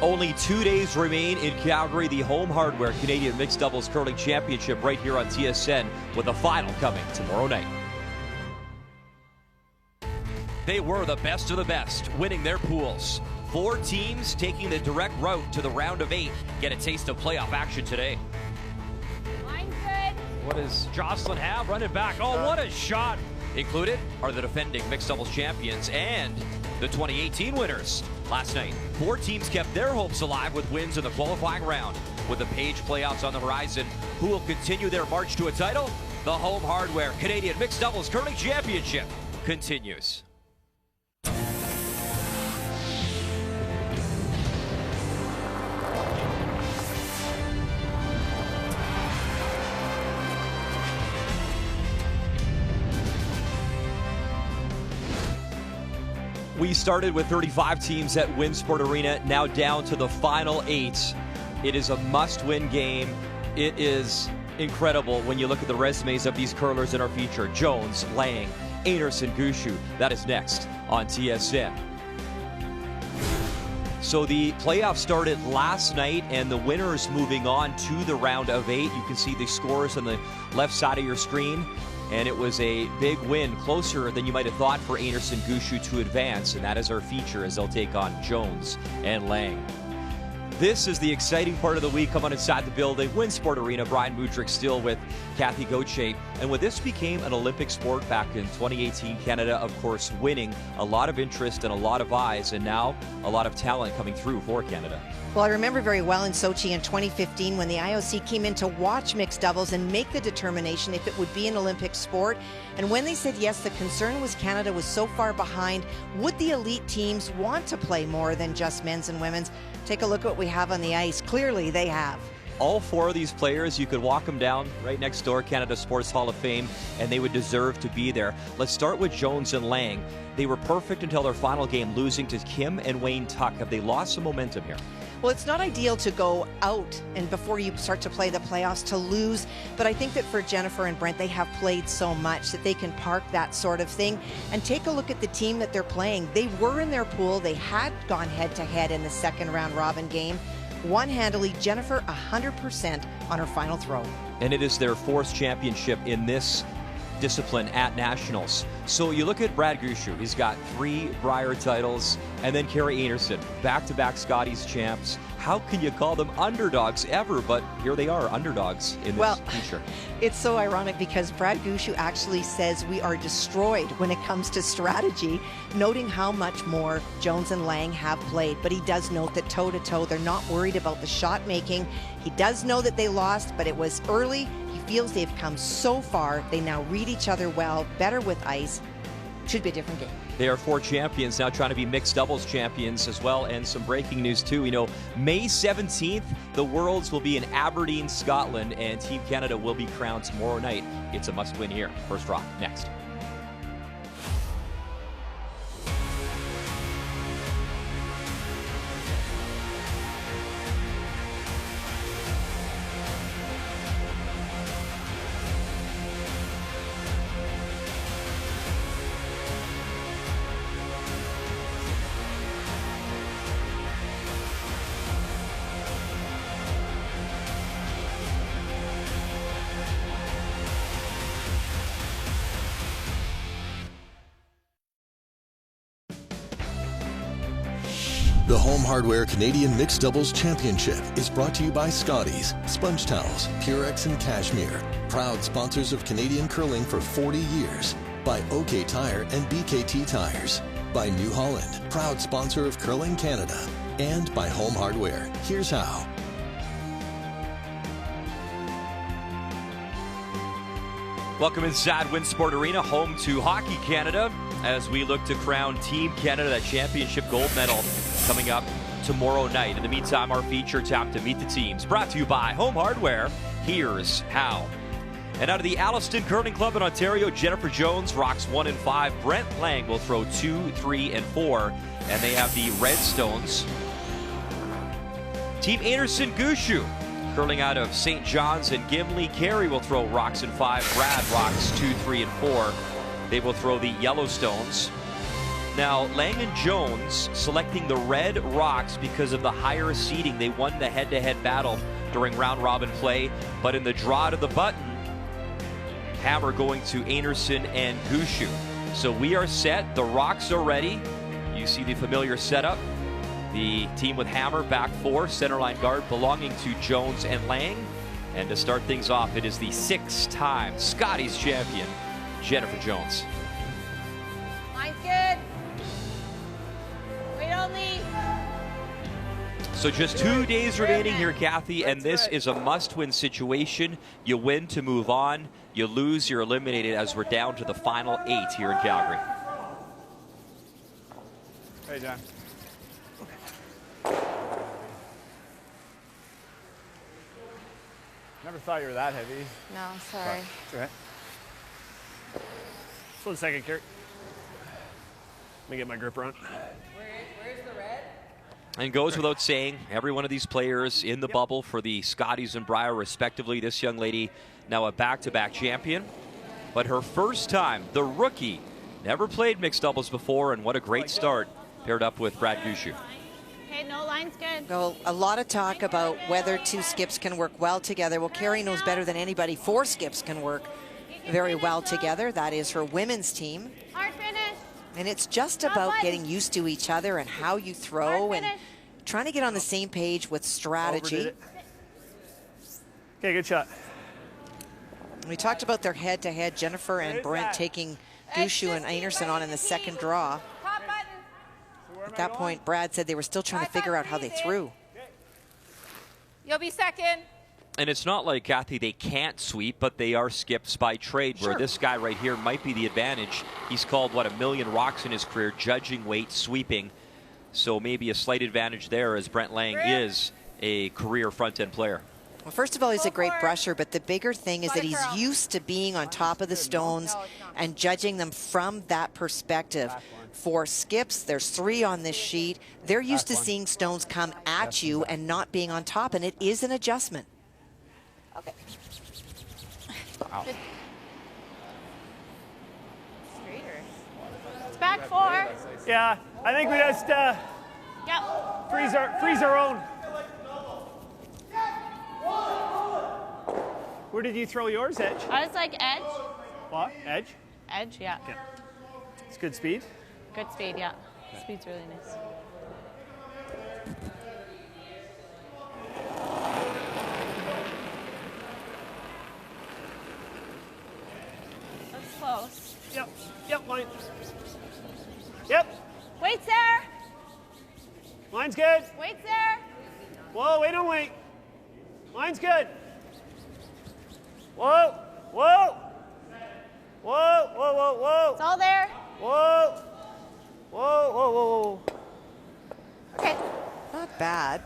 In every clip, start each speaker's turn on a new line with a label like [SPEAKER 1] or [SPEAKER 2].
[SPEAKER 1] Only 2 days remain in Calgary, the Home Hardware Canadian Mixed Doubles Curling Championship right here on TSN, with the final coming tomorrow night. They were the best of the best, winning their pools. 4 teams taking the direct route to the round of 8. Get a taste of playoff action today.
[SPEAKER 2] Line's good.
[SPEAKER 1] What does Jocelyn have? Running back. Oh, what a shot! Included are the defending mixed doubles champions and the 2018 winners. Last night, 4 teams kept their hopes alive with wins in the qualifying round. With the Page playoffs on the horizon, who will continue their march to a title? The Home Hardware Canadian Mixed Doubles Curling Championship continues. We started with 35 teams at Winsport Arena, now down to the final 8. It is a must-win game. It is incredible when you look at the resumes of these curlers in our feature. Jones, Laing, Einarson, Gushue. That is next on TSN. So the playoffs started last night, and the winners moving on to the round of 8. You can see the scores on the left side of your screen. And it was a big win, closer than you might have thought for Einarson Gushue to advance, and that is our feature as they'll take on Jones and Laing. This is the exciting part of the week. Come on inside the building. Winsport Arena. Brian Mudrick still with Kathy Gauthier. And when this became an Olympic sport back in 2018, Canada, of course, winning, a lot of interest and a lot of eyes, and now a lot of talent coming through for Canada.
[SPEAKER 3] Well, I remember very well in Sochi in 2015 when the IOC came in to watch mixed doubles and make the determination if it would be an Olympic sport. And when they said yes, the concern was Canada was so far behind. Would the elite teams want to play more than just men's and women's? Take a look at what we have on the ice. Clearly, they have.
[SPEAKER 1] All 4 of these players, you could walk them down right next door, Canada Sports Hall of Fame, and they would deserve to be there. Let's start with Jones and Laing. They were perfect until their final game, losing to Kim and Wayne Tuck. Have they lost some momentum here?
[SPEAKER 3] Well, it's not ideal to go out and before you start to play the playoffs to lose, but I think that for Jennifer and Brent, they have played so much that they can park that sort of thing and take a look at the team that they're playing. They were in their pool. They had gone head-to-head in the second round robin game. Won handily. Jennifer 100% on her final throw.
[SPEAKER 1] And it is their 4th championship in this discipline at Nationals. So you look at Brad Gushue, he's got 3 Brier titles, and then Carrie Einarson, back-to-back Scotties champs. How can you call them underdogs ever? But here they are, underdogs in this feature.
[SPEAKER 3] It's so ironic because Brad Gushue actually says we are destroyed when it comes to strategy, noting how much more Jones and Laing have played. But he does note that toe-to-toe, they're not worried about the shot making. He does know that they lost, but it was early. He feels they've come so far. They now read each other well, better with ice. Should be a different game.
[SPEAKER 1] They are 4 champions now, trying to be mixed doubles champions as well. And some breaking news too. You know, May 17th, the Worlds will be in Aberdeen, Scotland, and Team Canada will be crowned tomorrow night. It's a must-win here. First Rock next.
[SPEAKER 4] The Home Hardware Canadian Mixed Doubles Championship is brought to you by Scotties, Sponge Towels, Purex and Cashmere, proud sponsors of Canadian curling for 40 years. By OK Tire and BKT Tires. By New Holland, proud sponsor of Curling Canada. And by Home Hardware. Here's how.
[SPEAKER 1] Welcome inside Winsport Arena, home to Hockey Canada, as we look to crown Team Canada that championship gold medal coming up tomorrow night. In the meantime, our feature, Tap to Meet the Teams, brought to you by Home Hardware. Here's how. And out of the Alliston Curling Club in Ontario, Jennifer Jones rocks 1 and 5. Brent Laing will throw 2, 3, and 4. And they have the Redstones. Team Einarson Gushue, curling out of St. John's and Gimli. Carey will throw rocks in 5. Brad rocks 2, 3, and 4. They will throw the Yellowstones. Now, Laing and Jones selecting the red rocks because of the higher seeding. They won the head-to-head battle during round-robin play, but in the draw to the button, Hammer going to Einarson and Gushue. So we are set. The rocks are ready. You see the familiar setup. The team with Hammer back four, centerline guard belonging to Jones and Laing. And to start things off, it is the 6-time Scotties champion, Jennifer Jones.
[SPEAKER 2] Line's good. Wait only.
[SPEAKER 1] So just 2 days remaining here, Kathy, and this is a must-win situation. You win to move on. You lose, you're eliminated as we're down to the final 8 here in Calgary.
[SPEAKER 5] Hey, John. Never thought you were that heavy.
[SPEAKER 2] No, sorry.
[SPEAKER 5] It's all right. Just 1 second, Kurt. Let me get my grip around.
[SPEAKER 2] Where's the red?
[SPEAKER 1] And goes without saying, every one of these players in the bubble for the Scotties and Brier respectively. This young lady now a back-to-back champion. But her first time, the rookie, never played mixed doubles before, and what a great start paired up with Brad Gushue.
[SPEAKER 2] Okay, no, line's good.
[SPEAKER 3] Well, a lot of talk about whether two skips can work well together. Well, Carrie knows better than anybody 4 skips can work very well together. That is her women's team.
[SPEAKER 2] Hard finish.
[SPEAKER 3] And it's just about getting used to each other and how you throw and trying to get on the same page with strategy.
[SPEAKER 5] Okay, good shot.
[SPEAKER 3] We talked about their head-to-head, Jennifer and Brent taking Gushue and Einarson on in the second draw.
[SPEAKER 2] Top button.
[SPEAKER 3] At that point, Brad said they were still trying to figure out how they threw.
[SPEAKER 2] You'll be second.
[SPEAKER 1] And it's not like, Kathy, they can't sweep, but they are skips by trade, where this guy right here might be the advantage. He's called, what, 1,000,000 rocks in his career, judging weight, sweeping. So maybe a slight advantage there, as Brent Laing is a career front-end player.
[SPEAKER 3] Well, first of all, he's a great brusher, but the bigger thing is that he's used to being on top of the stones and judging them from that perspective. For skips, there's 3 on this sheet. They're used to seeing stones come at you and not being on top, and it is an adjustment.
[SPEAKER 2] Okay. Straighter. It's back 4.
[SPEAKER 5] Yeah, I think we just
[SPEAKER 2] Yep.
[SPEAKER 5] freeze our own. Where did you throw yours, Edge?
[SPEAKER 2] I was like edge.
[SPEAKER 5] What? Edge?
[SPEAKER 2] Edge, yeah.
[SPEAKER 5] Okay. It's good speed.
[SPEAKER 2] Good speed, yeah. Speed's really nice. That's close.
[SPEAKER 5] Yep, line. Yep,
[SPEAKER 2] Wait's there.
[SPEAKER 5] line's good.
[SPEAKER 2] Wait's there.
[SPEAKER 5] Whoa, wait, don't wait. Line's good. Whoa, whoa. Whoa, whoa, whoa, whoa.
[SPEAKER 2] It's all there.
[SPEAKER 5] Whoa. Whoa, whoa, whoa, whoa.
[SPEAKER 2] Okay.
[SPEAKER 3] Not bad.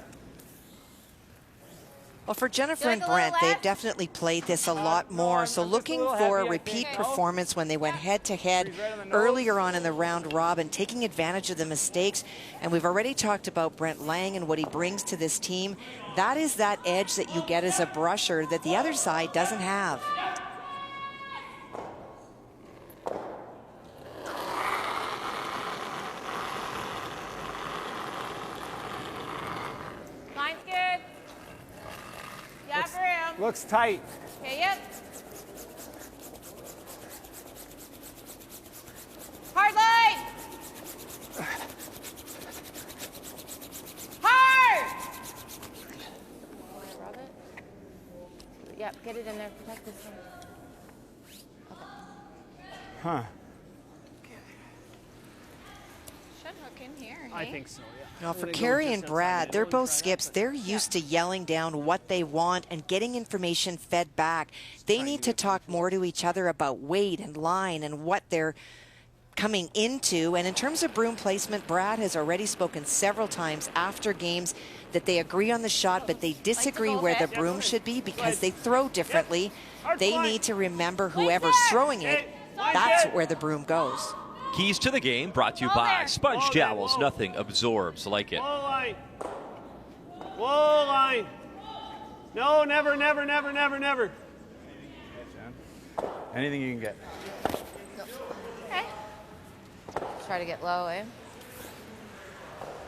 [SPEAKER 3] Well, for Jennifer and
[SPEAKER 2] Like a little
[SPEAKER 3] Brent, they've
[SPEAKER 2] left?
[SPEAKER 3] definitely played this a lot more. So looking for a repeat performance when they went head-to-head earlier on in the round robin, taking advantage of the mistakes. And we've already talked about Brent Laing and what he brings to this team. That is that edge that you get as a brusher that the other side doesn't have.
[SPEAKER 2] Line's good. Yeah, for him.
[SPEAKER 5] Looks tight.
[SPEAKER 2] Okay, yep. Hard line. Hard. Want to rub it? Yep, get it in there. Protect this one.
[SPEAKER 5] Huh.
[SPEAKER 2] Should hook in here.
[SPEAKER 5] I
[SPEAKER 2] hey?
[SPEAKER 5] think so, yeah.
[SPEAKER 3] Now, for Carrie and Brad, they're both skips. They're used to yelling down what they want and getting information fed back. They need to talk more to each other about weight and line and what they're coming into. And in terms of broom placement, Brad has already spoken several times after games that they agree on the shot, but they disagree where the broom should be because they throw differently. They need to remember whoever's throwing it, that's where the broom goes.
[SPEAKER 1] Keys to the game brought to you by Sponge Towels. Nothing absorbs like it.
[SPEAKER 5] Whoa, line. Whoa, line. No, never, never, never, never, never.
[SPEAKER 6] Anything you can get.
[SPEAKER 2] Okay. Try to get low, eh?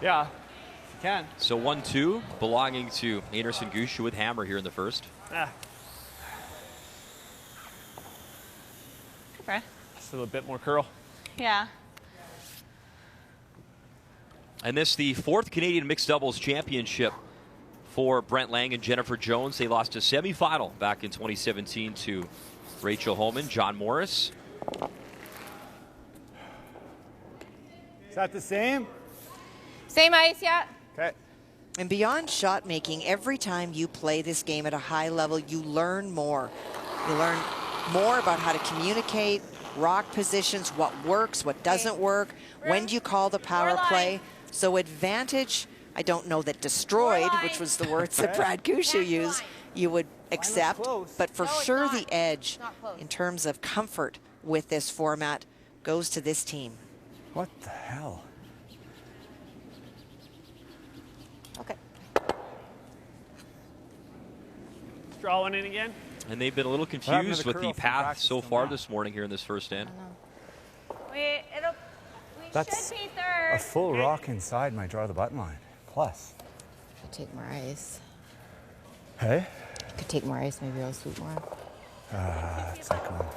[SPEAKER 5] Yeah, if you can.
[SPEAKER 1] So 1-2 belonging to Einarson Gushue with hammer here in the first.
[SPEAKER 5] Ah,
[SPEAKER 6] Okay.
[SPEAKER 5] just a little bit more curl.
[SPEAKER 6] Yeah.
[SPEAKER 1] And this the 4th Canadian Mixed Doubles Championship for Brent Laing and Jennifer Jones. They lost a semifinal back in 2017 to Rachel Homan, John Morris.
[SPEAKER 5] Is that the same?
[SPEAKER 2] Same ice, yeah.
[SPEAKER 5] Okay.
[SPEAKER 3] And beyond shot making, every time you play this game at a high level, you learn more. You learn more about how to communicate, rock positions, what works, what doesn't work, when do you call the power play. So advantage, I don't know that destroyed, which was the words that Brad Gushue used, you would accept, but for sure the edge in terms of comfort with this format goes to this team.
[SPEAKER 7] What the hell?
[SPEAKER 2] Okay.
[SPEAKER 5] Let's draw one in again.
[SPEAKER 1] And they've been a little
[SPEAKER 7] happened to
[SPEAKER 1] confused
[SPEAKER 7] the
[SPEAKER 1] with
[SPEAKER 7] curl
[SPEAKER 1] the
[SPEAKER 7] from
[SPEAKER 1] path
[SPEAKER 7] practice
[SPEAKER 1] so
[SPEAKER 7] till
[SPEAKER 1] far
[SPEAKER 7] now?
[SPEAKER 1] this morning here in this first end.
[SPEAKER 6] We
[SPEAKER 7] That's
[SPEAKER 6] should be
[SPEAKER 7] a
[SPEAKER 6] third.
[SPEAKER 7] full rock inside my draw the button line. Plus.
[SPEAKER 2] Could take more ice.
[SPEAKER 7] Hey?
[SPEAKER 2] Could take more ice, maybe I'll swoop more.
[SPEAKER 7] It's like one.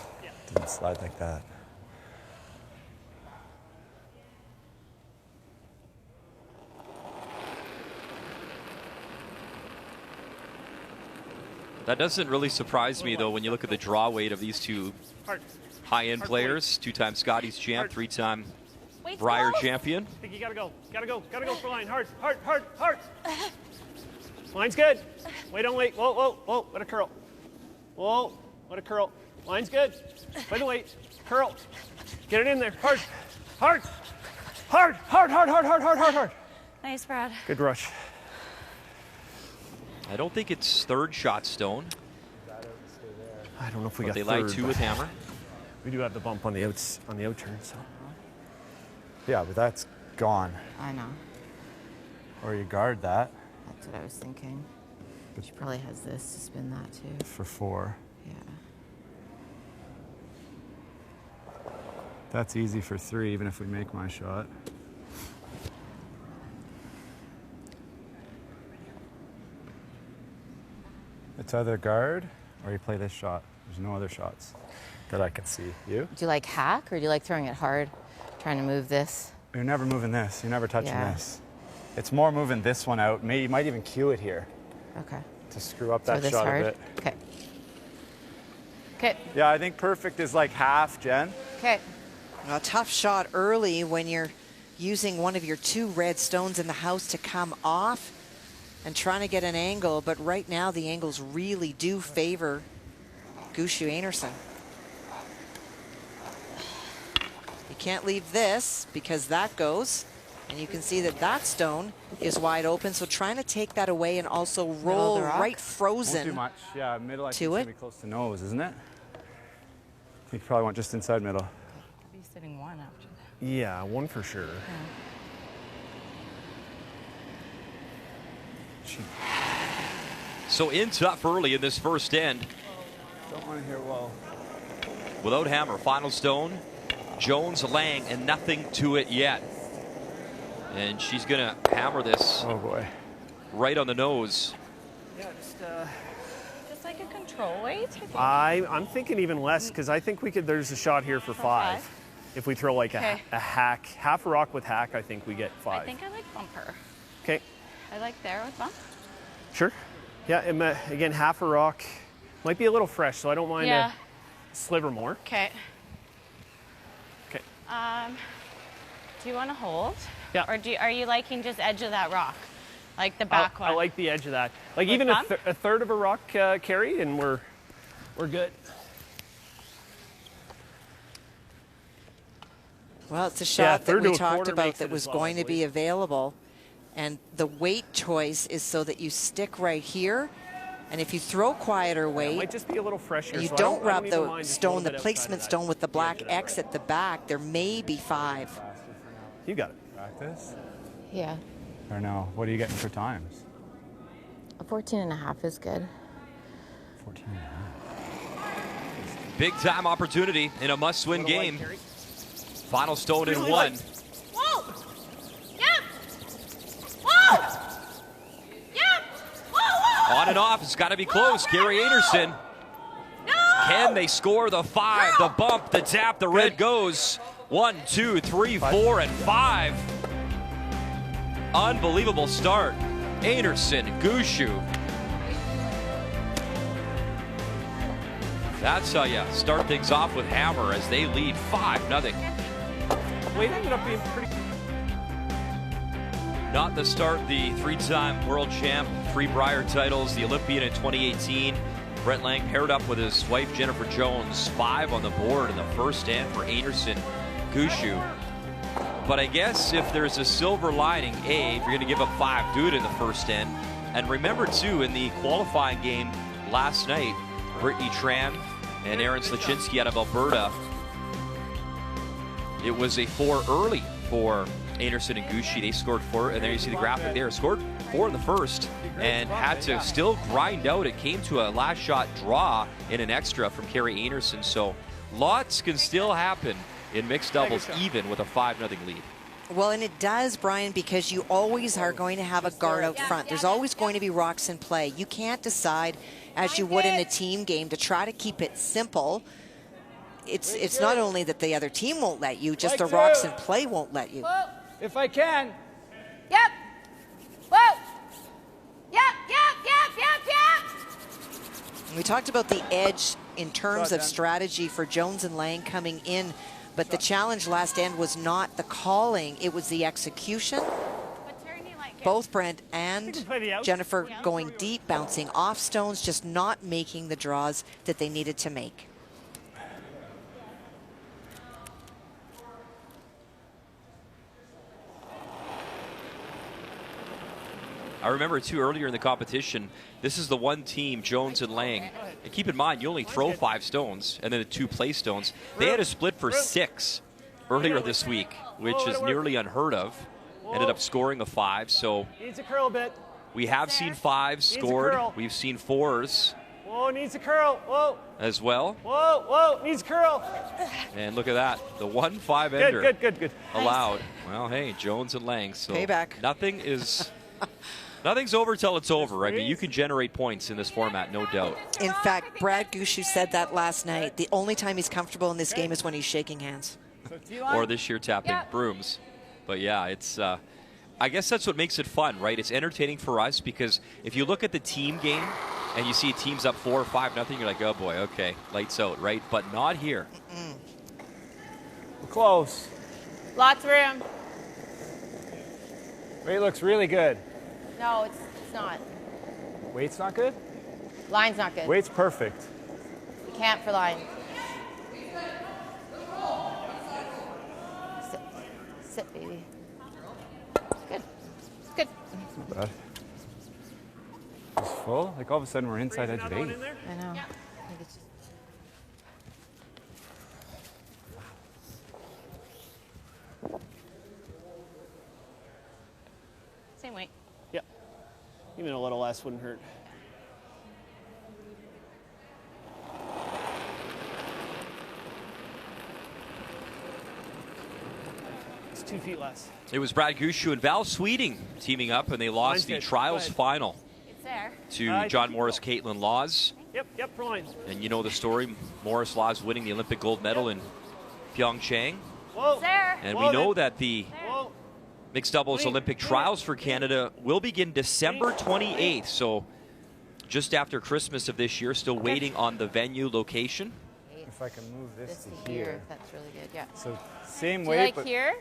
[SPEAKER 7] Didn't slide like that.
[SPEAKER 1] That doesn't really surprise me, though, when you look at the draw weight of these two
[SPEAKER 5] Hard.
[SPEAKER 1] high-end
[SPEAKER 5] Hard
[SPEAKER 1] players. 2-time Scotties champ, 3-time
[SPEAKER 6] Wait,
[SPEAKER 1] Briar
[SPEAKER 6] slow.
[SPEAKER 1] champion.
[SPEAKER 5] I think you gotta go. Gotta go for line. Hard, hard, hard, hard. Line's good. Wait, don't wait. Whoa, whoa, whoa. What a curl. Whoa, what a curl. Line's good. Wait, don't wait. Curl. Get it in there. Hard, hard, hard, hard, hard, hard, hard, hard, hard, hard.
[SPEAKER 6] Nice, Brad.
[SPEAKER 5] Good rush.
[SPEAKER 1] I don't think it's third shot stone,
[SPEAKER 5] I don't know if we
[SPEAKER 1] but
[SPEAKER 5] got
[SPEAKER 1] they
[SPEAKER 5] third,
[SPEAKER 1] like to
[SPEAKER 5] but
[SPEAKER 1] with hammer.
[SPEAKER 5] we do have the bump on the outs on the out turn. So
[SPEAKER 7] Yeah, but that's gone.
[SPEAKER 2] I know.
[SPEAKER 7] Or you guard that
[SPEAKER 2] That's what I was thinking. She probably has this to spin that too.
[SPEAKER 7] for 4.
[SPEAKER 2] Yeah.
[SPEAKER 7] That's easy for 3, even if we make my shot. It's either guard or you play this shot. There's no other shots that I can see. You?
[SPEAKER 2] Do you like hack or do you like throwing it hard, trying to move this?
[SPEAKER 7] You're never moving this. You're never touching
[SPEAKER 2] Yeah.
[SPEAKER 7] this. It's more moving this one out. You might even cue it here
[SPEAKER 2] Okay.
[SPEAKER 7] to screw up
[SPEAKER 2] Throw
[SPEAKER 7] that
[SPEAKER 2] this
[SPEAKER 7] shot
[SPEAKER 2] hard.
[SPEAKER 7] a bit.
[SPEAKER 2] Okay. Okay.
[SPEAKER 7] Yeah, I think perfect is like half, Jen.
[SPEAKER 2] Okay.
[SPEAKER 3] A tough shot early when you're using one of your 2 red stones in the house to come off and trying to get an angle, but right now the angles really do favor Gushue Einarson. You can't leave this because that goes, and you can see that that stone is wide open, so trying to take that away and also roll
[SPEAKER 2] the rock?
[SPEAKER 3] right
[SPEAKER 7] Won't do
[SPEAKER 3] frozen.
[SPEAKER 7] much. Yeah, middle I
[SPEAKER 3] To
[SPEAKER 7] think is gonna
[SPEAKER 3] it.
[SPEAKER 7] be close to nose, isn't it? I think you probably want just inside middle.
[SPEAKER 6] I'll be sitting one after that.
[SPEAKER 5] yeah, one for sure.
[SPEAKER 1] So in tough early in this first end.
[SPEAKER 7] Don't want to hear well.
[SPEAKER 1] Without hammer, final stone, Jones, Laing, and nothing to it yet. And she's going to hammer this
[SPEAKER 7] Oh boy.
[SPEAKER 1] right on the nose.
[SPEAKER 5] Yeah, just
[SPEAKER 6] Just like a control weight, I think.
[SPEAKER 5] I'm thinking even less because I think we could. There's a shot here for 5.
[SPEAKER 6] five?
[SPEAKER 5] If we throw like
[SPEAKER 6] Okay.
[SPEAKER 5] a hack, half a rock with hack, I think we get 5.
[SPEAKER 6] I think I like bumper.
[SPEAKER 5] Okay,
[SPEAKER 6] I like there with bump.
[SPEAKER 5] sure. Yeah, and, again, half a rock might be a little fresh, so I don't mind
[SPEAKER 6] Yeah.
[SPEAKER 5] a sliver more.
[SPEAKER 6] Okay.
[SPEAKER 5] Okay.
[SPEAKER 6] Do you want to hold?
[SPEAKER 5] Yeah.
[SPEAKER 6] Or are you liking just edge of that rock? Like the back one?
[SPEAKER 5] I like the edge of that. Like
[SPEAKER 6] With
[SPEAKER 5] even
[SPEAKER 6] bump?
[SPEAKER 5] a third of a rock carry, and we're good.
[SPEAKER 3] Well, it's a
[SPEAKER 5] Yeah,
[SPEAKER 3] shot that
[SPEAKER 5] third
[SPEAKER 3] we
[SPEAKER 5] to a
[SPEAKER 3] talked
[SPEAKER 5] quarter
[SPEAKER 3] about
[SPEAKER 5] makes
[SPEAKER 3] that
[SPEAKER 5] it
[SPEAKER 3] was
[SPEAKER 5] as well, I
[SPEAKER 3] going to be
[SPEAKER 5] believe.
[SPEAKER 3] available. And the weight choice is so that you stick right here. And if you throw quieter
[SPEAKER 5] It
[SPEAKER 3] weight,
[SPEAKER 5] might just be a little fresher.
[SPEAKER 3] and you
[SPEAKER 5] so I
[SPEAKER 3] don't
[SPEAKER 5] I
[SPEAKER 3] rub
[SPEAKER 5] even
[SPEAKER 3] the
[SPEAKER 5] mind just a
[SPEAKER 3] stone,
[SPEAKER 5] little
[SPEAKER 3] the
[SPEAKER 5] bit outside
[SPEAKER 3] placement
[SPEAKER 5] of that.
[SPEAKER 3] stone with the black
[SPEAKER 5] Yeah, get
[SPEAKER 3] X
[SPEAKER 5] that
[SPEAKER 3] at the back, there may be 5.
[SPEAKER 5] right. You got it.
[SPEAKER 7] Practice?
[SPEAKER 2] Yeah.
[SPEAKER 7] Or no? What are you getting for times?
[SPEAKER 2] A 14.5 is good.
[SPEAKER 7] 14 and a half.
[SPEAKER 1] Big time opportunity in a must-win
[SPEAKER 5] Little light
[SPEAKER 1] game.
[SPEAKER 5] carry.
[SPEAKER 1] Final stone in one.
[SPEAKER 6] Whoa! Yep! Whoa! Yep! Whoa!
[SPEAKER 1] On and off, it's got to be close. Carrie Einarson.
[SPEAKER 6] No!
[SPEAKER 1] Can they score the 5? The bump, the tap, the red goes. 1, 2, 3, 4, and 5. Unbelievable start. Einarson, Gushue. That's how you start things off with Hammer as they lead 5-0.
[SPEAKER 5] Well, it ended up being pretty.
[SPEAKER 1] Not the start, the 3-time world champ, 3 Brier titles, the Olympian in 2018. Brett Laing paired up with his wife Jennifer Jones. 5 on the board in the first end for Einarson, Gushue. But I guess if there's a silver lining, if you're going to give up 5, do it in the first end. And remember, too, in the qualifying game last night, Brittany Tran and Aaron Slaczynski out of Alberta, it was a 4 early for Einarson and Gushue. They scored 4, and there you see the graphic there. Scored 4 in the first and had to still grind out. It came to a last shot draw in an extra from Carrie Einarson. So lots can still happen in mixed doubles, even with a 5-0 lead.
[SPEAKER 3] Well, and it does, Brian, because you always are going to have a guard out front. There's always going to be rocks in play. You can't decide, as you would in a team game, to try to keep it simple. It's not only that the other team won't let you, just the rocks in play won't let you.
[SPEAKER 8] If I can.
[SPEAKER 6] Yep! Whoa! Yep!
[SPEAKER 3] We talked about the edge in terms of strategy for Jones and Laing coming in, but the challenge last end was not the calling, it was the execution. Both Brent and Jennifer going deep, bouncing off stones, just not making the draws that they needed to make.
[SPEAKER 1] I remember, too, earlier in the competition, this is the one team, Jones and Laing. And keep in mind, you only throw 5 stones and then the 2 play stones. They had a split for 6 earlier this week, which is nearly unheard of. Ended up scoring a 5, so
[SPEAKER 5] Needs a curl bit.
[SPEAKER 1] we have seen 5s scored. We've seen 4s
[SPEAKER 5] Whoa, needs a curl. Whoa.
[SPEAKER 1] as well.
[SPEAKER 5] Whoa, whoa, needs a curl.
[SPEAKER 1] And look at that, the 1-5 ender
[SPEAKER 5] Good.
[SPEAKER 1] allowed. Well, hey, Jones and Laing. So
[SPEAKER 3] Payback.
[SPEAKER 1] Nothing's over till it's over. I mean, you can generate points in this format, no doubt.
[SPEAKER 3] In fact, Brad Gushue said that last night. The only time he's comfortable in this game is when he's shaking hands.
[SPEAKER 1] Or this year tapping brooms. But yeah, it's I guess that's what makes it fun, right? It's entertaining for us because if you look at the team game and you see teams up 4 or 5-0, you're like, oh boy, okay, lights out, right? But not here.
[SPEAKER 8] We're close.
[SPEAKER 6] Lots of room.
[SPEAKER 8] Weight looks really good.
[SPEAKER 6] No, it's not.
[SPEAKER 8] Weight's not good?
[SPEAKER 6] Line's not good.
[SPEAKER 8] Weight's perfect.
[SPEAKER 6] You can't for line. Sit. Sit, baby. It's good. It's good.
[SPEAKER 8] Not bad. It's full. Like all of a sudden we're inside edge of 8.
[SPEAKER 6] I know. I think it's just... Same weight.
[SPEAKER 5] Yep. Even a little less wouldn't hurt. It's 2 feet less.
[SPEAKER 1] It was Brad Gushue and Val Sweeting teaming up, and they lost the trials final
[SPEAKER 6] It's there.
[SPEAKER 1] to John Morris, Caitlyn Laws.
[SPEAKER 5] Yep, for line.
[SPEAKER 1] And you know the story, Morris Laws winning the Olympic gold medal in Pyeongchang.
[SPEAKER 5] Whoa.
[SPEAKER 6] It's there.
[SPEAKER 1] And we know that the
[SPEAKER 5] Whoa.
[SPEAKER 1] mixed doubles Olympic trials for Canada will begin December 28th. So just after Christmas of this year, still waiting on the venue location.
[SPEAKER 8] If I can move this
[SPEAKER 6] This
[SPEAKER 8] to here.
[SPEAKER 6] That's really good, yeah.
[SPEAKER 8] So same
[SPEAKER 6] Do
[SPEAKER 8] weight,
[SPEAKER 6] you like
[SPEAKER 8] but
[SPEAKER 6] here?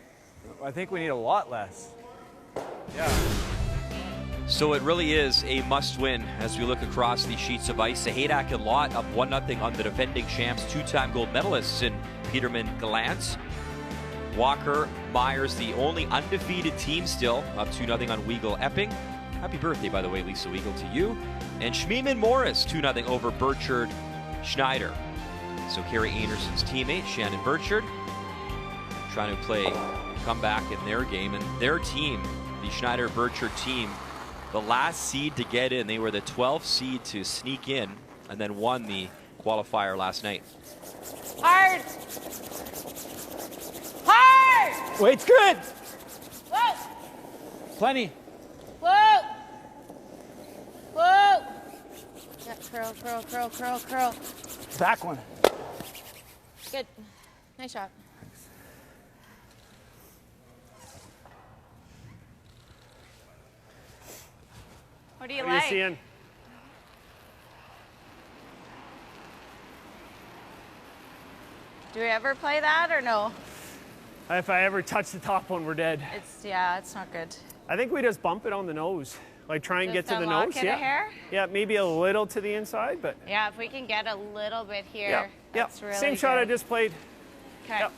[SPEAKER 8] I think we need a lot less. Yeah.
[SPEAKER 1] So it really is a must-win as we look across the sheets of ice. The Haydack and Lot up 1-0 on the defending champs, 2-time gold medalists in Peterman Gallant. Walker Myers, the only undefeated team still, up 2-0 on Weagle Epping. Happy birthday, by the way, Lisa Weagle, to you. And Schmiemann Morris, 2-0 over Burchard Schneider. So Carrie Einarson's teammate, Shannon Burchard, trying to play comeback in their game. And their team, the Schneider-Burchard team, the last seed to get in. They were the 12th seed to sneak in and then won the qualifier last night.
[SPEAKER 6] Hard. Hard!
[SPEAKER 8] Weight's good.
[SPEAKER 6] Whoa!
[SPEAKER 8] Plenty.
[SPEAKER 6] Whoa! Whoa! Yeah, curl, curl, curl, curl, curl.
[SPEAKER 8] Back one.
[SPEAKER 6] Good. Nice shot. What do you
[SPEAKER 5] What are
[SPEAKER 6] like?
[SPEAKER 5] you seeing?
[SPEAKER 6] Do we ever play that or no?
[SPEAKER 5] If I ever touch the top one, we're dead.
[SPEAKER 6] It's not good.
[SPEAKER 5] I think we just bump it on the nose. Like try and
[SPEAKER 6] Just
[SPEAKER 5] get to the
[SPEAKER 6] unlock
[SPEAKER 5] nose.
[SPEAKER 6] it a hair?
[SPEAKER 5] Yeah, maybe a little to the inside, but
[SPEAKER 6] Yeah, if we can get a little bit here,
[SPEAKER 5] yeah.
[SPEAKER 6] that's really
[SPEAKER 5] Same shot I
[SPEAKER 6] good.
[SPEAKER 5] just played.
[SPEAKER 6] Okay.
[SPEAKER 5] Yep.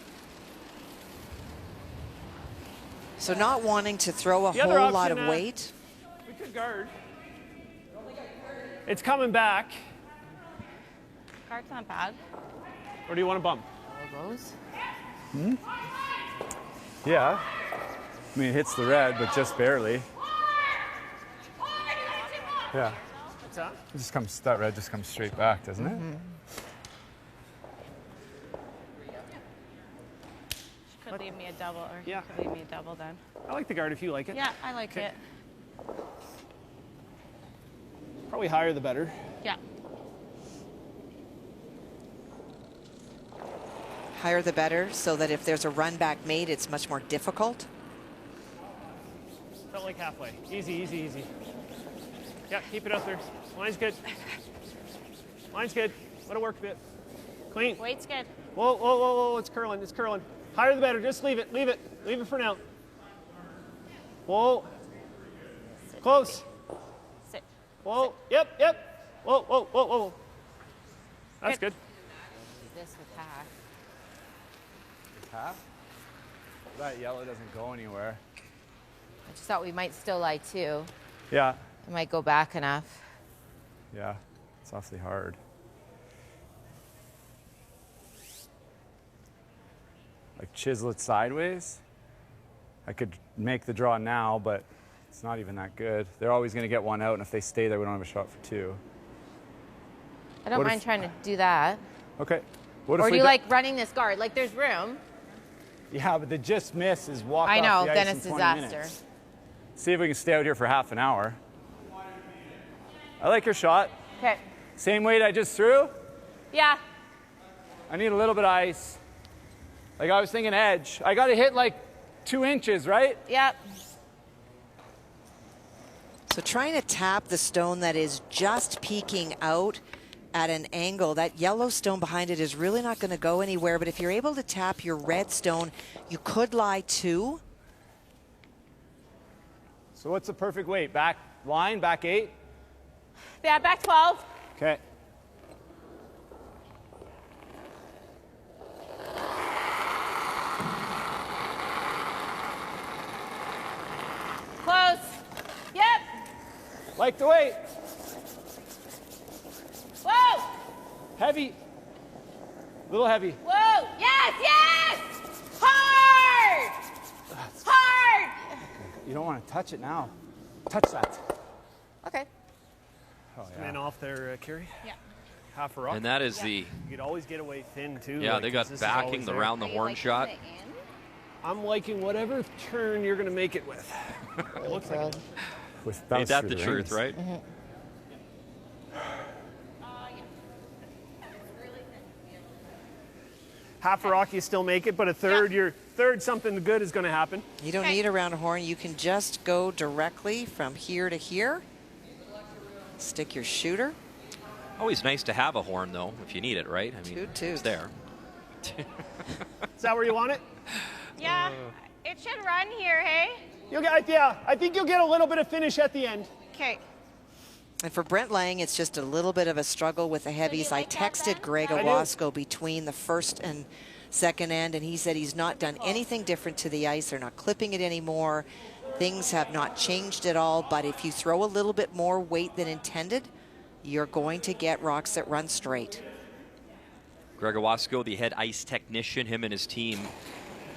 [SPEAKER 3] So not wanting to throw a
[SPEAKER 5] The other
[SPEAKER 3] whole lot
[SPEAKER 5] option,
[SPEAKER 3] of weight.
[SPEAKER 5] We could guard. It's coming back.
[SPEAKER 6] Guard's not bad.
[SPEAKER 5] Or do you want to bump?
[SPEAKER 6] Elbows.
[SPEAKER 8] Yeah. I mean, it hits the red, but just barely. Yeah.
[SPEAKER 5] What's that?
[SPEAKER 8] It just comes, that red just comes straight back, doesn't it?
[SPEAKER 6] Could leave me a double, or
[SPEAKER 5] Yeah.
[SPEAKER 6] could leave me a double then.
[SPEAKER 5] I like the guard if you like it.
[SPEAKER 6] Yeah, I like
[SPEAKER 5] Okay.
[SPEAKER 6] it.
[SPEAKER 5] Probably higher the better.
[SPEAKER 6] Yeah.
[SPEAKER 3] Higher the better, so that if there's a run back made, it's much more difficult.
[SPEAKER 5] Felt like halfway. Easy, easy, easy. Yeah, keep it up there. Line's good. Line's good. Let it work a bit. Clean.
[SPEAKER 6] Weight's good.
[SPEAKER 5] Whoa, whoa, whoa, whoa, it's curling, it's curling. Higher the better, just leave it, leave it. Leave it for now. Whoa. Close.
[SPEAKER 6] Sit.
[SPEAKER 5] Whoa, yep, yep. Whoa, whoa, whoa, whoa. That's good.
[SPEAKER 6] This with half.
[SPEAKER 8] Half? That yellow doesn't go anywhere.
[SPEAKER 2] I just thought we might still lie too.
[SPEAKER 8] Yeah.
[SPEAKER 2] It might go back enough.
[SPEAKER 8] Yeah. It's awfully hard. Like chisel it sideways. I could make the draw now, but it's not even that good. They're always going to get one out, and if they stay there, we don't have a shot for two.
[SPEAKER 2] I don't
[SPEAKER 8] What
[SPEAKER 2] mind
[SPEAKER 8] if-
[SPEAKER 2] trying to do that.
[SPEAKER 8] Okay. What
[SPEAKER 2] Or
[SPEAKER 8] if
[SPEAKER 2] do
[SPEAKER 8] we
[SPEAKER 2] you
[SPEAKER 8] go-
[SPEAKER 2] like running this guard? Like there's room.
[SPEAKER 8] Yeah, but the just miss is walk
[SPEAKER 2] I
[SPEAKER 8] off
[SPEAKER 2] know,
[SPEAKER 8] the ice
[SPEAKER 2] then
[SPEAKER 8] in
[SPEAKER 2] it's
[SPEAKER 8] 20
[SPEAKER 2] disaster.
[SPEAKER 8] minutes. See if we can stay out here for half an hour. I like your shot.
[SPEAKER 2] Okay.
[SPEAKER 8] Same weight I just threw.
[SPEAKER 2] Yeah.
[SPEAKER 8] I need a little bit of ice. Like I was thinking edge. I got to hit like 2 inches, right?
[SPEAKER 2] Yep.
[SPEAKER 3] So trying to tap the stone that is just peeking out at an angle, that yellow stone behind it is really not going to go anywhere. But if you're able to tap your red stone, you could lie two.
[SPEAKER 8] So what's the perfect weight? Back line, back 8?
[SPEAKER 6] Yeah, back 12.
[SPEAKER 8] Okay.
[SPEAKER 6] Close. Yep.
[SPEAKER 8] Like the weight.
[SPEAKER 6] Whoa.
[SPEAKER 8] Heavy. Little heavy.
[SPEAKER 6] Whoa. Yes, yes. Hard. Hard.
[SPEAKER 8] You don't want to touch it now. Touch that.
[SPEAKER 2] Okay.
[SPEAKER 8] Oh,
[SPEAKER 5] And then off there, Carrie.
[SPEAKER 6] Yeah.
[SPEAKER 5] Half a rock.
[SPEAKER 1] And that is the,
[SPEAKER 5] You could always get away thin too.
[SPEAKER 1] yeah,
[SPEAKER 5] like,
[SPEAKER 1] they
[SPEAKER 5] 'cause
[SPEAKER 1] got
[SPEAKER 5] this is
[SPEAKER 1] backing
[SPEAKER 5] always
[SPEAKER 1] the
[SPEAKER 5] there.
[SPEAKER 1] round the horn shot.
[SPEAKER 5] I'm liking whatever turn you're gonna make it with. It looks like it.
[SPEAKER 8] With
[SPEAKER 1] Ain't
[SPEAKER 8] bounce
[SPEAKER 1] that
[SPEAKER 8] through
[SPEAKER 1] the truth,
[SPEAKER 8] rings.
[SPEAKER 1] right?
[SPEAKER 5] Half a rock, you still make it, but a third, your third, something good is gonna happen.
[SPEAKER 3] You don't need a round horn. You can just go directly from here to here. Stick your shooter.
[SPEAKER 1] Always nice to have a horn, though, if you need it, right? I mean,
[SPEAKER 3] Toot, toot.
[SPEAKER 1] it's there.
[SPEAKER 5] Is that where you want it?
[SPEAKER 6] Yeah. It should run here, hey?
[SPEAKER 5] You'll get, yeah, I think you'll get a little bit of finish at the end.
[SPEAKER 6] Okay.
[SPEAKER 3] And for Brent Laing, it's just a little bit of a struggle with the heavies. I
[SPEAKER 6] like that
[SPEAKER 3] texted
[SPEAKER 6] then?
[SPEAKER 3] Greg
[SPEAKER 5] I do.
[SPEAKER 3] Owasco between the first and second end, and he said he's not done anything different to the ice. They're not clipping it anymore. Things have not changed at all, but if you throw a little bit more weight than intended, you're going to get rocks that run straight.
[SPEAKER 1] Greg Owasco, the head ice technician, him and his team,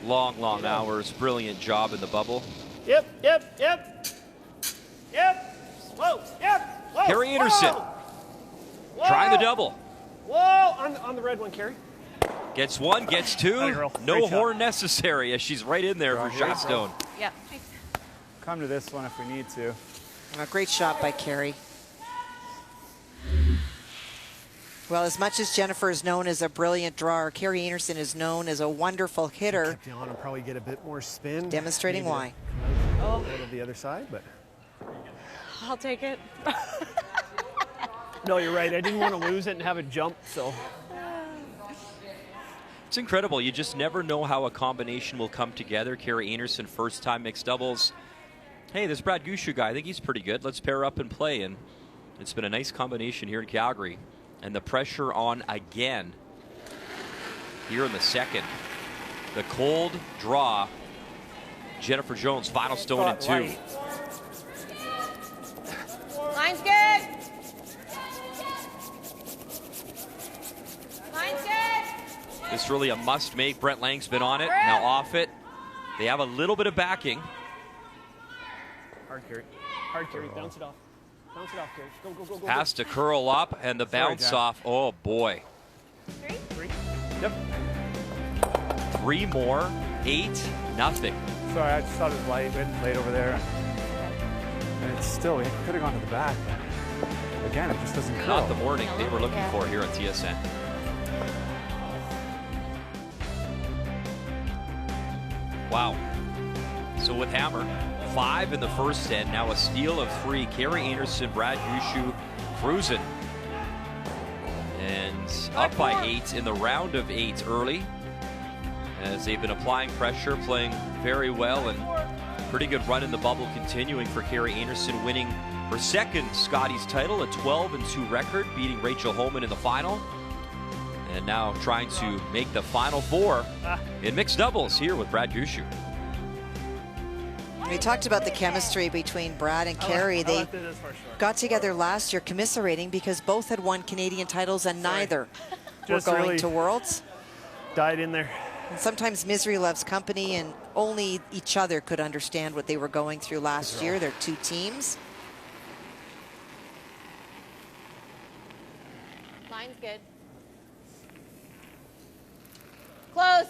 [SPEAKER 1] long, long hours, brilliant job in the bubble.
[SPEAKER 5] Yep, yep, yep. Yep. Whoa, yep. Whoa.
[SPEAKER 1] Carrie Einarson,
[SPEAKER 5] Whoa.
[SPEAKER 1] trying the
[SPEAKER 5] Whoa.
[SPEAKER 1] double.
[SPEAKER 5] Whoa, on the red one, Carrie.
[SPEAKER 1] Gets one, gets two.
[SPEAKER 5] girl.
[SPEAKER 1] No
[SPEAKER 5] Great shot.
[SPEAKER 1] horn necessary as she's right in there for Shotstone.
[SPEAKER 6] Yep.
[SPEAKER 8] Come to this one if we need to.
[SPEAKER 3] A great shot by Carey. Well, as much as Jennifer is known as a brilliant drawer, Carey Einarson is known as a wonderful hitter.
[SPEAKER 5] Kept you on and probably get a bit more spin.
[SPEAKER 3] Demonstrating
[SPEAKER 5] Maybe
[SPEAKER 3] why.
[SPEAKER 5] A little to the other side, but.
[SPEAKER 6] I'll take it.
[SPEAKER 5] No, you're right. I didn't want to lose it and have it jump, so.
[SPEAKER 1] It's incredible. You just never know how a combination will come together. Carey Einarson, first time mixed doubles. Hey, this Brad Gushue guy, I think he's pretty good. Let's pair up and play. And it's been a nice combination here in Calgary. And the pressure on again here in the second. The cold draw. Jennifer Jones, final stone in 2.
[SPEAKER 2] Line's good. Line's good.
[SPEAKER 1] This is really a must make. Brent Lang's been on it, now off it. They have a little bit of backing.
[SPEAKER 5] Hard carry. Hard carry. Bounce it off. Bounce it off, Carey. Go, go, go, go.
[SPEAKER 1] Has to curl up and the bounce
[SPEAKER 8] Jack.
[SPEAKER 1] off. Oh boy.
[SPEAKER 5] 3.
[SPEAKER 8] Yep.
[SPEAKER 1] 3 more. 8-0.
[SPEAKER 8] Sorry, I just thought it was late over there. And it's still, it could have gone to the back. But again, it just doesn't curl.
[SPEAKER 1] Not the morning they were looking for here on TSN. Wow. So with Hammer, 5 in the first set, now a steal of 3. Carey Einarson, Brad Gushue cruising. And up by 8 in the round of 8 early. As they've been applying pressure, playing very well, and pretty good run in the bubble continuing for Carey Einarson, winning her second Scotties title, a 12-2 record, beating Rachel Homan in the final. And now trying to make the Final Four in mixed doubles here with Brad Gushue.
[SPEAKER 3] We talked about the chemistry between Brad and Carey. They got together last year commiserating because both had won Canadian titles and neither were going
[SPEAKER 5] really
[SPEAKER 3] to Worlds.
[SPEAKER 5] Died in there.
[SPEAKER 3] And sometimes misery loves company, and only each other could understand what they were going through last year. They're 2 teams.
[SPEAKER 2] Line's good. Close.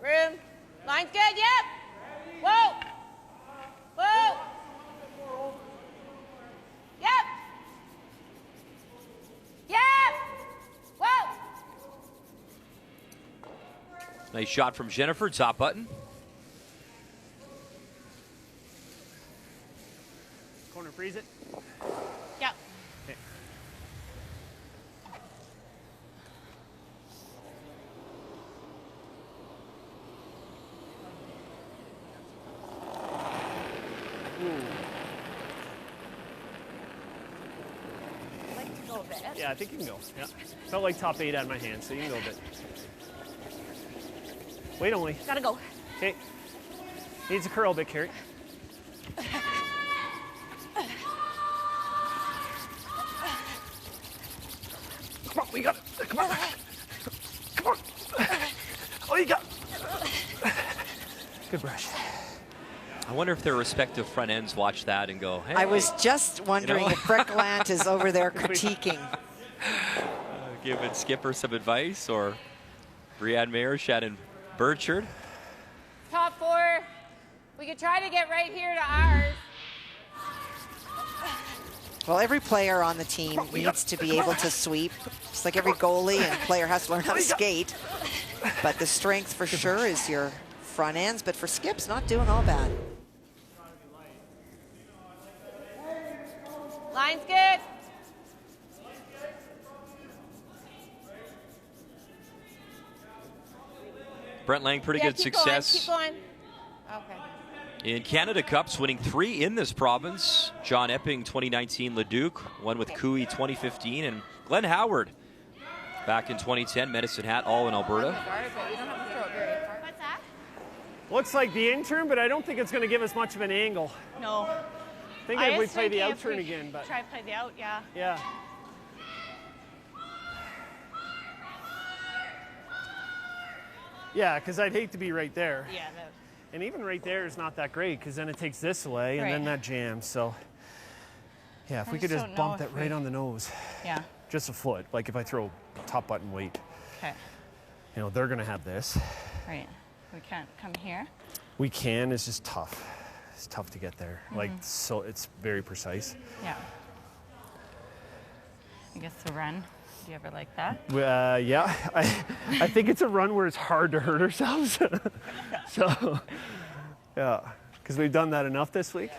[SPEAKER 2] Room. Line's good, yep. Whoa. Whoa. Yep. Yep. Whoa.
[SPEAKER 1] Nice shot from Jennifer, top button.
[SPEAKER 5] Corner, freeze it.
[SPEAKER 6] Yep.
[SPEAKER 5] Okay.
[SPEAKER 6] I'd like to go a bit.
[SPEAKER 5] Yeah, I think you can go. Yeah. Felt like top 8 out of my hand, so you can go a bit. Wait only.
[SPEAKER 6] Gotta go.
[SPEAKER 5] Okay. Needs a curl a bit, Carey. Come on, we got it. Come on. Come on. Oh, you got it. Good brush.
[SPEAKER 1] I wonder if their respective front ends watch that and go, hey.
[SPEAKER 3] I was just wondering
[SPEAKER 1] know?
[SPEAKER 3] if Breck Lant is over there critiquing.
[SPEAKER 1] Giving Skipper some advice, or Brianne Mayer, Shannon Burchard.
[SPEAKER 2] Top 4. We could try to get right here to ours.
[SPEAKER 3] Well, every player on the team needs to be able to sweep. Just like every goalie and player has to learn how to skate. But the strength for sure is your front ends. But for Skip's not doing all bad.
[SPEAKER 2] Line's good.
[SPEAKER 1] Brent Lang, pretty
[SPEAKER 2] Yeah,
[SPEAKER 1] good
[SPEAKER 2] keep
[SPEAKER 1] success
[SPEAKER 2] Going, keep going. Okay.
[SPEAKER 1] in Canada Cups, winning 3 in this province. John Epping, 2019 Leduc, one with Cooey 2015, and Glenn Howard back in 2010, Medicine Hat, all in Alberta.
[SPEAKER 6] What's that?
[SPEAKER 5] Looks like the in turn, but I don't think it's going to give us much of an angle.
[SPEAKER 6] No.
[SPEAKER 5] I think if we play the out turn again, but
[SPEAKER 6] Try to play the out, yeah.
[SPEAKER 5] yeah. Yeah, because I'd hate to be right there.
[SPEAKER 6] Yeah.
[SPEAKER 5] And even right there is not that great, because then it takes this away and then
[SPEAKER 6] Right.
[SPEAKER 5] that jams. So, yeah, if we could
[SPEAKER 6] just
[SPEAKER 5] just
[SPEAKER 6] don't know
[SPEAKER 5] bump that
[SPEAKER 6] if
[SPEAKER 5] right
[SPEAKER 6] we-
[SPEAKER 5] on the nose.
[SPEAKER 6] Yeah.
[SPEAKER 5] just a foot. Like if I throw top button weight,
[SPEAKER 6] Okay.
[SPEAKER 5] you know, they're gonna have this.
[SPEAKER 6] Right. We can't come here.
[SPEAKER 5] We can, it's just tough. It's tough to get there. Like, so it's very precise.
[SPEAKER 6] Yeah. I guess the run. Do you ever like that?
[SPEAKER 5] Yeah, I think it's a run where it's hard to hurt ourselves. So, yeah, because we've done that enough this week.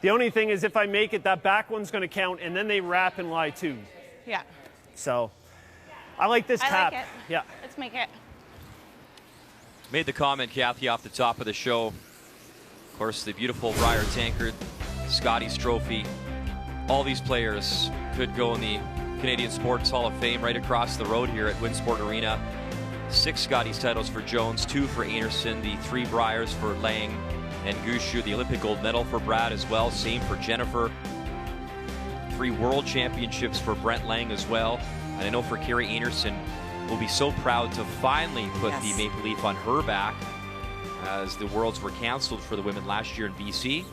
[SPEAKER 5] The only thing is if I make it, that back one's gonna count, and then they wrap and lie too.
[SPEAKER 6] Yeah.
[SPEAKER 5] So, I like this tap.
[SPEAKER 6] I like it.
[SPEAKER 5] Yeah.
[SPEAKER 6] Let's make it.
[SPEAKER 1] Made the comment, Kathy, off the top of the show. Of course, the beautiful Briar Tankard, Scotty's Trophy. All these players could go in the Canadian Sports Hall of Fame right across the road here at Winsport Arena. 6 Scotty's titles for Jones, 2 for Einarson, the 3 Briars for Laing and Gushue, the Olympic gold medal for Brad as well. Same for Jennifer. 3 world championships for Brent Laing as well. And I know for Carrie Einarson, will be so proud to finally put the Maple Leaf on her back, as the Worlds were canceled for the women last year in BC.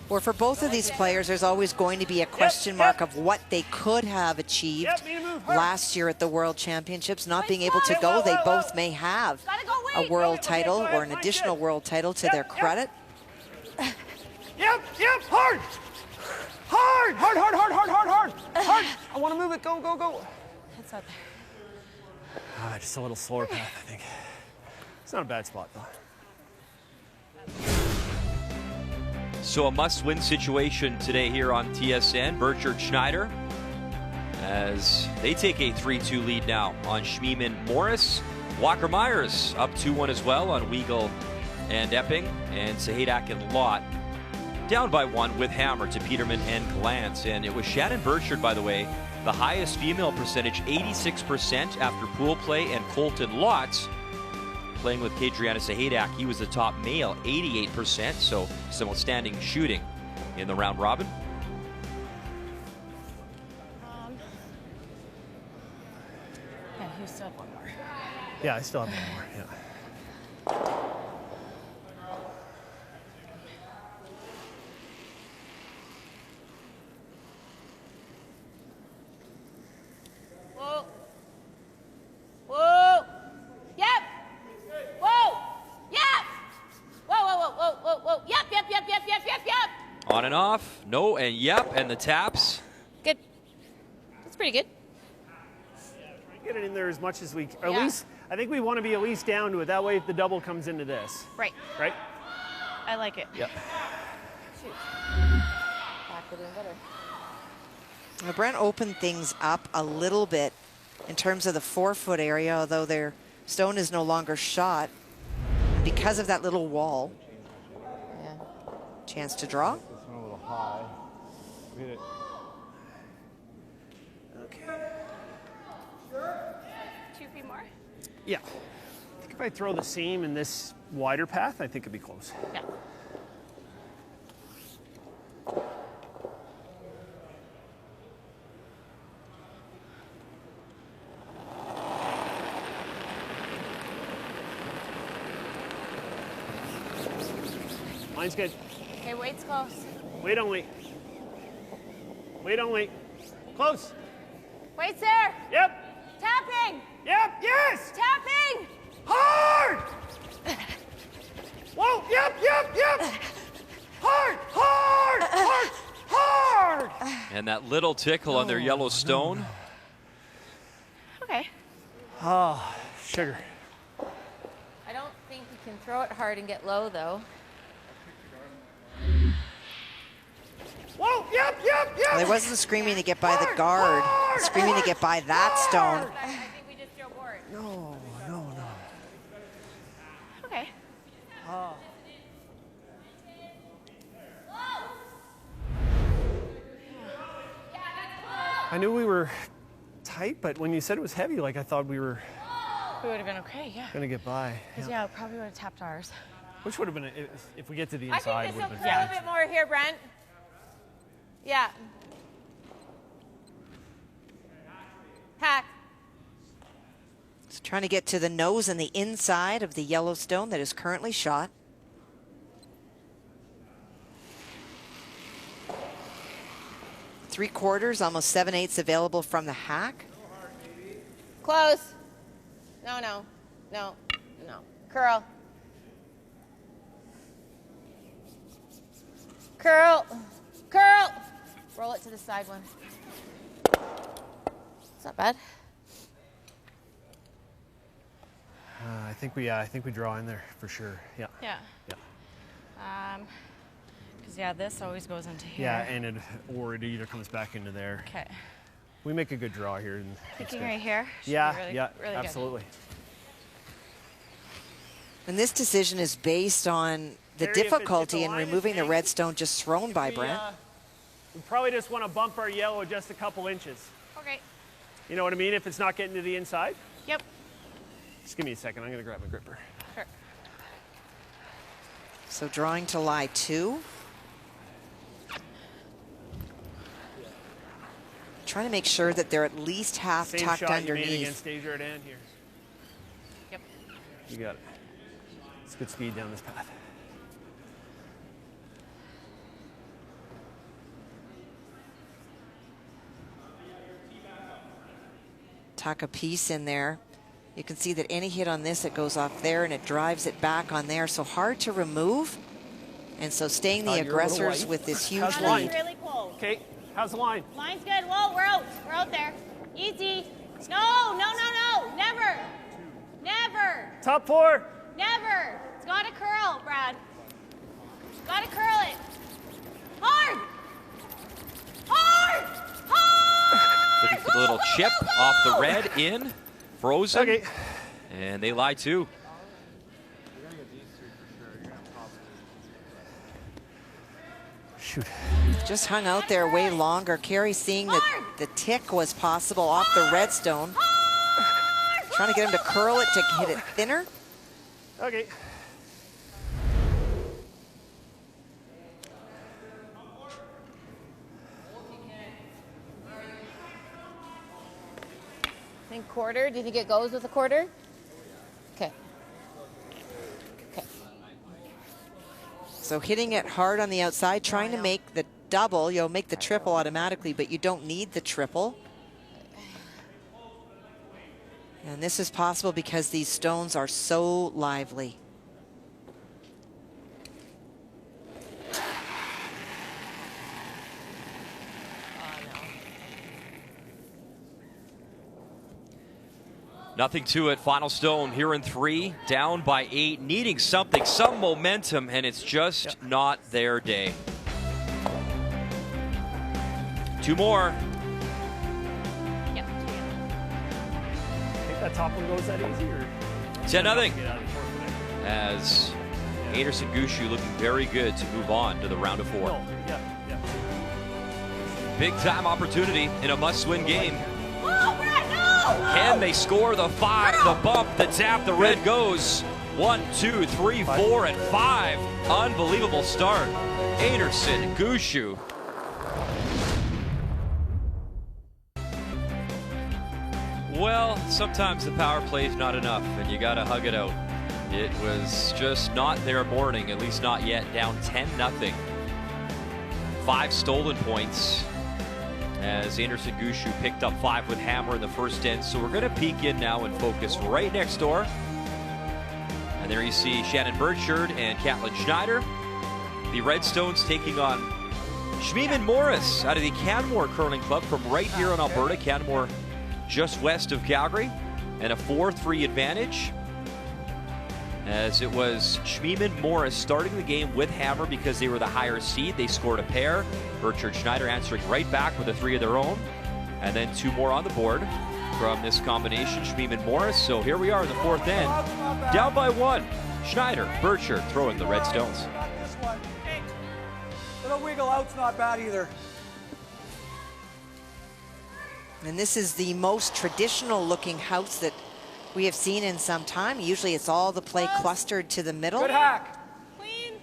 [SPEAKER 3] Or for both of these players, there's always going to be a question mark of what they could have achieved last year at the World Championships. Not being able to go, they both may have a world title or an additional world title to their credit.
[SPEAKER 5] Yep, hard! Hard, hard, hard, hard, hard, hard, hard, hard! I want to move it, go, go, go.
[SPEAKER 6] It's up there.
[SPEAKER 5] Just a little slower path, I think. It's not a bad spot, though.
[SPEAKER 1] So a must-win situation today here on TSN. Burchard Schneider, as they take a 3-2 lead now on Schmiemann Morris. Walker Myers up 2-1 as well on Weigel and Epping. And Sahadak and Lott down by 1 with Hammer to Peterman and Glantz. And it was Shannon Burchard, by the way, the highest female percentage, 86% after pool play, and Colton Lott playing with Kadriana Sahadak. He was the top male, 88%, so some outstanding shooting in the round robin.
[SPEAKER 6] Yeah, you still have 1 more.
[SPEAKER 5] Yeah, I still have 1 more, yeah.
[SPEAKER 2] Whoa. Whoa. Yep. Whoa. Yep. Whoa, whoa, whoa, whoa, whoa, whoa. Yep, yep, yep, yep, yep, yep, yep.
[SPEAKER 1] On and off, no and yep, and the taps.
[SPEAKER 2] Good. That's pretty good.
[SPEAKER 5] Get it in there as much as we can. At least, I think we want to be at least down to it. That way if the double comes into this.
[SPEAKER 6] Right.
[SPEAKER 5] Right?
[SPEAKER 6] I like it.
[SPEAKER 5] Yep.
[SPEAKER 3] Now, Brent opened things up a little bit in terms of the 4-foot area, although their stone is no longer shot because of that little wall.
[SPEAKER 2] Yeah.
[SPEAKER 3] Chance to draw.
[SPEAKER 8] This one a little high. Hit it.
[SPEAKER 5] Okay.
[SPEAKER 6] 2 feet more.
[SPEAKER 5] Yeah. I think if I throw the same in this wider path, I think it'd be close.
[SPEAKER 6] Yeah.
[SPEAKER 5] Mine's good.
[SPEAKER 2] Okay, weight's close.
[SPEAKER 5] Wait only. Wait only. Close.
[SPEAKER 2] Weight's there.
[SPEAKER 5] Yep.
[SPEAKER 2] Tapping.
[SPEAKER 5] Yep. Yes.
[SPEAKER 2] Tapping.
[SPEAKER 5] Hard. Whoa. Yep. Yep. Yep. Hard. Hard. Hard. Hard.
[SPEAKER 1] And that little tickle on their yellow stone.
[SPEAKER 6] Okay.
[SPEAKER 5] Oh, sugar.
[SPEAKER 2] I don't think you can throw it hard and get low, though.
[SPEAKER 5] Whoa. Yep. Yep. Yep.
[SPEAKER 3] Well, he wasn't screaming to get by the guard, screaming to get by that stone.
[SPEAKER 2] I think we just throw board.
[SPEAKER 5] No. No. No.
[SPEAKER 6] Okay.
[SPEAKER 5] Oh. I knew we were tight, but when you said it was heavy, like I thought we were
[SPEAKER 6] We would have been okay, yeah.
[SPEAKER 5] gonna get by.
[SPEAKER 6] Because, yeah, it probably would have tapped ours.
[SPEAKER 5] Which would have been, if we get to the
[SPEAKER 2] I
[SPEAKER 5] inside,
[SPEAKER 2] think
[SPEAKER 5] would
[SPEAKER 2] this
[SPEAKER 5] have
[SPEAKER 2] will
[SPEAKER 5] been
[SPEAKER 2] curl a
[SPEAKER 5] fine.
[SPEAKER 2] bit more here, Brent. Yeah. Hack.
[SPEAKER 3] He's trying to get to the nose and the inside of the yellow stone that is currently shot. Three-quarters, almost 7/8 available from the hack.
[SPEAKER 2] Close. No, no, no, no. Curl. Curl. Curl. Roll it to the side one. It's not bad.
[SPEAKER 5] I think we draw in there for sure. Yeah.
[SPEAKER 6] Yeah.
[SPEAKER 5] Yeah.
[SPEAKER 6] Because yeah, this always goes into here.
[SPEAKER 5] Yeah, and it either comes back into there.
[SPEAKER 6] Okay.
[SPEAKER 5] We make a good draw here. And
[SPEAKER 6] Picking right here.
[SPEAKER 5] Yeah,
[SPEAKER 6] Really,
[SPEAKER 5] yeah,
[SPEAKER 6] really
[SPEAKER 5] absolutely.
[SPEAKER 6] Good.
[SPEAKER 3] And this decision is based on the
[SPEAKER 5] Harry, if
[SPEAKER 3] difficulty
[SPEAKER 5] the
[SPEAKER 3] in
[SPEAKER 5] line is
[SPEAKER 3] removing the
[SPEAKER 5] hanging,
[SPEAKER 3] red stone just thrown by Brent.
[SPEAKER 5] We probably just want to bump our yellow just a couple inches.
[SPEAKER 6] Okay.
[SPEAKER 5] You know what I mean? If it's not getting to the inside.
[SPEAKER 6] Yep.
[SPEAKER 5] Just give me a second. I'm going to grab my gripper.
[SPEAKER 6] Sure.
[SPEAKER 3] So drawing to lie 2. Trying to make sure that they're at least half
[SPEAKER 5] Same
[SPEAKER 3] tucked
[SPEAKER 5] shot you made
[SPEAKER 3] underneath.
[SPEAKER 5] against Desjardins here.
[SPEAKER 6] Yep.
[SPEAKER 5] You got it. It's good speed down this path.
[SPEAKER 3] Tuck a piece in there. You can see that any hit on this, it goes off there and it drives it back on there. So hard to remove. And so staying the aggressors with this huge
[SPEAKER 5] How's the
[SPEAKER 3] lead.
[SPEAKER 5] line?
[SPEAKER 6] Really close.
[SPEAKER 5] Okay, how's the line?
[SPEAKER 6] Line's good. Whoa, we're out. We're out there. Easy. No, no, no, no. Never. Never.
[SPEAKER 5] Top 4.
[SPEAKER 6] Never. It's got to curl, Brad. Got to curl it. Hard. Hard. Hard.
[SPEAKER 1] Looking for the little chip off the red in. Frozen.
[SPEAKER 5] Okay.
[SPEAKER 1] And they lie too.
[SPEAKER 5] Shoot.
[SPEAKER 3] Just hung out there way longer. Carey seeing that the tick was possible off the redstone. Trying to get him to curl it to hit it thinner.
[SPEAKER 5] Okay.
[SPEAKER 2] Think quarter. Do you think it goes with a quarter? Okay. Okay.
[SPEAKER 3] So hitting it hard on the outside, trying to make the double. You'll make the triple automatically, but you don't need the triple. And this is possible because these stones are so lively.
[SPEAKER 1] Nothing to it. Final stone here in 3, down by 8, needing something, some momentum, and it's just not their day. 2 more.
[SPEAKER 6] Yep.
[SPEAKER 5] Think that top one goes that easy, or
[SPEAKER 1] 10-0.
[SPEAKER 5] get out of the fourth one?
[SPEAKER 1] As Einarson Gushue looking very good to move on to the round of 4.
[SPEAKER 5] No, yeah.
[SPEAKER 1] Big time opportunity in a must-win game.
[SPEAKER 6] Oh, Brad, no!
[SPEAKER 1] Can they score the 5, the bump, the tap, the red goes. 1, 2, 3, 4, and 5. Unbelievable start. Einarson Gushue. Well, sometimes the power play is not enough, and you got to hug it out. It was just not their morning, at least not yet. Down 10-0. 5 stolen points as Einarson Gushue picked up 5 with hammer in the first end. So we're going to peek in now and focus right next door. And there you see Shannon Burchard and Caitlyn Schneider. The Redstones taking on Schmiemann Morris out of the Canmore Curling Club from right here in Alberta. Canmore just west of Calgary. And a 4-3 advantage, as it was Schmiemann Morris starting the game with hammer because they were the higher seed. They scored a pair. Burchard Schneider answering right back with a 3 of their own. And then 2 more on the board from this combination, Schmiemann Morris. So here we are in the 4th end. Down by 1. Schneider, Burchard throwing the Red Stones.
[SPEAKER 9] This one. Little wiggle out's not bad either.
[SPEAKER 3] And this is the most traditional looking house that we have seen in some time. Usually it's all the play clustered to the middle.
[SPEAKER 9] Good hack.
[SPEAKER 6] Clean.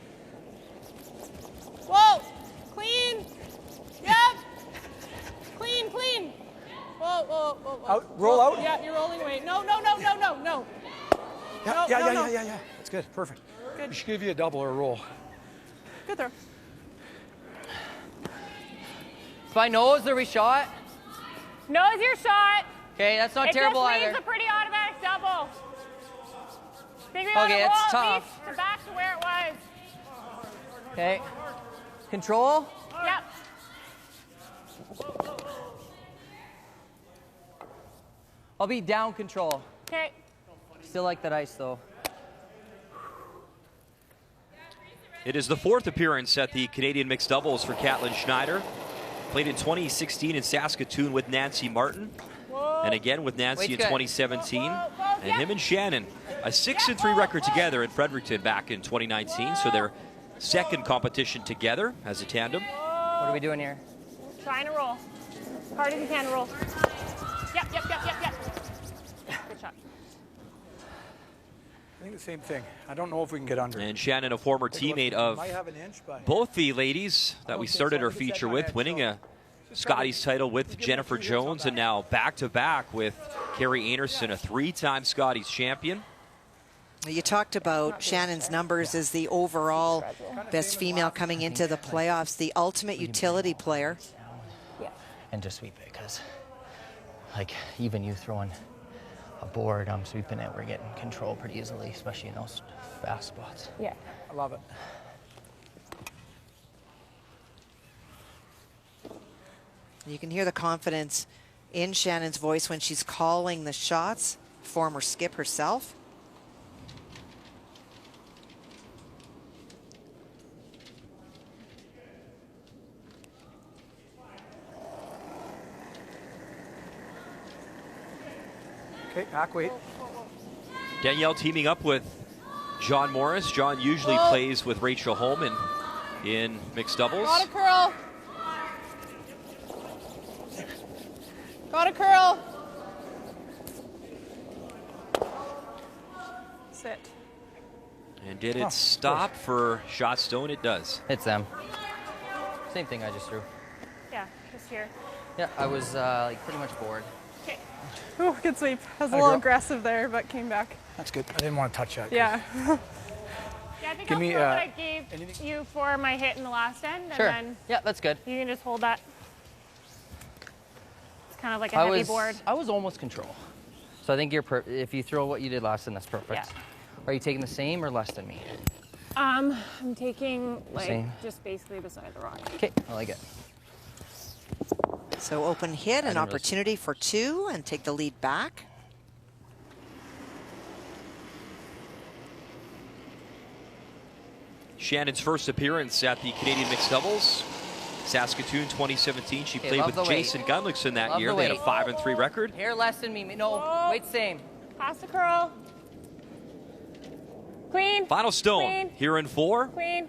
[SPEAKER 6] Whoa. Clean. Yep. Clean, clean. Whoa, whoa, whoa, whoa.
[SPEAKER 9] Out, roll out.
[SPEAKER 6] Yeah, you're rolling away. No, no, no, no, no, no.
[SPEAKER 9] Yeah. That's good. Perfect. Good. We should give you a double or a roll.
[SPEAKER 6] Good throw.
[SPEAKER 10] By nose or we shot?
[SPEAKER 6] Nose your shot.
[SPEAKER 10] Okay, that's not
[SPEAKER 6] It
[SPEAKER 10] terrible
[SPEAKER 6] just
[SPEAKER 10] either.
[SPEAKER 6] leaves a pretty automatic double. Think we
[SPEAKER 10] Okay,
[SPEAKER 6] want
[SPEAKER 10] it's
[SPEAKER 6] to roll at
[SPEAKER 10] tough.
[SPEAKER 6] least to back to where it was.
[SPEAKER 10] Okay. Control.
[SPEAKER 6] Yep.
[SPEAKER 10] I'll be down control.
[SPEAKER 6] Okay.
[SPEAKER 10] Still like that ice though.
[SPEAKER 1] It is the 4th appearance at the Canadian mixed doubles for Caitlyn Schneider. Played in 2016 in Saskatoon with Nancy Martin, and again with Nancy in 2017. And him and Shannon, a 6-3 record together in Fredericton back in 2019. So their second competition together as a tandem.
[SPEAKER 10] What are we doing here?
[SPEAKER 6] Trying to roll. As hard as you can to roll. Yep. Good shot.
[SPEAKER 9] I think the same thing. I don't know if we can get under.
[SPEAKER 1] And Shannon, a former teammate of
[SPEAKER 9] Might have an inch, but
[SPEAKER 1] both the ladies that we started our feature with, winning a Scotties title with Jennifer Jones, and now back-to-back with Carrie Einarson, a 3-time Scotties champion.
[SPEAKER 3] You talked about Shannon's numbers as the overall best female coming into the playoffs, the ultimate utility player.
[SPEAKER 10] And just sweep it, because like even you throwing a board, I'm sweeping it, we're getting control pretty easily, especially in those fast spots.
[SPEAKER 6] Yeah.
[SPEAKER 9] I love it.
[SPEAKER 3] You can hear the confidence in Shannon's voice when she's calling the shots, former skip herself.
[SPEAKER 9] Okay, back weight.
[SPEAKER 1] Danielle teaming up with John Morris. John usually plays with Rachel Holman in mixed doubles.
[SPEAKER 2] Got a curl. Got a curl. Sit.
[SPEAKER 1] And did it stop for shot stone? It does.
[SPEAKER 10] It's them. Same thing I just threw.
[SPEAKER 6] Yeah, just here.
[SPEAKER 10] Yeah, I was like pretty much bored.
[SPEAKER 6] Okay.
[SPEAKER 2] Ooh, good sweep. I was a
[SPEAKER 9] Hi,
[SPEAKER 2] little
[SPEAKER 9] girl.
[SPEAKER 2] aggressive there, but came back.
[SPEAKER 9] That's good. I didn't want to touch that.
[SPEAKER 2] Yeah.
[SPEAKER 6] Yeah, I think
[SPEAKER 9] Give
[SPEAKER 6] I'll
[SPEAKER 9] me,
[SPEAKER 6] throw what I gave
[SPEAKER 9] anything?
[SPEAKER 6] you for my hit in the last end, and
[SPEAKER 10] Sure.
[SPEAKER 6] then
[SPEAKER 10] Yeah, that's good.
[SPEAKER 6] you can just hold that. It's kind of like a heavy board.
[SPEAKER 10] I was almost control. So I think you're if you throw what you did last time, that's perfect.
[SPEAKER 6] Yeah.
[SPEAKER 10] Are you taking the same or less than me?
[SPEAKER 6] I'm taking like
[SPEAKER 10] Same.
[SPEAKER 6] just basically beside the rock.
[SPEAKER 10] Okay, I like it.
[SPEAKER 3] So open hit, an
[SPEAKER 10] didn't really-
[SPEAKER 3] opportunity for two, and take the lead back.
[SPEAKER 1] Shannon's first appearance at the Canadian mixed doubles. Saskatoon 2017. She played
[SPEAKER 10] love
[SPEAKER 1] with
[SPEAKER 10] the weight.
[SPEAKER 1] Jason Gunlickson that
[SPEAKER 10] Love
[SPEAKER 1] year.
[SPEAKER 10] the
[SPEAKER 1] They had a
[SPEAKER 10] weight.
[SPEAKER 1] 5-3 record.
[SPEAKER 10] Here, less than me. No, weight same.
[SPEAKER 6] Pass the curl. Queen.
[SPEAKER 1] Final stone
[SPEAKER 6] Queen.
[SPEAKER 1] here in 4.
[SPEAKER 6] Queen.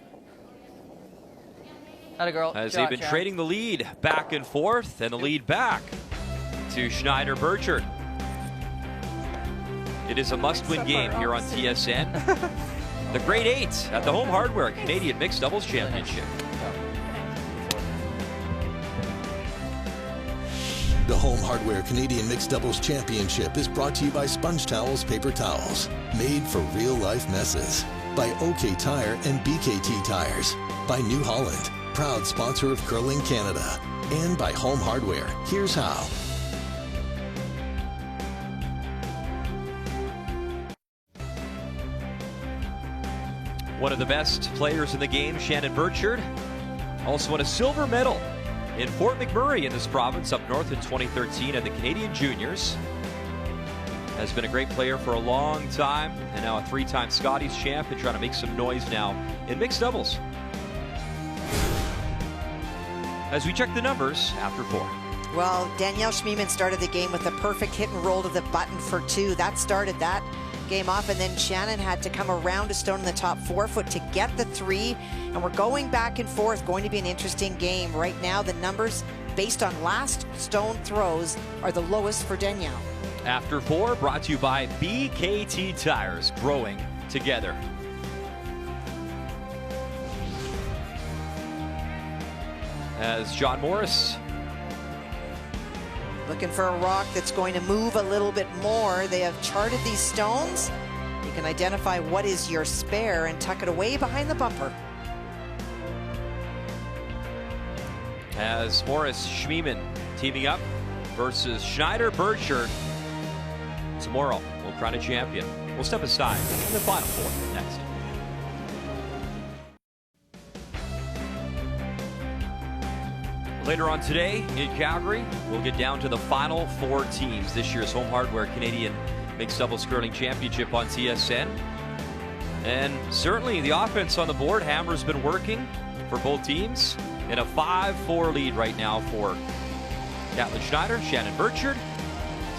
[SPEAKER 10] Atta girl.
[SPEAKER 1] As
[SPEAKER 10] Shot,
[SPEAKER 1] they've been
[SPEAKER 10] Sharon.
[SPEAKER 1] trading the lead back and forth, and the lead back to Schneider Burchard. It is a must-win game here on TSN. The Grade 8 at the Home Hardware Canadian Mixed Doubles Championship.
[SPEAKER 4] The Home Hardware Canadian Mixed Doubles Championship is brought to you by Sponge Towels Paper Towels, made for real-life messes. By OK Tire and BKT Tires. By New Holland, proud sponsor of Curling Canada. And by Home Hardware. Here's how.
[SPEAKER 1] One of the best players in the game, Shannon Burchard, also won a silver medal in Fort McMurray in this province up north in 2013 at the Canadian Juniors. Has been a great player for a long time, and now a 3-time Scotties champ, and trying to make some noise now in mixed doubles. As we check the numbers after 4.
[SPEAKER 3] Well, Danielle Schmiemann started the game with a perfect hit and roll to the button for 2. That started that game off, and then Shannon had to come around a stone in the top 4 foot to get the 3, and we're going back and forth. Going to be an interesting game. Right now, the numbers based on last stone throws are the lowest for Danielle.
[SPEAKER 1] After 4, brought to you by BKT Tires, growing together. As John Morris
[SPEAKER 3] Looking for a rock that's going to move a little bit more. They have charted these stones. You can identify what is your spare and tuck it away behind the bumper.
[SPEAKER 1] as Morris Schmiemann teaming up versus Schneider Burchard. Tomorrow, we'll crown a champion. We'll step aside in the Final Four next. Later on today in Calgary, we'll get down to the final 4 teams. This year's Home Hardware Canadian Mixed Doubles Curling Championship on TSN. And certainly the offense on the board, Hammer's been working for both teams in a 5-4 lead right now for Caitlyn Schneider, Shannon Burchard.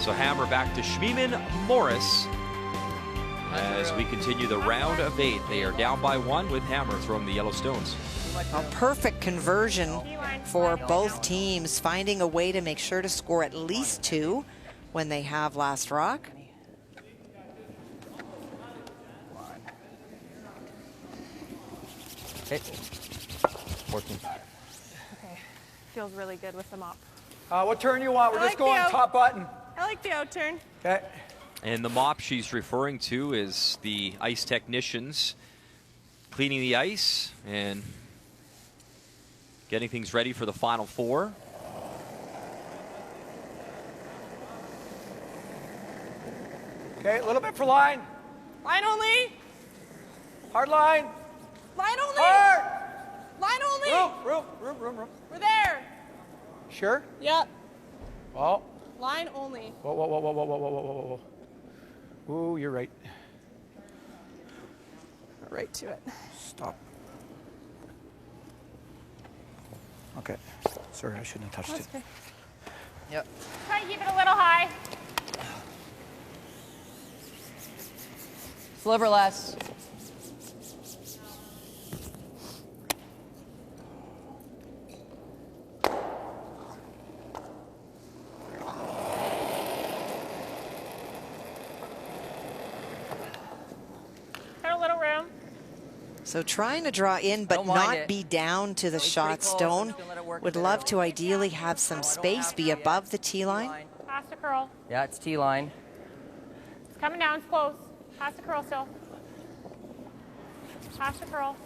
[SPEAKER 1] So Hammer back to Schmiemann, Morris as we continue the round of 8. They are down by 1 with Hammer throwing the yellow stones.
[SPEAKER 3] A perfect conversion for both teams, finding a way to make sure to score at least 2 when they have last rock.
[SPEAKER 10] Okay. 14.
[SPEAKER 2] Okay. Feels really good with the mop.
[SPEAKER 9] What turn you want? We're just going top button.
[SPEAKER 2] I like the out turn.
[SPEAKER 9] Okay.
[SPEAKER 1] And the mop she's referring to is the ice technicians cleaning the ice and getting things ready for the Final Four.
[SPEAKER 9] Okay, a little bit for line.
[SPEAKER 2] Line only.
[SPEAKER 9] Hard line.
[SPEAKER 2] Line only.
[SPEAKER 9] Hard.
[SPEAKER 2] Line only.
[SPEAKER 9] Room.
[SPEAKER 2] We're there.
[SPEAKER 9] Sure?
[SPEAKER 2] Yep.
[SPEAKER 9] Oh.
[SPEAKER 2] Line only.
[SPEAKER 9] Whoa. Ooh, you're right.
[SPEAKER 2] Right to it.
[SPEAKER 9] Stop. Okay. Sorry, I shouldn't have touched it.
[SPEAKER 2] Okay.
[SPEAKER 10] Yep.
[SPEAKER 6] Try and keep it a little high.
[SPEAKER 10] Sliver less.
[SPEAKER 6] Got a little room.
[SPEAKER 3] So trying to draw in but
[SPEAKER 10] Don't mind
[SPEAKER 3] not
[SPEAKER 10] it.
[SPEAKER 3] be down to the
[SPEAKER 10] It's
[SPEAKER 3] shot
[SPEAKER 10] pretty close.
[SPEAKER 3] stone.
[SPEAKER 10] I'm just gonna let it work
[SPEAKER 3] Would
[SPEAKER 10] there.
[SPEAKER 3] love to ideally have some space, be above the tee line.
[SPEAKER 6] Pass to curl.
[SPEAKER 10] Yeah, it's T-line.
[SPEAKER 6] It's coming down. It's close. Pass to curl still. Pass to curl.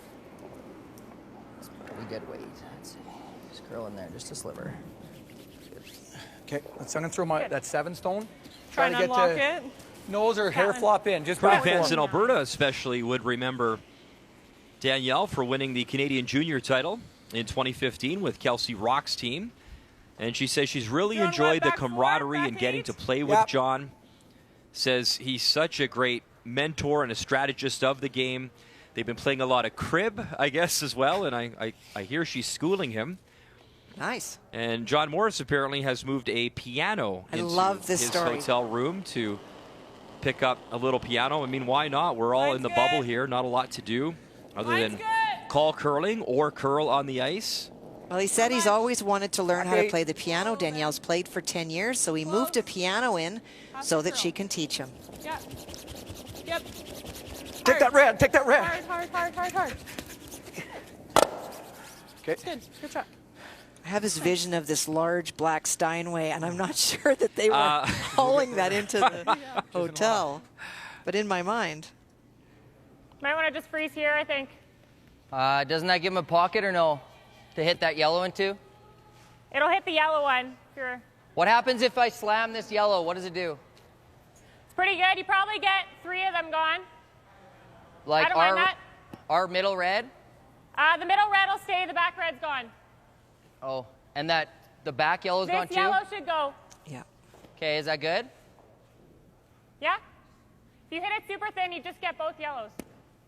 [SPEAKER 10] Pretty good weight. Let's see. Just curl in there, just a sliver.
[SPEAKER 9] Okay, I'm gonna throw my that 7 stone.
[SPEAKER 2] Try and unlock it.
[SPEAKER 9] Nose or hair flop in. Just
[SPEAKER 1] Curling
[SPEAKER 9] back
[SPEAKER 1] fans in
[SPEAKER 9] forward.
[SPEAKER 1] Alberta especially would remember Danielle for winning the Canadian Junior title in 2015 with Kelsey Rock's team. And she says she's really
[SPEAKER 2] You're on
[SPEAKER 1] enjoyed the
[SPEAKER 2] back four,
[SPEAKER 1] camaraderie
[SPEAKER 2] back
[SPEAKER 1] and getting
[SPEAKER 2] 8.
[SPEAKER 1] to play with
[SPEAKER 9] Yep.
[SPEAKER 1] John. Says he's such a great mentor and a strategist of the game. They've been playing a lot of crib, I guess, as well. And I hear she's schooling him.
[SPEAKER 3] Nice.
[SPEAKER 1] And John Morris apparently has moved a piano
[SPEAKER 3] I
[SPEAKER 1] into
[SPEAKER 3] love this
[SPEAKER 1] his
[SPEAKER 3] story.
[SPEAKER 1] hotel room to pick up a little piano. I mean, why not? We're all
[SPEAKER 2] Line's
[SPEAKER 1] in the
[SPEAKER 2] good.
[SPEAKER 1] bubble here. Not a lot to do other
[SPEAKER 2] Line's
[SPEAKER 1] than
[SPEAKER 2] good.
[SPEAKER 1] call curling or curl on the ice.
[SPEAKER 3] Well, he said he's always wanted to learn how to
[SPEAKER 9] Okay.
[SPEAKER 3] play the piano. Danielle's played for 10 years, so he moved a piano in so that she can teach him.
[SPEAKER 2] Yep. Yep.
[SPEAKER 9] Take that red. Take that red.
[SPEAKER 2] Hard.
[SPEAKER 9] Okay.
[SPEAKER 2] Good. Good shot.
[SPEAKER 3] I have this vision of this large black Steinway, and I'm not sure that they were hauling that into the hotel, but in my mind.
[SPEAKER 6] Might want to just freeze here, I think.
[SPEAKER 10] Doesn't that give him a pocket or no? To hit that yellow into?
[SPEAKER 6] It'll hit the yellow one. If you're,
[SPEAKER 10] What happens if I slam this yellow? What does it do?
[SPEAKER 6] it's pretty good. You probably get 3 of them gone.
[SPEAKER 10] Like
[SPEAKER 6] I don't mind that.
[SPEAKER 10] our middle red?
[SPEAKER 6] The middle red will stay. The back red's gone.
[SPEAKER 10] Oh, and that the back yellow's gone
[SPEAKER 6] This
[SPEAKER 10] too?
[SPEAKER 6] yellow should go.
[SPEAKER 3] Yeah.
[SPEAKER 10] Okay, is that good?
[SPEAKER 6] Yeah? If you hit it super thin, you just get both yellows.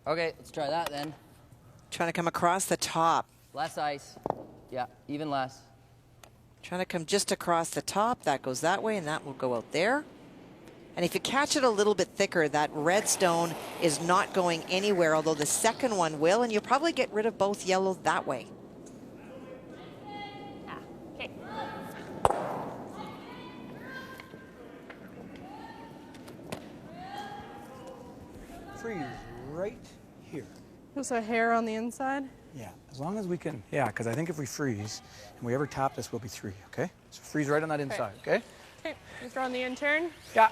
[SPEAKER 10] Okay, let's try that then.
[SPEAKER 3] Trying to come across the top.
[SPEAKER 10] Less ice. Yeah, even less.
[SPEAKER 3] Trying to come just across the top. That goes that way, and that will go out there. And if you catch it a little bit thicker, that red stone is not going anywhere, although the second one will, and you'll probably get rid of both yellows that way.
[SPEAKER 6] Okay.
[SPEAKER 9] Freeze right here.
[SPEAKER 2] Just a hair on the inside.
[SPEAKER 9] Yeah, as long as we can. Yeah, because I think if we freeze and we ever tap this, we'll be 3. Okay. So freeze right on that inside. Okay.
[SPEAKER 2] Okay. Just on the intern.
[SPEAKER 9] Yeah.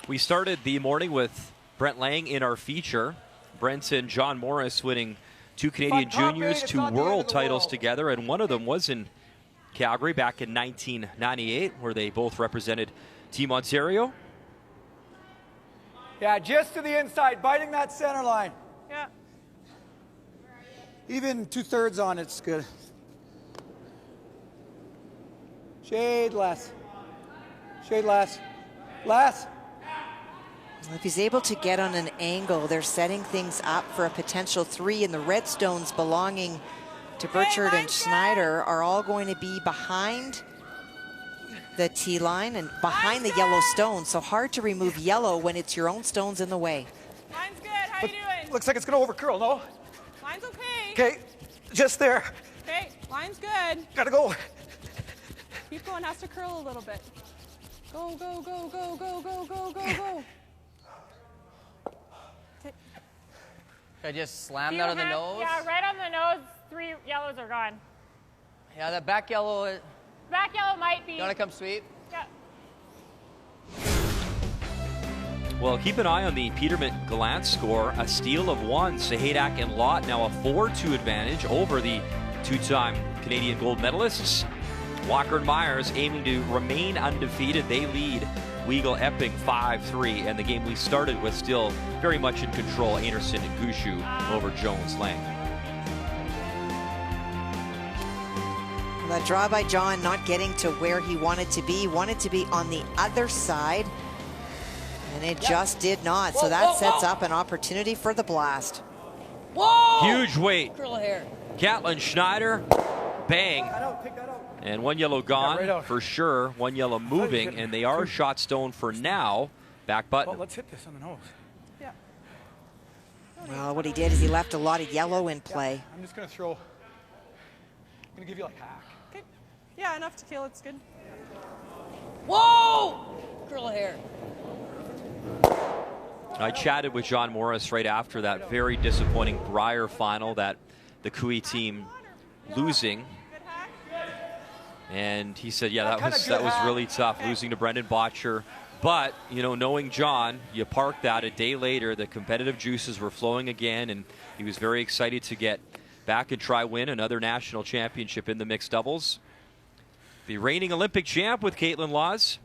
[SPEAKER 1] We started the morning with Brent Laing in our feature. Brent and John Morris winning 2 Canadian
[SPEAKER 9] But top
[SPEAKER 1] Juniors,
[SPEAKER 9] eight, it's
[SPEAKER 1] 2
[SPEAKER 9] not the end of
[SPEAKER 1] world
[SPEAKER 9] the
[SPEAKER 1] titles
[SPEAKER 9] world.
[SPEAKER 1] together, and one of them was in Calgary back in 1998, where they both represented Team Ontario.
[SPEAKER 9] Yeah, just to the inside, biting that center line.
[SPEAKER 6] Yeah.
[SPEAKER 9] Even 2/3 on it's good. Shade less. Shade less. Less.
[SPEAKER 3] If he's able to get on an angle, they're setting things up for a potential 3, and the red stones belonging to Burchard and Schneider are all going to be behind the tee line and behind the yellow stones. So hard to remove yellow when it's your own stones in the way.
[SPEAKER 6] Line's good. How you doing?
[SPEAKER 9] Looks like it's going to overcurl, no?
[SPEAKER 6] Line's okay.
[SPEAKER 9] Okay, just there.
[SPEAKER 6] Okay, line's good.
[SPEAKER 9] Gotta go.
[SPEAKER 6] Keep going. Has to curl a little bit. Go, go, go, go, go, go, go, go, go.
[SPEAKER 10] I just slammed out of the nose.
[SPEAKER 6] Yeah, right on the nose. 3 yellows are gone.
[SPEAKER 10] Yeah, that back yellow.
[SPEAKER 6] Back yellow might be.
[SPEAKER 10] You want to come sweep?
[SPEAKER 6] Yeah.
[SPEAKER 1] Well, keep an eye on the Peterman Gallant score. A steal of 1. Sahadak and Lott now a 4-2 advantage over the 2-time Canadian gold medalists. Walker and Myers aiming to remain undefeated. They lead Weagle Epping 5-3, and the game we started with still very much in control. Einarson and Gushue over Jones Laing.
[SPEAKER 3] That draw by John not getting to where he wanted to be on the other side, and it just did not. So that sets up an opportunity for the blast.
[SPEAKER 10] Whoa!
[SPEAKER 1] Huge weight.
[SPEAKER 10] Curl hair.
[SPEAKER 1] Caitlyn Schneider, bang. And 1 yellow gone for sure. 1 yellow moving, and they are shot stone for now. Back button.
[SPEAKER 9] Well, let's hit this on the nose.
[SPEAKER 6] Yeah.
[SPEAKER 3] Well, what he did is he left a lot of yellow in play.
[SPEAKER 9] Yeah, I'm just going to throw. I'm going to give you like hack.
[SPEAKER 6] Okay. Yeah, enough to kill. It's good.
[SPEAKER 10] Whoa! Curl hair.
[SPEAKER 1] I chatted with John Morris right after that very disappointing Brier final that the Kui team losing. And he said, yeah, that was really tough, losing to Brendan Botcher. But, you know, knowing John, you park that a day later, the competitive juices were flowing again, and he was very excited to get back and try win another national championship in the mixed doubles. The reigning Olympic champ with Caitlin Laws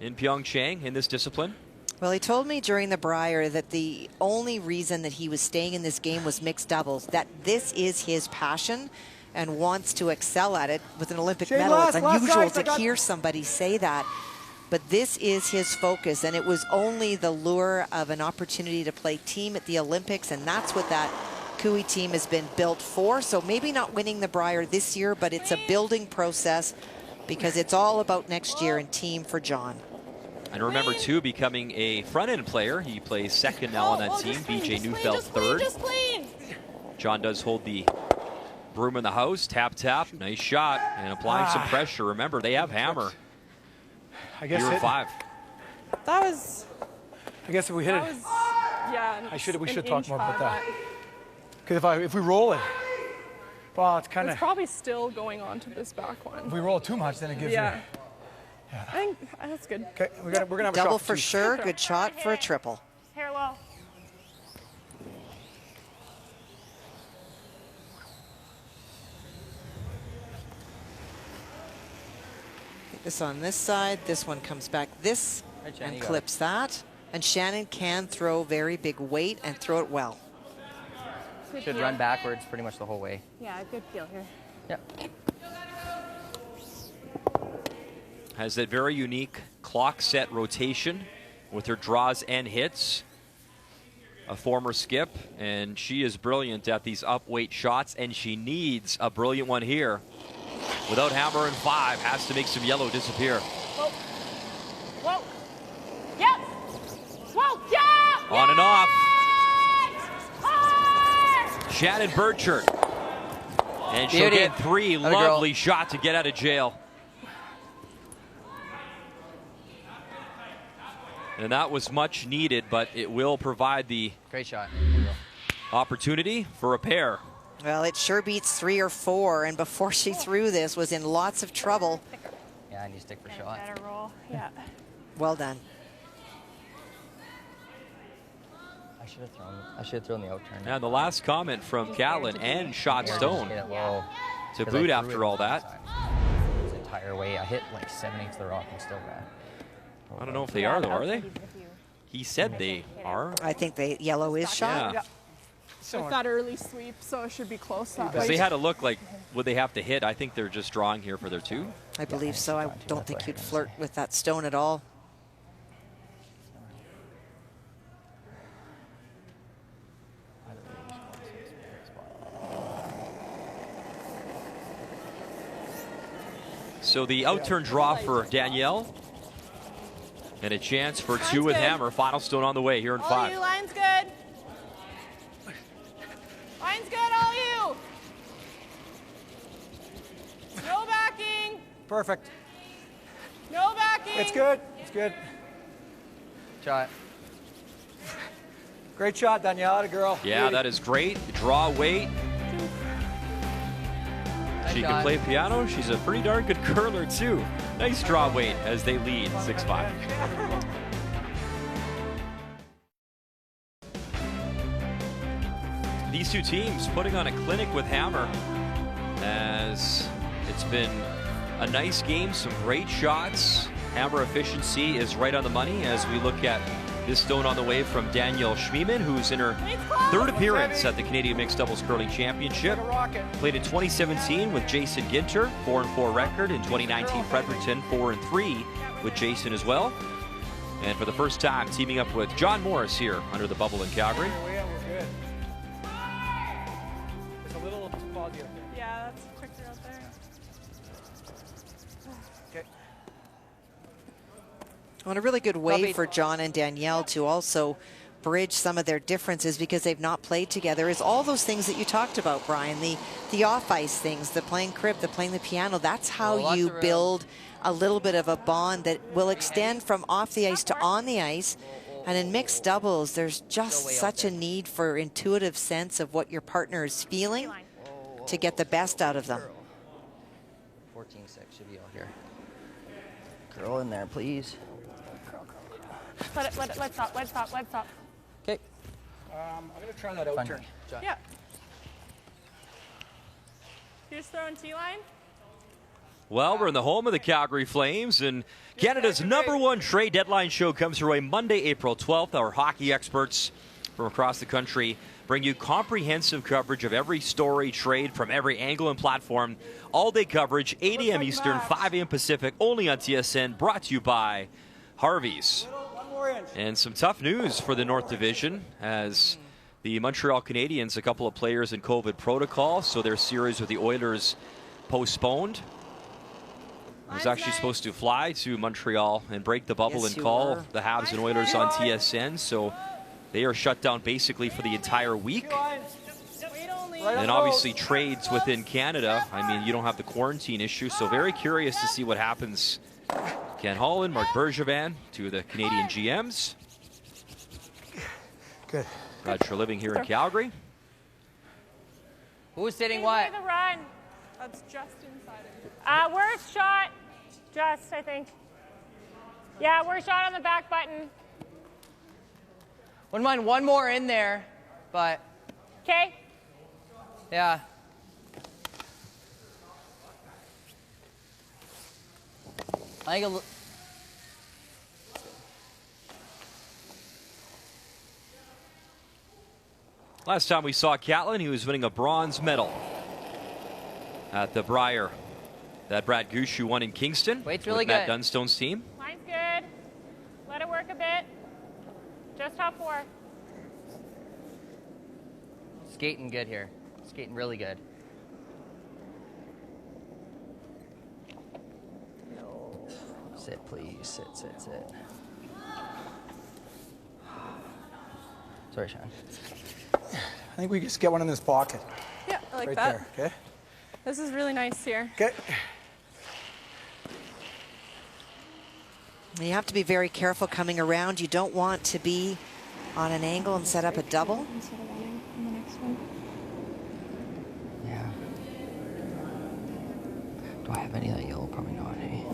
[SPEAKER 1] in Pyeongchang in this discipline.
[SPEAKER 3] Well, he told me during the Brier that the only reason that he was staying in this game was mixed doubles, that this is his passion and wants to excel at it with an Olympic medal. It's unusual to hear somebody say that, but this is his focus, and it was only the lure of an opportunity to play team at the Olympics, and that's what that Kui team has been built for. So maybe not winning the Brier this year, but it's a building process because it's all about next year and team for John.
[SPEAKER 1] And remember, too, becoming a front-end player. He plays second now on that team. BJ Neufeld third. John does hold the broom in the house. Tap, tap. Nice shot. And applying some pressure. Remember, they have hammer.
[SPEAKER 9] I guess
[SPEAKER 1] 5.
[SPEAKER 6] That was.
[SPEAKER 9] I guess if we hit it.
[SPEAKER 6] Yeah.
[SPEAKER 9] We should talk more about that. Because if we roll it, well, it's kind of.
[SPEAKER 6] It's probably still going on to this back one.
[SPEAKER 9] If we roll it too much, then it gives you. Yeah.
[SPEAKER 6] I think that's good.
[SPEAKER 9] Okay, we're gonna have a
[SPEAKER 3] double
[SPEAKER 9] shot
[SPEAKER 3] for sure. Good shot for a triple.
[SPEAKER 6] Hair low.
[SPEAKER 3] This on this side, this one comes back this and clips that. And Shannon can throw very big weight and throw it well.
[SPEAKER 10] Should run backwards pretty much the whole way.
[SPEAKER 6] Yeah, good feel here.
[SPEAKER 10] Yep.
[SPEAKER 1] Has that very unique clock set rotation with her draws and hits. A former skip, and she is brilliant at these up weight shots, and she needs a brilliant one here. Without hammer and 5, has to make some yellow disappear.
[SPEAKER 6] Whoa. Whoa. Yep. Whoa. Yeah.
[SPEAKER 1] On and off. Shannon Burchard. And she'll get 3. Lovely shot to get out of jail. And that was much needed, but it will provide the
[SPEAKER 10] great shot
[SPEAKER 1] opportunity for a pair.
[SPEAKER 3] Well, it sure beats 3 or 4, and before she threw this was in lots of trouble.
[SPEAKER 10] Yeah, I need to stick for shot.
[SPEAKER 6] Better roll. Yeah.
[SPEAKER 3] Well done.
[SPEAKER 10] I should have thrown the out turn.
[SPEAKER 1] And the last comment from Caitlyn and shot stone to boot after all that.
[SPEAKER 10] higher weight. I hit like 7/8 of the rock and still got.
[SPEAKER 1] I don't know if they are, though, are they? He said they are.
[SPEAKER 3] I think the yellow is shot.
[SPEAKER 1] Yeah.
[SPEAKER 11] With that early sweep, so it should be close.
[SPEAKER 1] Because they had to look like, would they have to hit? I think they're just drawing here for their 2.
[SPEAKER 3] I believe so. I don't think you'd flirt with that stone at all.
[SPEAKER 1] So the outturn draw for Danielle. And a chance for 2 with
[SPEAKER 11] good.
[SPEAKER 1] hammer. Final stone on the way here in
[SPEAKER 6] All
[SPEAKER 1] 5.
[SPEAKER 6] you, line's good. Line's good, all you. No backing.
[SPEAKER 9] Perfect.
[SPEAKER 6] No backing.
[SPEAKER 9] It's good. It's good.
[SPEAKER 10] Shot.
[SPEAKER 9] Great shot, Danielle. Atta girl.
[SPEAKER 1] Yeah, that is great. Draw weight. She can play piano. She's a pretty darn good curler, too. Nice draw weight as they lead 6-5. These 2 teams putting on a clinic with hammer as it's been a nice game, some great shots. Hammer efficiency is right on the money as we look at this stone on the way from Danielle Schmiemann, who's in her 3rd appearance at the Canadian Mixed Doubles Curling Championship. Played in 2017 with Jason Ginter, 4-4 record. In 2019, Fredericton, 4-3 with Jason as well. And for the first time, teaming up with John Morris here under the bubble in Calgary.
[SPEAKER 9] Yeah, we're good. It's a little foggy up there.
[SPEAKER 11] Yeah, that's quicker out there.
[SPEAKER 9] Okay.
[SPEAKER 3] On a really good way for John and Danielle to also bridge some of their differences because they've not played together is all those things that you talked about, Brian, the off-ice things, the playing crib, the playing the piano. That's how you build a little bit of a bond that will extend from off the ice to on the ice. And in mixed doubles, there's just such a need for intuitive sense of what your partner is feeling to get the best out of them.
[SPEAKER 10] 14-6 should be out here. Curl in there, please.
[SPEAKER 6] Let's stop.
[SPEAKER 10] Okay.
[SPEAKER 9] I'm going to try that out turn.
[SPEAKER 11] Yeah. You just throwing T-line?
[SPEAKER 1] Well, we're in the home of the Calgary Flames, and Canada's #1 trade deadline show comes your way Monday, April 12th. Our hockey experts from across the country bring you comprehensive coverage of every story, trade from every angle and platform. All-day coverage, 8 a.m. Eastern, 5 a.m. Pacific, only on TSN, brought to you by Harvey's. And some tough news for the North Division as the Montreal Canadiens, a couple of players in COVID protocol, so their series with the Oilers postponed. I was actually supposed to fly to Montreal and break the bubble and call the Habs and Oilers on TSN, so they are shut down basically for the entire week. And obviously trades within Canada, I mean, you don't have the quarantine issue, so very curious to see what happens. Ken Holland, Mark Bergevin, 2 of the Canadian GMs.
[SPEAKER 9] Good.
[SPEAKER 1] Roger living here in Calgary.
[SPEAKER 10] Who's sitting what?
[SPEAKER 6] The run.
[SPEAKER 11] That's just inside of you.
[SPEAKER 6] Worst shot. Just, I think. Yeah, worst shot on the back button.
[SPEAKER 10] Wouldn't mind one more in there, but.
[SPEAKER 6] Okay.
[SPEAKER 10] Yeah. I think
[SPEAKER 1] Last time we saw Caitlyn, he was winning a bronze medal at the Brier that Brad Gushue won in Kingston
[SPEAKER 10] Wait's
[SPEAKER 1] with
[SPEAKER 10] really
[SPEAKER 1] Matt
[SPEAKER 10] good.
[SPEAKER 1] Dunstone's team.
[SPEAKER 6] Line's good. Let it work a bit. Just top 4.
[SPEAKER 10] skating good here. Skating really good. Sit, please. Sit, sit, sit. Sorry, Sean.
[SPEAKER 9] I think we just get one in this pocket.
[SPEAKER 11] Yeah, I like
[SPEAKER 9] right
[SPEAKER 11] that.
[SPEAKER 9] There, okay?
[SPEAKER 11] This is really nice here.
[SPEAKER 9] Okay.
[SPEAKER 3] You have to be very careful coming around. You don't want to be on an angle and set up a double.
[SPEAKER 2] Instead of running on the next one.
[SPEAKER 10] Yeah. Do I have any of that yellow? Probably not, hey?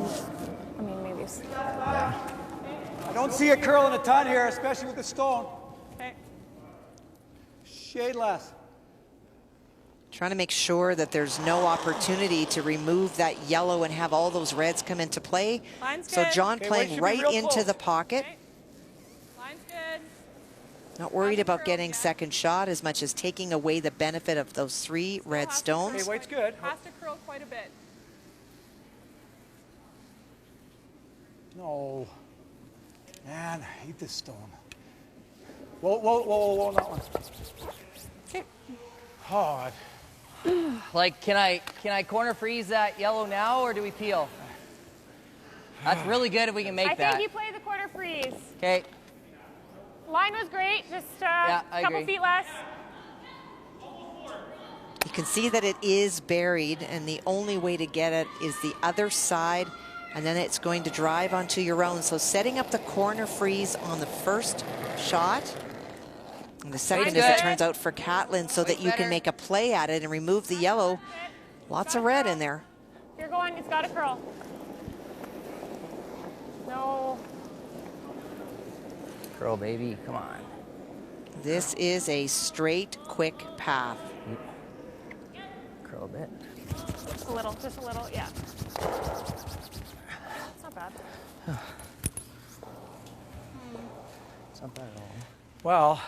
[SPEAKER 2] I mean, maybe.
[SPEAKER 10] Yeah.
[SPEAKER 9] I don't see it curling a ton here, especially with the stone.
[SPEAKER 11] Okay.
[SPEAKER 9] Shade less.
[SPEAKER 3] Trying to make sure that there's no opportunity to remove that yellow and have all those reds come into play.
[SPEAKER 11] Line's
[SPEAKER 3] So
[SPEAKER 11] good.
[SPEAKER 3] John
[SPEAKER 5] Okay,
[SPEAKER 3] playing
[SPEAKER 5] White should be
[SPEAKER 3] right
[SPEAKER 5] real
[SPEAKER 3] into
[SPEAKER 5] close.
[SPEAKER 3] the pocket.
[SPEAKER 11] Okay. Line's good.
[SPEAKER 3] Not worried about getting second shot as much as taking away the benefit of those 3 red
[SPEAKER 11] Has to
[SPEAKER 3] stones.
[SPEAKER 5] Okay, White's good.
[SPEAKER 11] Has to curl quite a bit.
[SPEAKER 9] No. Man, I hate this stone. Whoa, whoa, whoa, whoa, that one.
[SPEAKER 11] Okay.
[SPEAKER 9] Oh,
[SPEAKER 10] Like, can I corner freeze that yellow now, or do we peel? That's really good if we can make
[SPEAKER 6] I
[SPEAKER 10] that.
[SPEAKER 6] think you play the quarter freeze.
[SPEAKER 10] Okay.
[SPEAKER 6] Line was great, just
[SPEAKER 10] I
[SPEAKER 6] a couple
[SPEAKER 10] agree.
[SPEAKER 6] feet less.
[SPEAKER 3] You can see that it is buried, and the only way to get it is the other side, and then it's going to drive onto your own. So setting up the corner freeze on the first shot, and the second, as it turns out, for Caitlyn, so that you can make a play at it and remove the yellow. Lots of red in there.
[SPEAKER 6] You're going, it's got to curl. No.
[SPEAKER 10] Curl, baby, come on.
[SPEAKER 3] This is a straight, quick path.
[SPEAKER 10] Curl a bit.
[SPEAKER 6] Just a little, yeah. It's not bad.
[SPEAKER 10] It's not bad at all.
[SPEAKER 9] well,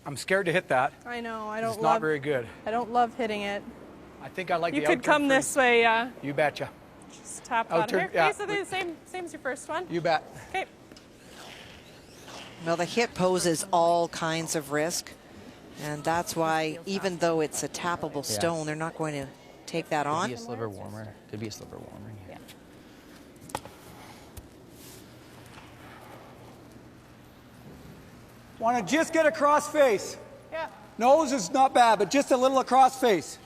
[SPEAKER 9] I'm scared to hit that.
[SPEAKER 11] I know. I
[SPEAKER 9] It's
[SPEAKER 11] don't
[SPEAKER 9] not
[SPEAKER 11] love.
[SPEAKER 9] very good.
[SPEAKER 11] I don't love hitting it.
[SPEAKER 9] I think I like
[SPEAKER 11] You
[SPEAKER 9] the
[SPEAKER 11] could
[SPEAKER 9] outturn
[SPEAKER 11] come
[SPEAKER 9] freeze.
[SPEAKER 11] this way, yeah.
[SPEAKER 9] You betcha.
[SPEAKER 11] Just tap that.
[SPEAKER 9] Outturn,
[SPEAKER 11] Here,
[SPEAKER 9] yeah.
[SPEAKER 11] basically the same as your first one.
[SPEAKER 9] You bet.
[SPEAKER 11] Okay.
[SPEAKER 3] Well, the hit poses all kinds of risk, and that's why, even though it's a tappable stone, they're not going to take that
[SPEAKER 10] Could
[SPEAKER 3] on.
[SPEAKER 10] be a sliver warmer. Could be a sliver warmer.
[SPEAKER 6] Yeah.
[SPEAKER 9] Want to just get a cross face.
[SPEAKER 6] Yeah.
[SPEAKER 9] Nose is not bad, but just a little across face.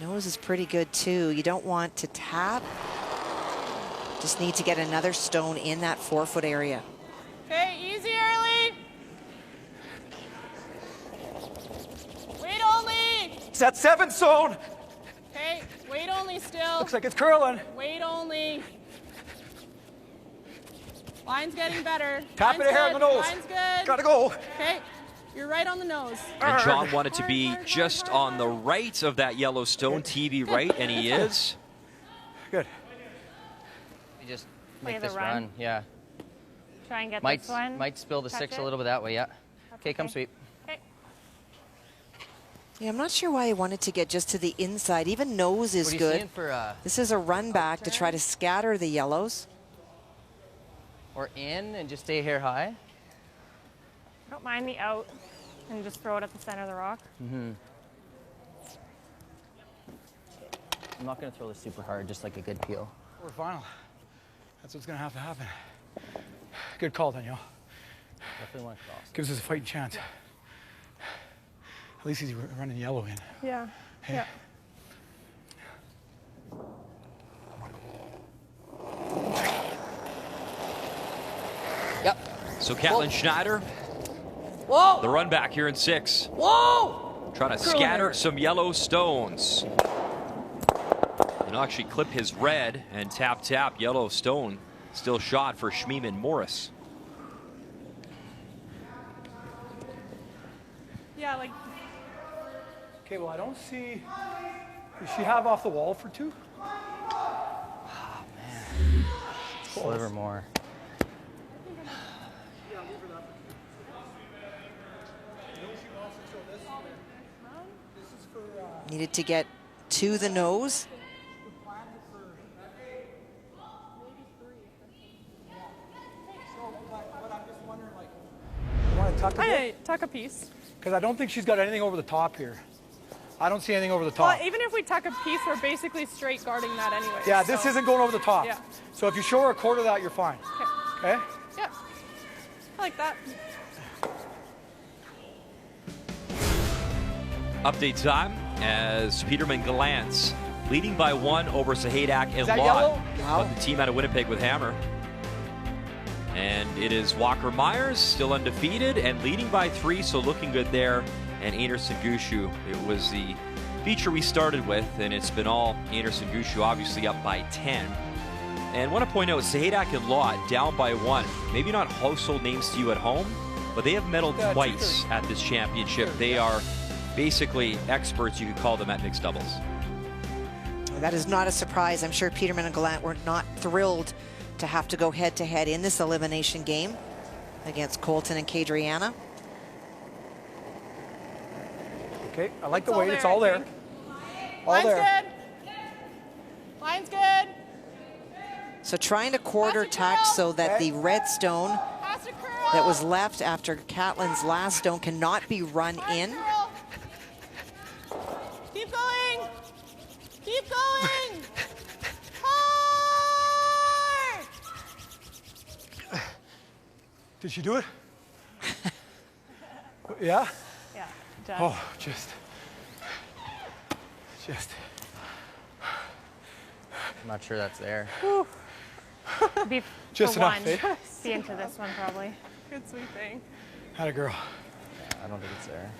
[SPEAKER 3] Nose is pretty good too. You don't want to tap. Just need to get another stone in that 4-foot area.
[SPEAKER 6] Okay, easy early. Wait only.
[SPEAKER 9] It's that 7 zone.
[SPEAKER 6] Okay, wait only still.
[SPEAKER 9] Looks like it's curling.
[SPEAKER 6] Wait only. Line's getting better.
[SPEAKER 9] Tap it
[SPEAKER 6] Line's
[SPEAKER 9] here on the
[SPEAKER 6] good.
[SPEAKER 9] nose.
[SPEAKER 6] Line's good.
[SPEAKER 9] Gotta go.
[SPEAKER 6] Okay, you're right on the nose.
[SPEAKER 1] And John wanted to be just on the right of that yellow stone, TV right, and he is.
[SPEAKER 9] Good.
[SPEAKER 10] You just
[SPEAKER 6] Play
[SPEAKER 10] make
[SPEAKER 6] the
[SPEAKER 10] this
[SPEAKER 6] run.
[SPEAKER 10] run. Yeah.
[SPEAKER 6] Try and get
[SPEAKER 10] Might
[SPEAKER 6] this one.
[SPEAKER 10] might spill the
[SPEAKER 6] Touch
[SPEAKER 10] 6
[SPEAKER 6] it.
[SPEAKER 10] a little bit that way. Yeah. Okay, come
[SPEAKER 6] okay.
[SPEAKER 10] sweep.
[SPEAKER 6] Okay.
[SPEAKER 3] Yeah, I'm not sure why he wanted to get just to the inside. Even nose is
[SPEAKER 10] What are you
[SPEAKER 3] good.
[SPEAKER 10] seeing for
[SPEAKER 3] This is a run back to try to scatter the yellows.
[SPEAKER 10] or in and just stay here high?
[SPEAKER 6] I don't mind the out and just throw it at the center of the rock.
[SPEAKER 10] I'm not gonna throw this super hard, just like a good peel.
[SPEAKER 9] We're final. That's what's gonna have to happen. Good call, Danielle.
[SPEAKER 10] Definitely want to cross.
[SPEAKER 9] Gives us a fighting chance. At least he's running yellow in.
[SPEAKER 11] Yeah.
[SPEAKER 9] Hey.
[SPEAKER 11] Yeah.
[SPEAKER 10] Yep.
[SPEAKER 1] So Caitlyn Schneider,
[SPEAKER 10] Whoa!
[SPEAKER 1] the run back here in 6.
[SPEAKER 10] Whoa!
[SPEAKER 1] Trying to scatter some yellow stones. And actually clip his red and tap, yellow stone. Still shot for Schmiemann Morris.
[SPEAKER 11] Yeah, like
[SPEAKER 9] Okay, well, I don't see. Does she have off the wall for 2?
[SPEAKER 10] Sliver more.
[SPEAKER 3] Needed to get to the nose.
[SPEAKER 9] You want to tuck a bit?
[SPEAKER 11] I tuck a piece.
[SPEAKER 9] Because I don't think she's got anything over the top here. I don't see anything over the top.
[SPEAKER 11] Well, even if we tuck a piece, we're basically straight guarding that anyway.
[SPEAKER 9] Yeah, this
[SPEAKER 11] so-
[SPEAKER 9] isn't going over the top.
[SPEAKER 11] Yeah.
[SPEAKER 9] So if you show her a quarter of that, you're fine.
[SPEAKER 11] Okay.
[SPEAKER 9] Okay?
[SPEAKER 11] Yeah. I like that.
[SPEAKER 1] Update time as Peterman Gallant leading by 1 over Sahadak and
[SPEAKER 9] that
[SPEAKER 1] Lott.
[SPEAKER 9] yellow?
[SPEAKER 1] But the team out of Winnipeg with hammer. And it is Walker Myers still undefeated and leading by 3, so looking good there. And Einarson Gushue. It was the feature we started with, and it's been all Einarson Gushue, obviously up by 10. And I want to point out, Sahadak and Lott down by 1. Maybe not household names to you at home, but they have medaled twice at this championship. They are basically experts, you could call them, at mixed doubles.
[SPEAKER 3] That is not a surprise. I'm sure Peterman and Gallant were not thrilled to have to go head-to-head in this elimination game against Colton and Kadriana.
[SPEAKER 9] Okay, I like the weight. It's all there. All
[SPEAKER 11] Line's
[SPEAKER 9] there.
[SPEAKER 11] good. Line's good.
[SPEAKER 3] So trying to quarter tack so that the red stone that was left after Caitlyn's last stone cannot be run in.
[SPEAKER 11] Keep going. Keep going. Hard.
[SPEAKER 9] Did she do it? Yeah?
[SPEAKER 11] Yeah, done.
[SPEAKER 9] Oh, just.
[SPEAKER 10] I'm not sure that's there.
[SPEAKER 2] Be
[SPEAKER 9] Just
[SPEAKER 2] for
[SPEAKER 9] enough,
[SPEAKER 2] one.
[SPEAKER 9] eh?
[SPEAKER 2] Be into this one probably.
[SPEAKER 11] Good sweeping.
[SPEAKER 9] Atta girl.
[SPEAKER 10] Yeah, I don't think it's there.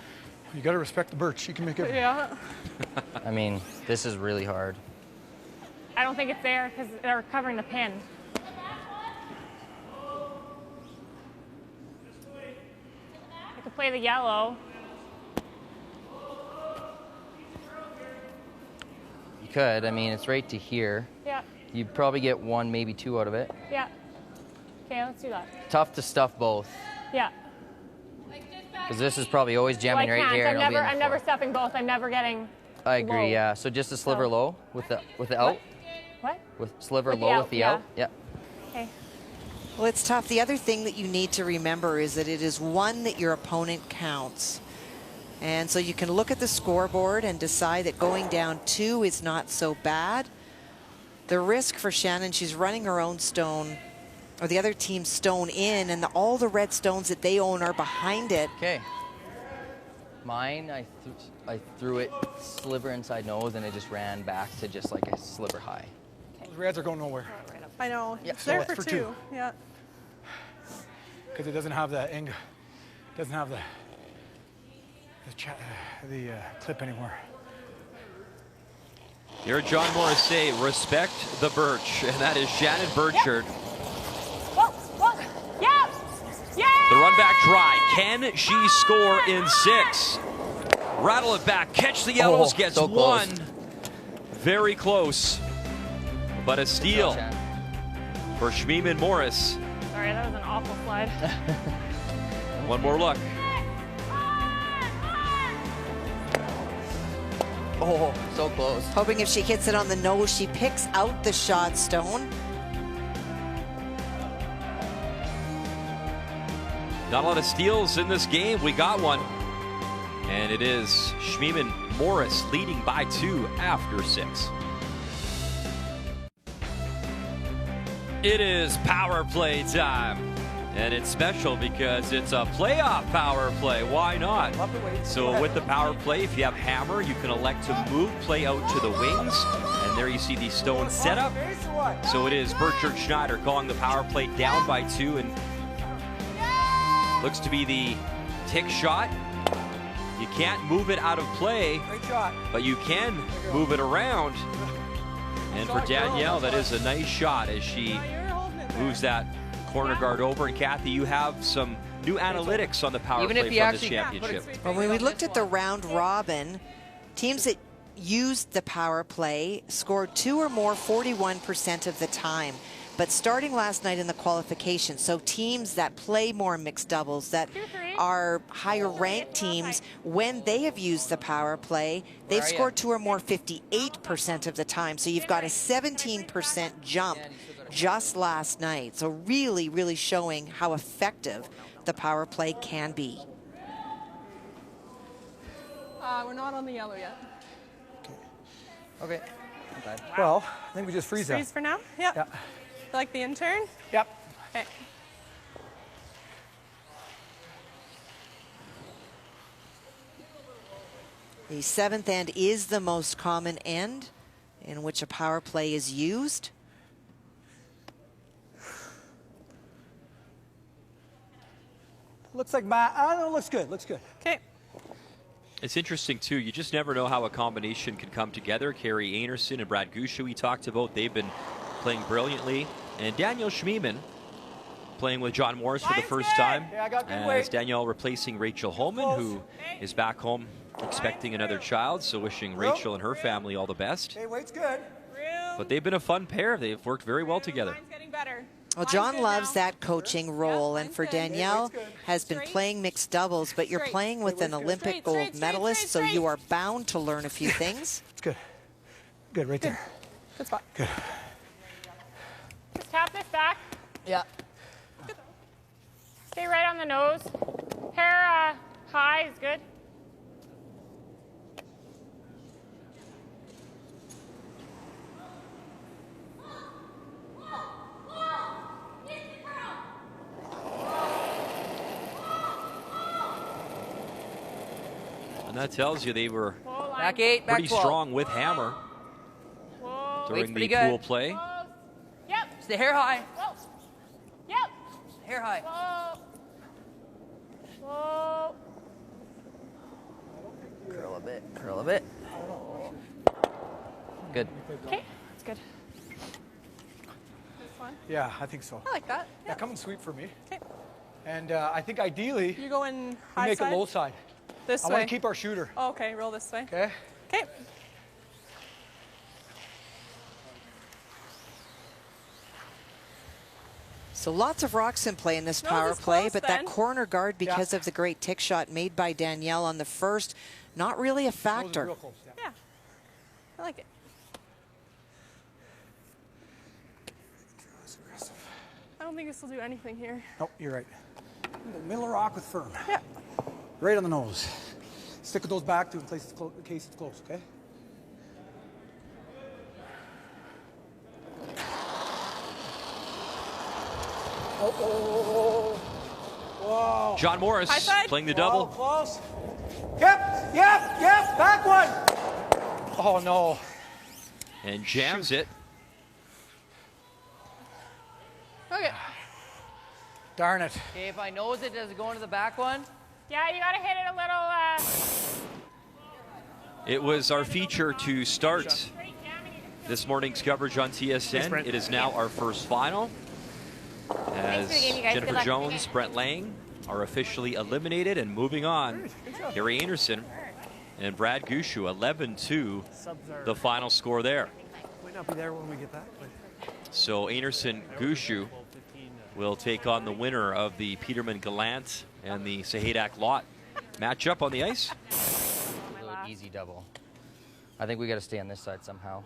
[SPEAKER 9] You got to respect the Birch. She can make it.
[SPEAKER 11] Yeah.
[SPEAKER 10] I mean, this is really hard.
[SPEAKER 2] I don't think it's there because they're covering the pin. I could play the yellow.
[SPEAKER 10] You could. I mean, it's right to here.
[SPEAKER 2] Yeah.
[SPEAKER 10] You'd probably get one, maybe two out of it.
[SPEAKER 2] Yeah. Okay, let's do that.
[SPEAKER 10] Tough to stuff both.
[SPEAKER 2] Yeah.
[SPEAKER 10] Because this is probably always jamming
[SPEAKER 2] Well, I
[SPEAKER 10] right
[SPEAKER 2] can't.
[SPEAKER 10] here. and it'll be in the
[SPEAKER 2] I'm never
[SPEAKER 10] floor.
[SPEAKER 2] stuffing both. I'm never getting.
[SPEAKER 10] I agree.
[SPEAKER 2] low.
[SPEAKER 10] Yeah. So just a sliver
[SPEAKER 2] So-
[SPEAKER 10] low with the out.
[SPEAKER 2] What?
[SPEAKER 10] With sliver
[SPEAKER 2] With the
[SPEAKER 10] low
[SPEAKER 2] out,
[SPEAKER 10] with the
[SPEAKER 2] yeah.
[SPEAKER 10] out. Yeah.
[SPEAKER 2] Okay.
[SPEAKER 3] Well, it's tough. The other thing that you need to remember is that it is one that your opponent counts. And so you can look at the scoreboard and decide that going down 2 is not so bad. The risk for Shannon, she's running her own stone, or the other team's stone in, and all the red stones that they own are behind it.
[SPEAKER 10] Okay. Mine, I threw it sliver inside nose, and it just ran back to just like a sliver high.
[SPEAKER 9] Those reds are going nowhere.
[SPEAKER 11] I know.
[SPEAKER 10] Yeah.
[SPEAKER 11] It's there
[SPEAKER 9] So
[SPEAKER 11] for
[SPEAKER 9] it's for
[SPEAKER 11] 2.
[SPEAKER 9] two.
[SPEAKER 11] Yeah.
[SPEAKER 9] Because it doesn't have the angle. Doesn't have the clip anymore.
[SPEAKER 1] Here, John Morris say, respect the Birch, and that is Shannon Burchard.
[SPEAKER 2] Yeah. Yeah.
[SPEAKER 1] The run back try. Can she score in 6? Rattle it back. Catch the yellows. Gets
[SPEAKER 10] so close.
[SPEAKER 1] 1. Very close. But a steal for Schmiemann Morris.
[SPEAKER 2] Sorry, that was an awful slide.
[SPEAKER 1] One more look.
[SPEAKER 10] Oh, so close.
[SPEAKER 3] Hoping if she hits it on the nose, she picks out the shot stone.
[SPEAKER 1] Not a lot of steals in this game. We got one. And it is Schmiemann Morris leading by 2 after 6. It is power play time. And it's special because it's a playoff power play. Why not? So with the power play, if you have hammer, you can elect to move play out to the wings. And there you see the stone set up. So it is Burchard Schneider calling the power play down by 2. And looks to be the tick shot. You can't move it out of play, but you can move it around. And for Danielle, that is a nice shot as she moves that corner guard over. And Kathy, you have some new analytics on the power play from this championship.
[SPEAKER 3] Well, when we looked at the round robin, teams that used the power play scored 2 or more 41% of the time. But starting last night in the qualification, so teams that play more mixed doubles, that are higher ranked teams, when they have used the power play, they've scored 2 or more 58% of the time. So you've got a 17% jump just last night. So really, really showing how effective the power play can be.
[SPEAKER 11] We're not on the yellow yet.
[SPEAKER 10] Okay.
[SPEAKER 9] Well, I think we just freeze that.
[SPEAKER 11] Freeze for now? Yeah.
[SPEAKER 9] Yeah.
[SPEAKER 11] Like the intern?
[SPEAKER 9] Yep.
[SPEAKER 11] Okay.
[SPEAKER 3] The 7th end is the most common end in which a power play is used.
[SPEAKER 9] Looks like I don't know, looks good, looks good.
[SPEAKER 11] Okay.
[SPEAKER 1] It's interesting, too. You just never know how a combination can come together. Carrie Einarson and Brad Gushue we talked about. They've been playing brilliantly. And Daniel Schmiemann playing with John Morris for the first time.
[SPEAKER 9] Yeah, I got good
[SPEAKER 1] As
[SPEAKER 9] weight.
[SPEAKER 1] Danielle replacing Rachel Holman, who is back home expecting another child. So wishing Rachel and her family all the best.
[SPEAKER 9] Okay, weight's good.
[SPEAKER 1] But they've been a fun pair. They've worked very well together.
[SPEAKER 11] Mine's getting better.
[SPEAKER 3] Well, John loves that coaching role, and for Danielle, has been playing mixed doubles, but you're playing with an Olympic gold medalist, so you are bound to learn a few things.
[SPEAKER 9] It's good. Good, right there.
[SPEAKER 11] Good spot.
[SPEAKER 9] Good.
[SPEAKER 6] Just tap this back.
[SPEAKER 10] Yeah.
[SPEAKER 6] Stay right on the nose. Hair high is good.
[SPEAKER 1] And that tells you they were
[SPEAKER 10] Back 8, back
[SPEAKER 1] pretty
[SPEAKER 10] 12.
[SPEAKER 1] strong with hammer
[SPEAKER 6] Whoa.
[SPEAKER 1] during the
[SPEAKER 10] pretty good.
[SPEAKER 1] pool play.
[SPEAKER 6] Close. Yep.
[SPEAKER 10] Stay hair high.
[SPEAKER 6] Whoa. Yep.
[SPEAKER 10] Hair high.
[SPEAKER 6] Whoa. Whoa.
[SPEAKER 10] Curl a bit. Curl a bit. Good.
[SPEAKER 6] Okay. That's good.
[SPEAKER 11] This one.
[SPEAKER 9] Yeah, I think so.
[SPEAKER 11] I like that.
[SPEAKER 9] Yeah, come and sweep for me.
[SPEAKER 11] Okay.
[SPEAKER 9] And I think ideally,
[SPEAKER 11] You go in
[SPEAKER 9] we
[SPEAKER 11] high
[SPEAKER 9] make
[SPEAKER 11] side.
[SPEAKER 9] it low side.
[SPEAKER 11] This
[SPEAKER 9] I
[SPEAKER 11] way.
[SPEAKER 9] want to keep our shooter.
[SPEAKER 11] Oh, okay, roll this way.
[SPEAKER 9] Okay?
[SPEAKER 11] Okay.
[SPEAKER 3] So lots of rocks in play in this
[SPEAKER 11] Nose
[SPEAKER 3] power
[SPEAKER 11] is
[SPEAKER 3] play,
[SPEAKER 11] close
[SPEAKER 3] but
[SPEAKER 11] then.
[SPEAKER 3] that corner guard, because of the great tick shot made by Danielle on the first, not really a
[SPEAKER 9] Nose is
[SPEAKER 3] factor.
[SPEAKER 9] real close, yeah.
[SPEAKER 11] Yeah. I like it. I don't think this will do anything here.
[SPEAKER 9] No, you're right. Middle of rock with firm.
[SPEAKER 11] Yeah.
[SPEAKER 9] Right on the nose. Stick with those back to in case it's close, okay? Oh. Whoa.
[SPEAKER 1] John Morris
[SPEAKER 11] High side.
[SPEAKER 1] playing the
[SPEAKER 9] Whoa,
[SPEAKER 1] double.
[SPEAKER 9] close. Yep. Back one. Oh, no.
[SPEAKER 1] And jams it.
[SPEAKER 11] Okay.
[SPEAKER 9] Darn it.
[SPEAKER 10] Okay, if I nose it, does it go into the back one?
[SPEAKER 6] Yeah, you gotta hit it a little.
[SPEAKER 1] It was our feature to start this morning's coverage on TSN. It is now our first final, as
[SPEAKER 6] for the game, you guys. Good
[SPEAKER 1] Jennifer
[SPEAKER 6] luck.
[SPEAKER 1] Jones, Brent Laing are officially eliminated and moving on. Gary Einarson and Brad Gushue, 11-2, the final score there.
[SPEAKER 5] Might not be there when we get back.
[SPEAKER 1] So Einarson, Gushue will take on the winner of the Peterman Gallant and the Sahadak Lot matchup on the ice.
[SPEAKER 10] Easy double. I think we got to stay on this side somehow.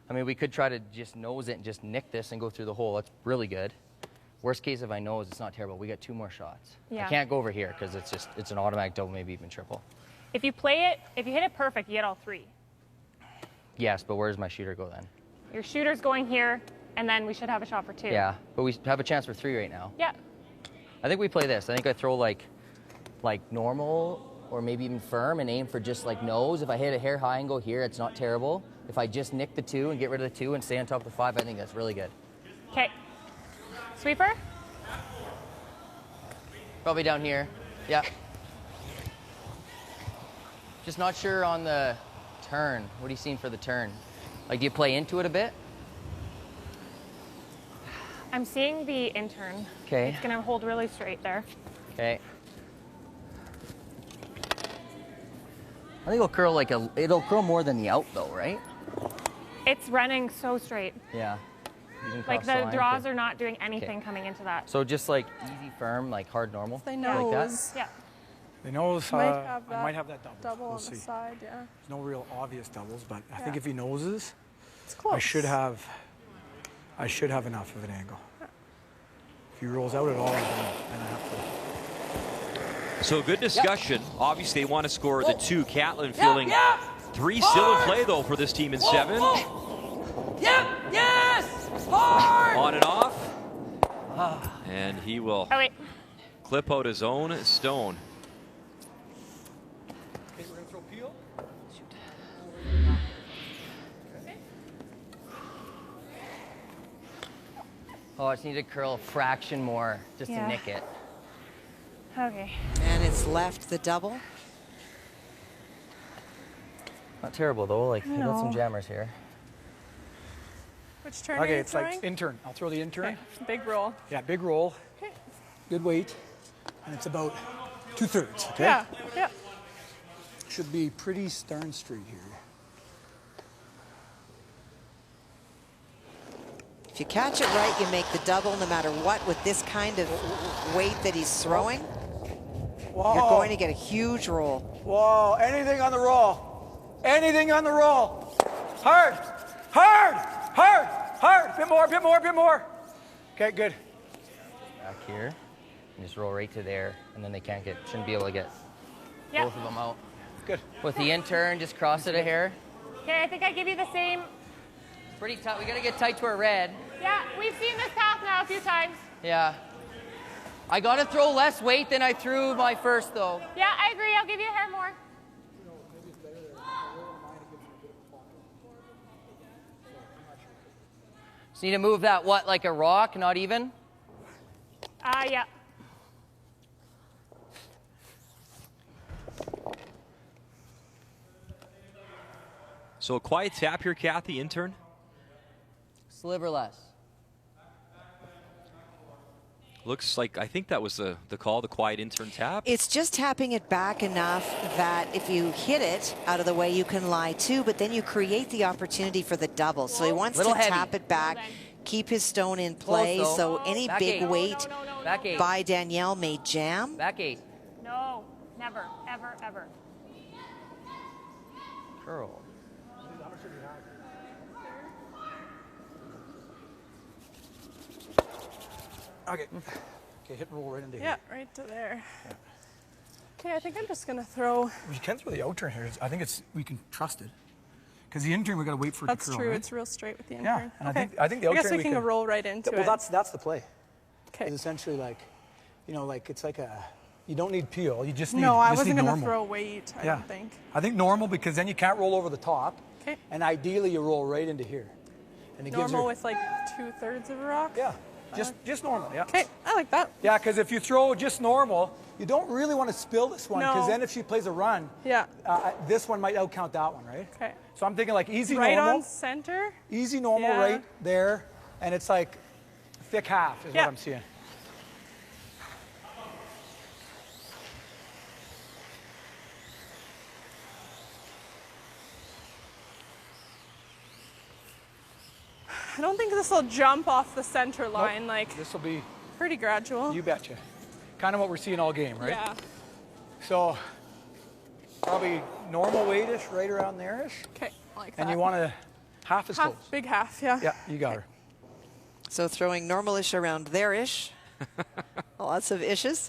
[SPEAKER 10] I mean, we could try to just nose it and just nick this and go through the hole. That's really good. Worst case, if I nose, it's not terrible. We got 2 more shots.
[SPEAKER 6] Yeah.
[SPEAKER 10] I can't go over here because it's an automatic double, maybe even triple.
[SPEAKER 6] If you play it, if you hit it perfect, you get all 3.
[SPEAKER 10] Yes, but where does my shooter go then?
[SPEAKER 6] Your shooter's going here, and then we should have a shot for 2.
[SPEAKER 10] Yeah, but we have a chance for 3 right now.
[SPEAKER 6] Yeah.
[SPEAKER 10] I think we play this. I think I throw like normal or maybe even firm and aim for just like nose. If I hit a hair high and go here, it's not terrible. If I just nick the 2 and get rid of the 2 and stay on top of the 5, I think that's really good.
[SPEAKER 6] Okay. Sweeper?
[SPEAKER 10] Probably down here. Yeah. Just not sure on the turn. What are you seeing for the turn? Like, do you play into it a bit?
[SPEAKER 6] I'm seeing the intern.
[SPEAKER 10] Okay.
[SPEAKER 6] It's gonna hold really straight there.
[SPEAKER 10] Okay. I think it'll curl like it'll curl more than the out though, right?
[SPEAKER 6] It's running so straight.
[SPEAKER 10] Yeah. You can
[SPEAKER 6] Like
[SPEAKER 10] cross
[SPEAKER 6] the
[SPEAKER 10] line,
[SPEAKER 6] draws
[SPEAKER 10] okay.
[SPEAKER 6] are not doing anything coming into that.
[SPEAKER 10] So just like easy, firm, like hard, normal.
[SPEAKER 11] They
[SPEAKER 10] Like
[SPEAKER 11] nose.
[SPEAKER 10] that.
[SPEAKER 6] Yeah.
[SPEAKER 9] They knows
[SPEAKER 11] Might
[SPEAKER 9] I
[SPEAKER 11] have
[SPEAKER 9] might have that double.
[SPEAKER 11] Double
[SPEAKER 9] We'll
[SPEAKER 11] on
[SPEAKER 9] see.
[SPEAKER 11] the side, yeah.
[SPEAKER 9] There's no real obvious doubles, but I
[SPEAKER 11] Yeah.
[SPEAKER 9] think if he noses,
[SPEAKER 11] It's close.
[SPEAKER 9] I should have enough of an angle. If he rolls out at all, then I have to.
[SPEAKER 1] So good discussion. Obviously, they want to score the 2. Catlin fielding 3 still in play, though, for this team in 7.
[SPEAKER 10] Yep. Yes. Hard.
[SPEAKER 1] On and off. And he will
[SPEAKER 6] Oh, wait.
[SPEAKER 1] clip out his own stone.
[SPEAKER 9] Okay, we're gonna throw peel.
[SPEAKER 10] Oh, I just need to curl a fraction more just
[SPEAKER 6] Yeah.
[SPEAKER 10] to nick it.
[SPEAKER 6] Okay.
[SPEAKER 3] And it's left the double.
[SPEAKER 10] Not terrible though. Like we got some
[SPEAKER 6] No.
[SPEAKER 10] jammers here.
[SPEAKER 11] Which turn are
[SPEAKER 9] Okay,
[SPEAKER 11] you
[SPEAKER 9] it's
[SPEAKER 11] throwing?
[SPEAKER 9] like intern. I'll throw the intern.
[SPEAKER 11] Okay. Big roll.
[SPEAKER 9] Yeah, big roll.
[SPEAKER 11] Okay.
[SPEAKER 9] Good weight. And it's about 2/3. Okay?
[SPEAKER 11] Yeah, yeah.
[SPEAKER 9] Should be pretty darn straight here.
[SPEAKER 3] If you catch it right, you make the double no matter what. With this kind of weight that he's throwing,
[SPEAKER 9] Whoa.
[SPEAKER 3] you're going to get a huge roll.
[SPEAKER 9] Whoa, anything on the roll. Anything on the roll. Hard, hard, hard, hard. Bit more, bit more, bit more. Okay, good.
[SPEAKER 10] Back here, and just roll right to there, and then they shouldn't be able to get both of them out.
[SPEAKER 9] Good.
[SPEAKER 10] With the intern, just cross it a hair.
[SPEAKER 6] Okay, I think I give you the same.
[SPEAKER 10] Pretty tight. We gotta get tight to our red.
[SPEAKER 6] Yeah, we've seen this path now a few times.
[SPEAKER 10] Yeah. I gotta throw less weight than I threw my first, though.
[SPEAKER 6] Yeah, I agree. I'll give you a hair more.
[SPEAKER 10] Just need to move that, what, like a rock, not even?
[SPEAKER 6] Yeah.
[SPEAKER 1] So a quiet tap here, Kathy, intern.
[SPEAKER 10] Sliver less.
[SPEAKER 1] Looks like, I think that was the call, the quiet intern tap.
[SPEAKER 3] It's just tapping it back enough that if you hit it out of the way, you can lie too, but then you create the opportunity for the double. So he wants to tap it back, keep his stone in play, so any big weight by Danielle may jam.
[SPEAKER 10] Back 8.
[SPEAKER 6] No, never, ever, ever.
[SPEAKER 10] Curl.
[SPEAKER 9] Okay. Okay, hit and roll right into here.
[SPEAKER 11] Yeah, right to there. Yeah. Okay, I think I'm just gonna throw.
[SPEAKER 9] We can throw the outturn here. I think we can trust it. Because the intern, we got to wait for it to curl.
[SPEAKER 11] That's true.
[SPEAKER 9] Right?
[SPEAKER 11] It's real straight with the intern.
[SPEAKER 9] Yeah, and
[SPEAKER 11] okay.
[SPEAKER 9] I think the outturn.
[SPEAKER 11] I guess we can roll right into it.
[SPEAKER 9] Well, that's the play.
[SPEAKER 11] Okay.
[SPEAKER 9] It's essentially like, like it's like you don't need peel. You just need.
[SPEAKER 11] No, I wasn't
[SPEAKER 9] going
[SPEAKER 11] to throw weight. I don't think.
[SPEAKER 9] I think normal because then you can't roll over the top.
[SPEAKER 11] Okay.
[SPEAKER 9] And ideally you roll right into here. And it
[SPEAKER 11] normal with like 2/3 of a rock.
[SPEAKER 9] Yeah. Just normal, yeah.
[SPEAKER 11] Okay, I like that.
[SPEAKER 9] Yeah, because if you throw just normal, you don't really want to spill this one because then if she plays a run, this one might outcount that one, right?
[SPEAKER 11] Okay.
[SPEAKER 9] So I'm thinking like easy
[SPEAKER 11] right
[SPEAKER 9] normal.
[SPEAKER 11] On center.
[SPEAKER 9] Easy normal right there, and it's like thick half is what I'm seeing.
[SPEAKER 11] I don't think this will jump off the center line. Like
[SPEAKER 9] this will be
[SPEAKER 11] pretty gradual.
[SPEAKER 9] You betcha. Kind of what we're seeing all game, right?
[SPEAKER 11] Yeah.
[SPEAKER 9] So probably normal weightish, right around there-ish.
[SPEAKER 11] Okay, I like that.
[SPEAKER 9] And you want to half as close.
[SPEAKER 11] Big half, yeah.
[SPEAKER 9] Yeah, you got her.
[SPEAKER 3] So throwing normal-ish around there-ish. Lots of ishes.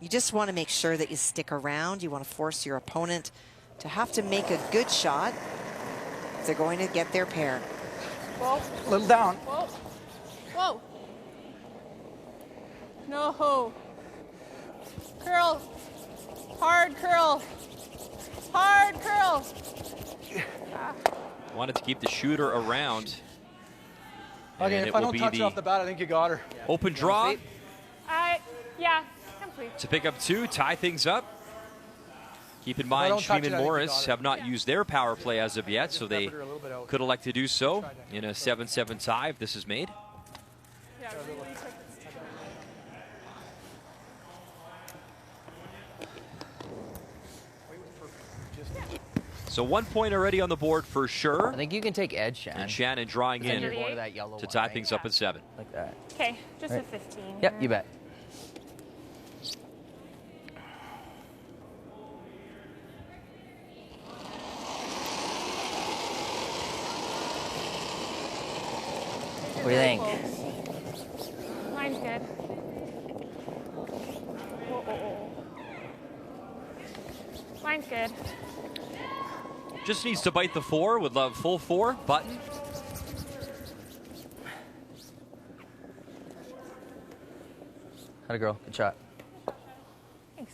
[SPEAKER 3] You just want to make sure that you stick around. You want to force your opponent to have to make a good shot. They're going to get their pair.
[SPEAKER 11] Whoa.
[SPEAKER 9] A little down.
[SPEAKER 11] Whoa. Whoa. No. Curl. Hard curl. Hard curl.
[SPEAKER 1] Wanted to keep the shooter around.
[SPEAKER 9] Okay, if I don't touch her off the bat, I think you got her.
[SPEAKER 1] Open draw.
[SPEAKER 6] Yeah, complete.
[SPEAKER 1] To pick up 2, tie things up. Keep in mind, Sheeman Morris have not used their power play as of yet, so they could elect to do so in a 7-7 tie if this is made. So 1 point already on the board for sure.
[SPEAKER 10] I think you can take edge, Shannon.
[SPEAKER 1] And Shannon drawing in to tie things up at 7.
[SPEAKER 10] Like that.
[SPEAKER 6] Okay, just a 15.
[SPEAKER 10] Yep, you bet. What do you think?
[SPEAKER 6] Mine's good. Mine's good.
[SPEAKER 1] Just needs to bite the 4. Would love full 4 button.
[SPEAKER 10] How'd it go? Good shot.
[SPEAKER 6] Thanks.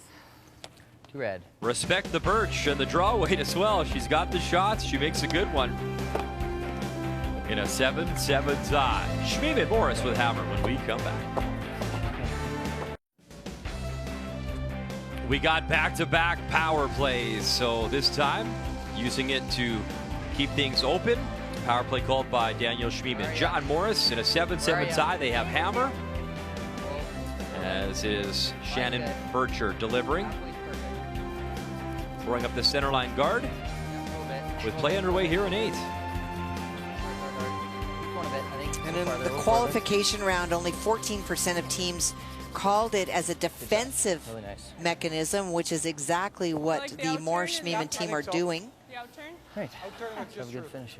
[SPEAKER 10] 2 red.
[SPEAKER 1] Respect the Birch and the draw weight as well. She's got the shots. She makes a good one. In a 7-7 tie. Schmiemann Morris with Hammer when we come back. We got back-to-back power plays, so this time using it to keep things open Power play called by Daniel Schmiemann. John Morris in a 7-7 tie. They have Hammer, as is Shannon Burchard delivering. Throwing up the center line guard with play underway here in 8.
[SPEAKER 3] And in the qualification round, only 14% of teams called it as a defensive mechanism, which is exactly what the Morris Schmiemann team are doing.
[SPEAKER 10] Right.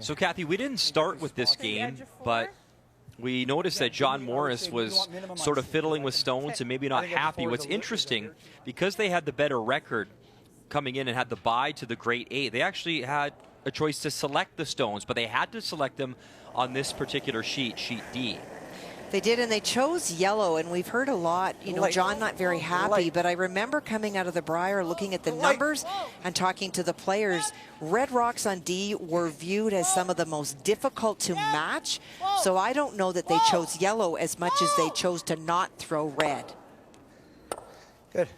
[SPEAKER 1] So, Kathy, we didn't start with this game, but we noticed that John Morris was sort of fiddling with stones and maybe not happy. What's interesting, because they had the better record coming in and had the bye to the Great 8, they actually had a choice to select the stones, but they had to select them on this particular sheet, sheet D.
[SPEAKER 3] They did, and they chose yellow, and we've heard a lot, you know, John not very happy, but I remember coming out of the Briar looking at the numbers and talking to the players. Red rocks on D were viewed as some of the most difficult to match, so I don't know that they chose yellow as much as they chose to not throw red.
[SPEAKER 9] Good.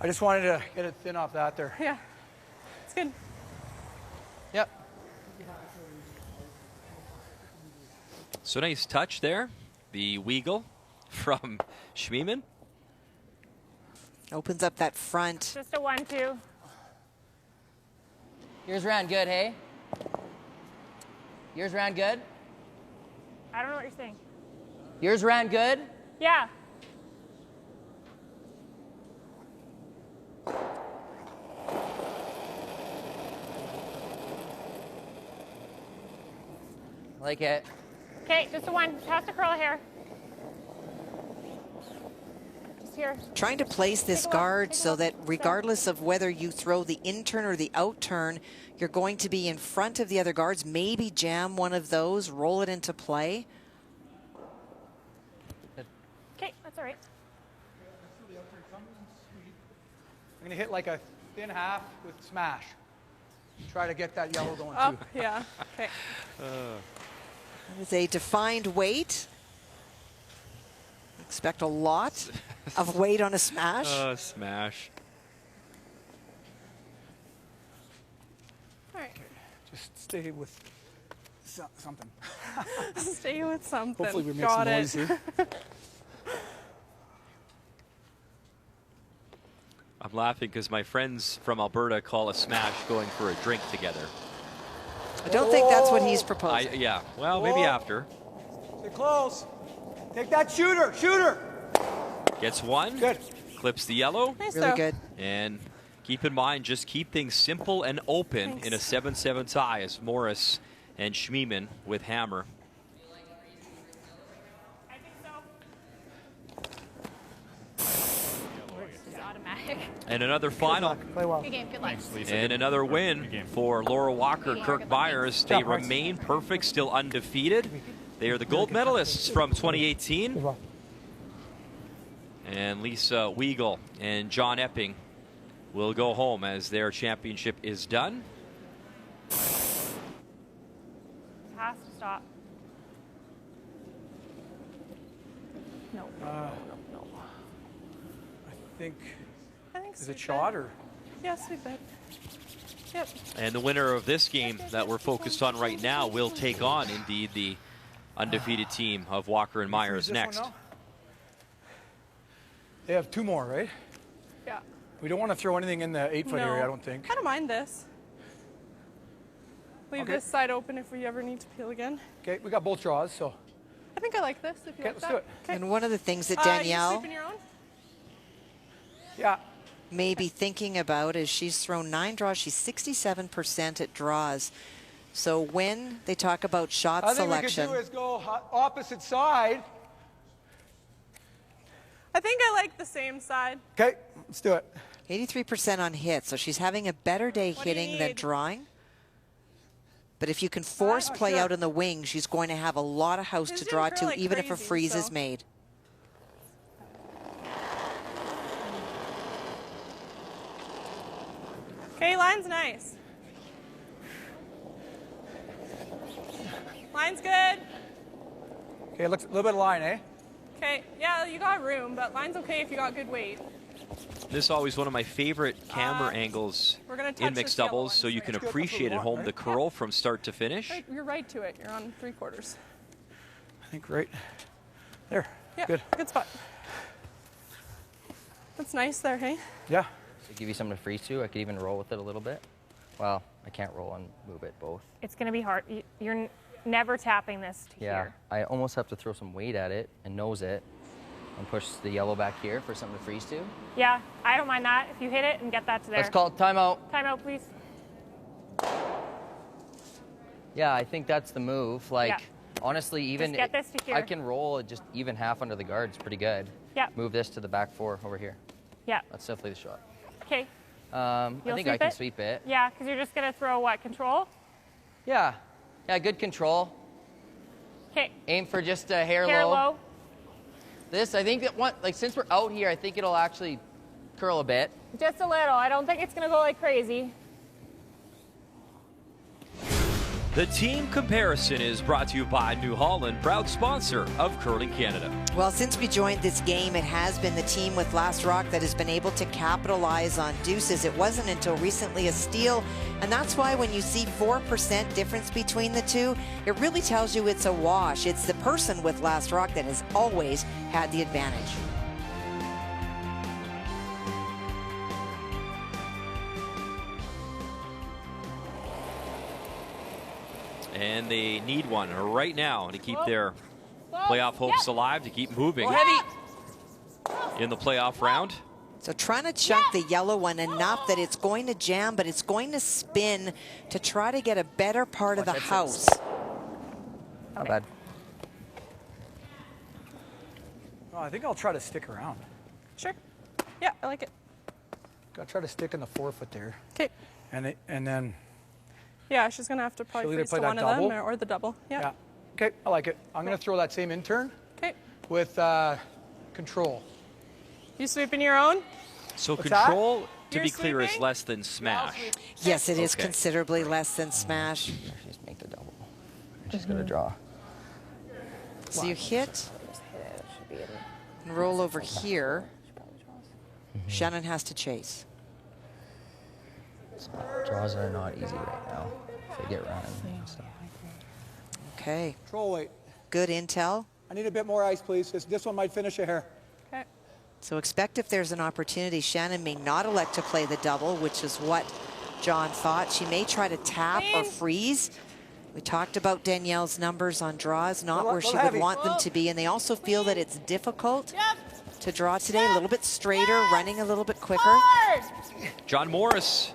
[SPEAKER 9] I just wanted to get it thin off that there.
[SPEAKER 11] Yeah, it's good.
[SPEAKER 10] Yep.
[SPEAKER 1] So nice touch there. The Weagle from Schmiemann.
[SPEAKER 3] Opens up that front.
[SPEAKER 6] Just a 1-2.
[SPEAKER 10] Yours ran good, hey? Yours ran good?
[SPEAKER 6] I don't know what you're saying.
[SPEAKER 10] Yours ran good?
[SPEAKER 6] Yeah.
[SPEAKER 10] Like it.
[SPEAKER 6] Okay, just a 1. Toss the curl here. Just here.
[SPEAKER 3] Trying to place this guard so that regardless of whether you throw the in-turn or the out-turn, you're going to be in front of the other guards. Maybe jam one of those, roll it into play.
[SPEAKER 6] Okay, that's all right.
[SPEAKER 9] I'm going to hit like a thin half with smash. Try to get that yellow going
[SPEAKER 11] Up,
[SPEAKER 9] too.
[SPEAKER 11] yeah. Okay.
[SPEAKER 3] With a defined weight. Expect a lot of weight on a smash.
[SPEAKER 1] Smash.
[SPEAKER 11] All right.
[SPEAKER 9] Just stay with something.
[SPEAKER 11] Stay with something.
[SPEAKER 9] Hopefully we make
[SPEAKER 11] Got
[SPEAKER 9] some noise here.
[SPEAKER 1] I'm laughing because my friends from Alberta call a smash going for a drink together.
[SPEAKER 3] I don't think that's what he's proposing.
[SPEAKER 1] Yeah, well, maybe after.
[SPEAKER 9] Stay close. Take that shooter. Shooter.
[SPEAKER 1] Gets one.
[SPEAKER 9] Good.
[SPEAKER 1] Clips the yellow.
[SPEAKER 11] Nice
[SPEAKER 3] Really
[SPEAKER 11] though.
[SPEAKER 3] good.
[SPEAKER 1] And keep in mind, just keep things simple and open in a 7-7 tie as Morris and Schmiemann with Hammer.
[SPEAKER 6] I think so. This is automatic.
[SPEAKER 1] And another final.
[SPEAKER 9] Play well.
[SPEAKER 6] Good game, good luck.
[SPEAKER 1] And another win for Laura Walker, Kirk Byers. They remain perfect, still undefeated. They are the gold medalists from 2018. And Lisa Weagle and John Epping will go home as their championship is done.
[SPEAKER 6] It has to stop.
[SPEAKER 11] No.
[SPEAKER 9] I think. Is
[SPEAKER 11] we
[SPEAKER 9] it shot
[SPEAKER 11] did.
[SPEAKER 9] or?
[SPEAKER 11] Yes, we did. Yep.
[SPEAKER 1] And the winner of this game that we're focused on right now will take on, indeed, the undefeated team of Walker and Myers next.
[SPEAKER 9] They have 2 more, right?
[SPEAKER 11] Yeah.
[SPEAKER 9] We don't want to throw anything in the 8-foot
[SPEAKER 11] No.
[SPEAKER 9] area, I don't think.
[SPEAKER 11] I don't mind this. Leave
[SPEAKER 9] Okay.
[SPEAKER 11] this side open if we ever need to peel again.
[SPEAKER 9] Okay, we got both draws, so.
[SPEAKER 11] I think I like this. If you
[SPEAKER 9] Okay,
[SPEAKER 11] like
[SPEAKER 9] let's
[SPEAKER 11] that.
[SPEAKER 9] do it.
[SPEAKER 11] Okay.
[SPEAKER 3] And one of the things that
[SPEAKER 11] You
[SPEAKER 3] Danielle
[SPEAKER 11] sleep in your own?
[SPEAKER 9] Yeah.
[SPEAKER 3] may be thinking about is she's thrown 9 draws. She's 67% at draws. So when they talk about shot
[SPEAKER 9] I think
[SPEAKER 3] selection,
[SPEAKER 9] we could do is go opposite side.
[SPEAKER 11] I think I like the same side.
[SPEAKER 9] Okay, let's do it.
[SPEAKER 3] 83% on hit. So she's having a better day
[SPEAKER 11] What do you
[SPEAKER 3] hitting than
[SPEAKER 11] need?
[SPEAKER 3] drawing. But if you can force play out in the wing, she's going to have a lot of house
[SPEAKER 11] His
[SPEAKER 3] to
[SPEAKER 11] didn't
[SPEAKER 3] draw
[SPEAKER 11] curl
[SPEAKER 3] to,
[SPEAKER 11] like
[SPEAKER 3] even if a
[SPEAKER 11] crazy,
[SPEAKER 3] freeze is
[SPEAKER 11] so-
[SPEAKER 3] made.
[SPEAKER 11] Okay, line's nice. Line's good.
[SPEAKER 9] Okay, looks a little bit of line, eh?
[SPEAKER 11] Okay, yeah, you got room, but line's okay if you got good weight.
[SPEAKER 1] This is always one of my favorite camera angles
[SPEAKER 11] We're gonna touch
[SPEAKER 1] in
[SPEAKER 11] this
[SPEAKER 1] mixed
[SPEAKER 11] yellow
[SPEAKER 1] doubles,
[SPEAKER 11] one,
[SPEAKER 1] so you
[SPEAKER 11] right?
[SPEAKER 1] can
[SPEAKER 9] Let's go
[SPEAKER 1] appreciate
[SPEAKER 9] for
[SPEAKER 1] at
[SPEAKER 9] the
[SPEAKER 1] home
[SPEAKER 9] one,
[SPEAKER 1] the
[SPEAKER 9] right?
[SPEAKER 1] curl from start to finish.
[SPEAKER 11] Right, you're right to it. You're on 3/4.
[SPEAKER 9] I think right there.
[SPEAKER 11] Yeah,
[SPEAKER 9] Good.
[SPEAKER 11] good spot. That's nice there, hey?
[SPEAKER 9] Yeah.
[SPEAKER 10] To give you something to freeze to, I could even roll with it a little bit. Well, I can't roll and move it both.
[SPEAKER 6] It's going to be hard. You're never tapping this to
[SPEAKER 10] Yeah,
[SPEAKER 6] here.
[SPEAKER 10] I almost have to throw some weight at it and nose it and push the yellow back here for something to freeze to.
[SPEAKER 6] Yeah, I don't mind that. If you hit it and get that to there.
[SPEAKER 10] Let's call it timeout.
[SPEAKER 6] Timeout, please.
[SPEAKER 10] Yeah, I think that's the move. Like,
[SPEAKER 6] Yeah.
[SPEAKER 10] honestly, even
[SPEAKER 6] Just get this to here.
[SPEAKER 10] I can roll it just even half under the guard. It's pretty good.
[SPEAKER 6] Yeah.
[SPEAKER 10] Move this to the back 4 over here.
[SPEAKER 6] Yeah.
[SPEAKER 10] That's definitely the shot.
[SPEAKER 6] Okay.
[SPEAKER 10] I
[SPEAKER 6] You'll
[SPEAKER 10] think I
[SPEAKER 6] sweep
[SPEAKER 10] can
[SPEAKER 6] it?
[SPEAKER 10] sweep it.
[SPEAKER 6] Yeah, because you're just going to throw what? Control?
[SPEAKER 10] Yeah. Yeah, good control.
[SPEAKER 6] Okay.
[SPEAKER 10] Aim for just a hair
[SPEAKER 6] Hair
[SPEAKER 10] low.
[SPEAKER 6] low.
[SPEAKER 10] This, I think that since we're out here, I think it'll actually curl a bit.
[SPEAKER 6] Just a little. I don't think it's going to go like crazy.
[SPEAKER 1] The team comparison is brought to you by New Holland, proud sponsor of Curling Canada.
[SPEAKER 3] Well, since we joined this game, it has been the team with Last Rock that has been able to capitalize on deuces. It wasn't until recently a steal, and that's why when you see 4% difference between the two, it really tells you it's a wash. It's the person with Last Rock that has always had the advantage.
[SPEAKER 1] And they need one right now to keep their
[SPEAKER 6] Whoa.
[SPEAKER 1] playoff hopes
[SPEAKER 6] Yep.
[SPEAKER 1] alive, to keep moving
[SPEAKER 10] Heavy.
[SPEAKER 1] in the playoff round.
[SPEAKER 3] So trying to chunk the yellow one enough that it's going to jam, but it's going to spin to try to get a better part of the house.
[SPEAKER 10] Not bad.
[SPEAKER 9] Oh, I think I'll try to stick around.
[SPEAKER 11] Sure. Yeah, I like it.
[SPEAKER 9] I'll try to stick in the 4-foot there.
[SPEAKER 11] Okay.
[SPEAKER 9] And then,
[SPEAKER 11] Yeah, she's gonna have to
[SPEAKER 9] She'll
[SPEAKER 11] probably
[SPEAKER 9] either
[SPEAKER 11] freeze
[SPEAKER 9] play
[SPEAKER 11] to
[SPEAKER 9] that
[SPEAKER 11] one of them
[SPEAKER 9] double.
[SPEAKER 11] or the double. Yeah.
[SPEAKER 9] yeah. Okay, I like it. I'm going to throw that same in turn
[SPEAKER 11] Okay.
[SPEAKER 9] with control.
[SPEAKER 11] You sweeping your own?
[SPEAKER 1] So
[SPEAKER 9] What's that?
[SPEAKER 1] control, to
[SPEAKER 11] You're
[SPEAKER 1] be clear, is
[SPEAKER 11] sweeping?
[SPEAKER 1] less than smash.
[SPEAKER 3] Yes, it is
[SPEAKER 1] Okay.
[SPEAKER 3] considerably less than smash.
[SPEAKER 10] Just make the double. Just gonna draw.
[SPEAKER 3] So you hit and roll over here. Shannon has to chase.
[SPEAKER 10] Draws are not easy right now. If they get running and stuff.
[SPEAKER 3] Okay,
[SPEAKER 9] Control weight.
[SPEAKER 3] good intel.
[SPEAKER 9] I need a bit more ice, please. This one might finish a hair.
[SPEAKER 11] Okay.
[SPEAKER 3] So expect if there's an opportunity, Shannon may not elect to play the double, which is what John thought. She may try to tap or freeze. We talked about Danielle's numbers on draws, not where she would want them to be, and they also feel that it's difficult to draw today. A little bit straighter, running a little bit quicker.
[SPEAKER 1] John Morris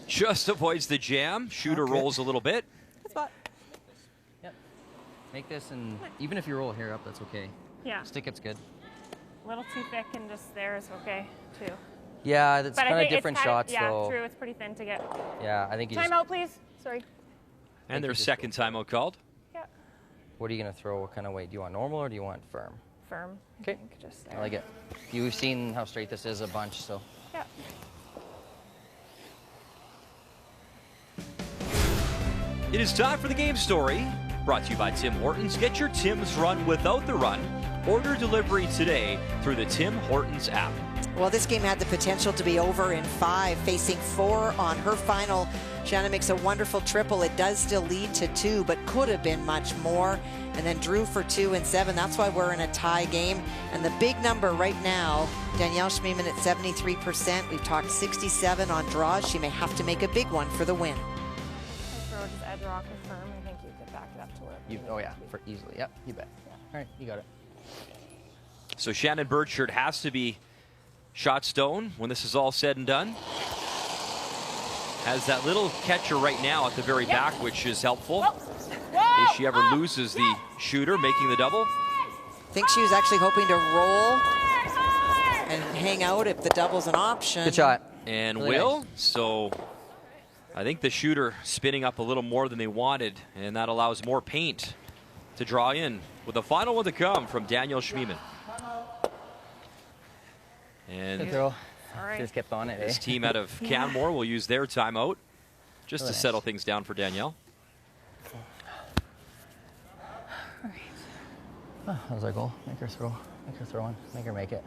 [SPEAKER 1] just avoids the jam. Shooter rolls a little bit.
[SPEAKER 11] Good spot.
[SPEAKER 10] Yep. Make this, and even if you roll hair up, that's okay.
[SPEAKER 6] Yeah.
[SPEAKER 10] Stick it's good.
[SPEAKER 6] A little too thick and just there is okay, too.
[SPEAKER 10] Yeah, that's
[SPEAKER 6] But I
[SPEAKER 10] kind of
[SPEAKER 6] think
[SPEAKER 10] different
[SPEAKER 6] it's
[SPEAKER 10] shots,
[SPEAKER 6] yeah,
[SPEAKER 10] though.
[SPEAKER 6] true. It's pretty thin to get.
[SPEAKER 10] Yeah, I think you just.
[SPEAKER 6] Timeout, please. Sorry.
[SPEAKER 1] And their second timeout called.
[SPEAKER 6] Yeah.
[SPEAKER 10] What are you gonna throw? What kind of weight? Do you want normal or do you want firm?
[SPEAKER 6] Firm.
[SPEAKER 10] Okay.
[SPEAKER 6] I think just there.
[SPEAKER 10] I like it. You've seen how straight this is a bunch, so.
[SPEAKER 6] Yeah.
[SPEAKER 1] It is time for the game story, brought to you by Tim Hortons. Get your Tim's run without the run. Order delivery today through the Tim Hortons app.
[SPEAKER 3] Well, this game had the potential to be over in 5, facing 4 on her final. Shannon makes a wonderful triple. It does still lead to 2, but could have been much more. And then drew for 2 and 7. That's why we're in a tie game. And the big number right now, Danielle Schmiemann at 73%. We've talked 67 on draws. She may have to make a big one for the win.
[SPEAKER 6] Throw just edge rock and firm. I think you could back it up to where.
[SPEAKER 10] Oh yeah, for easily. Yep, you bet. All right, you got it.
[SPEAKER 1] So Shannon Burchard has to be shot stone when this is all said and done. Has that little catcher right now at the very back, which is helpful. If she ever loses the shooter, making the double.
[SPEAKER 3] I think she was actually hoping to roll and hang out if the double's an option.
[SPEAKER 10] Good shot.
[SPEAKER 1] And
[SPEAKER 10] Really
[SPEAKER 1] will.
[SPEAKER 10] nice.
[SPEAKER 1] So I think the shooter spinning up a little more than they wanted, and that allows more paint to draw in, with the final one to come from Danielle Schmiemann. And
[SPEAKER 10] Good throw.
[SPEAKER 6] All right.
[SPEAKER 10] Just kept on it,
[SPEAKER 1] this
[SPEAKER 10] eh?
[SPEAKER 1] team out of Canmore will use their timeout just
[SPEAKER 10] Really
[SPEAKER 1] to
[SPEAKER 10] nice.
[SPEAKER 1] settle things down for Danielle.
[SPEAKER 10] Oh, that was our goal. Make her throw. Make her throw one. Make her make it.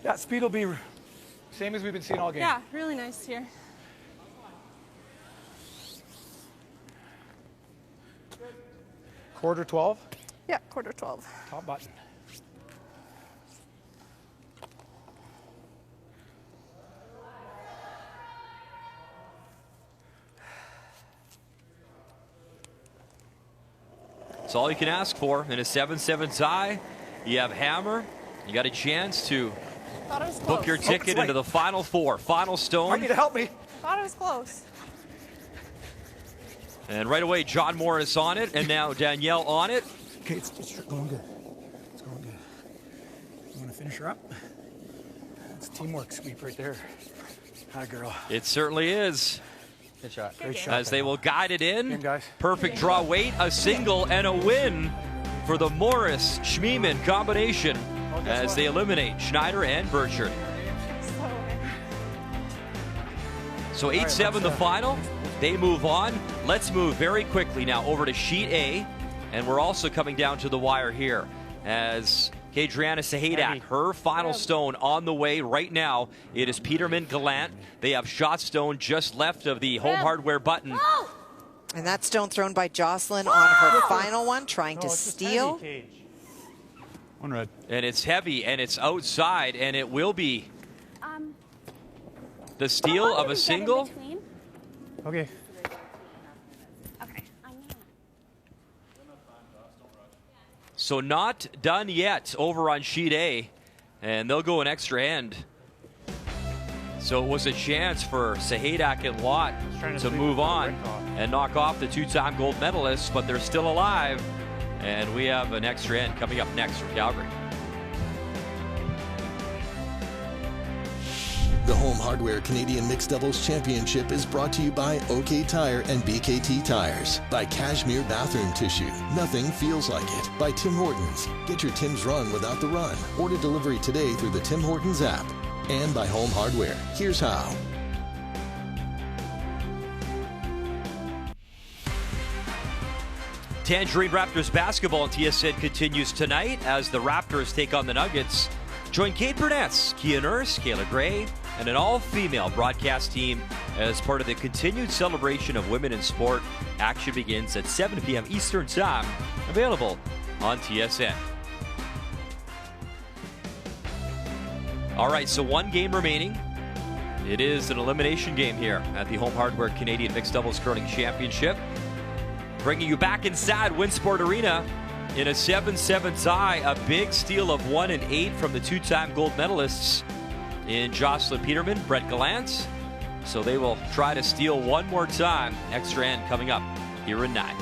[SPEAKER 9] Yeah, speed will be Same as we've been seeing all game.
[SPEAKER 11] Yeah, really nice here.
[SPEAKER 9] Quarter 12.
[SPEAKER 11] Yeah, quarter 12.
[SPEAKER 9] Top button.
[SPEAKER 1] It's all you can ask for in a 7-7 tie. You have hammer. You got a chance to book your ticket into the Final Four. Final stone.
[SPEAKER 9] I need to help me.
[SPEAKER 11] Thought it was close.
[SPEAKER 1] And right away, John Morris on it, and now Danielle on it.
[SPEAKER 9] Okay, it's going good. It's going good. You want to finish her up? It's a teamwork sweep right there. Hi, girl.
[SPEAKER 1] It certainly is.
[SPEAKER 10] Good shot.
[SPEAKER 9] Great shot.
[SPEAKER 1] As they will guide it in.
[SPEAKER 9] Game, guys.
[SPEAKER 1] Perfect draw weight, a single, and a win for the Morris-Schmiemann combination as they eliminate Schneider and Burchard. So 8-7 the final. They move on. Let's move very quickly now over to Sheet A. And we're also coming down to the wire here as Kadriana Sahadak, her final stone on the way right now. It is Peterman Gallant. They have shot stone just left of the home hardware button.
[SPEAKER 3] And that stone thrown by Jocelyn on her final one, trying to steal.
[SPEAKER 8] One red.
[SPEAKER 1] And it's heavy, and it's outside, and it will be the steal of a single.
[SPEAKER 9] Okay.
[SPEAKER 1] So not done yet over on Sheet A, and they'll go an extra end. So it was a chance for Sahadak and Lott to move on and knock off the two-time gold medalists, but they're still alive. And we have an extra end coming up next from Calgary.
[SPEAKER 4] The Home Hardware Canadian Mixed Doubles Championship is brought to you by OK Tire and BKT Tires. By Cashmere Bathroom Tissue. Nothing feels like it. By Tim Hortons. Get your Tim's run without the run. Order delivery today through the Tim Hortons app. And by Home Hardware. Here's how.
[SPEAKER 1] Tangerine Raptors basketball on TSN continues tonight as the Raptors take on the Nuggets. Join Kate Burness, Kia Nurse, Kayla Gray, and an all-female broadcast team as part of the continued celebration of women in sport. Action begins at 7 p.m. Eastern Time, available on TSN. All right, so one game remaining. It is an elimination game here at the Home Hardware Canadian Mixed Doubles Curling Championship. Bringing you back inside Winsport Arena in a 7-7 tie. A big steal of 1 and 8 from the two-time gold medalists in Jocelyn Peterman, Brett Gallant. So they will try to steal one more time. Extra end coming up here in 9.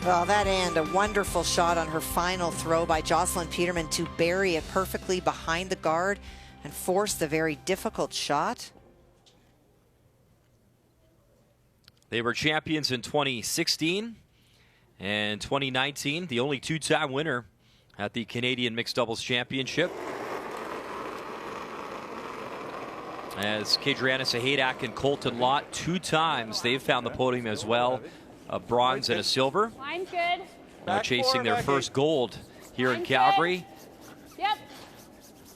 [SPEAKER 3] Well, that end, a wonderful shot on her final throw by Jocelyn Peterman to bury it perfectly behind the guard and force the very difficult shot.
[SPEAKER 1] They were champions in 2016 and 2019, the only two-time winner at the Canadian Mixed Doubles Championship. As Kadriana Sahadak and Colton Lott, 2 times they've found the podium as well, a bronze and a silver.
[SPEAKER 6] Line's good.
[SPEAKER 1] Now chasing their first gold here in Calgary.
[SPEAKER 6] Yep.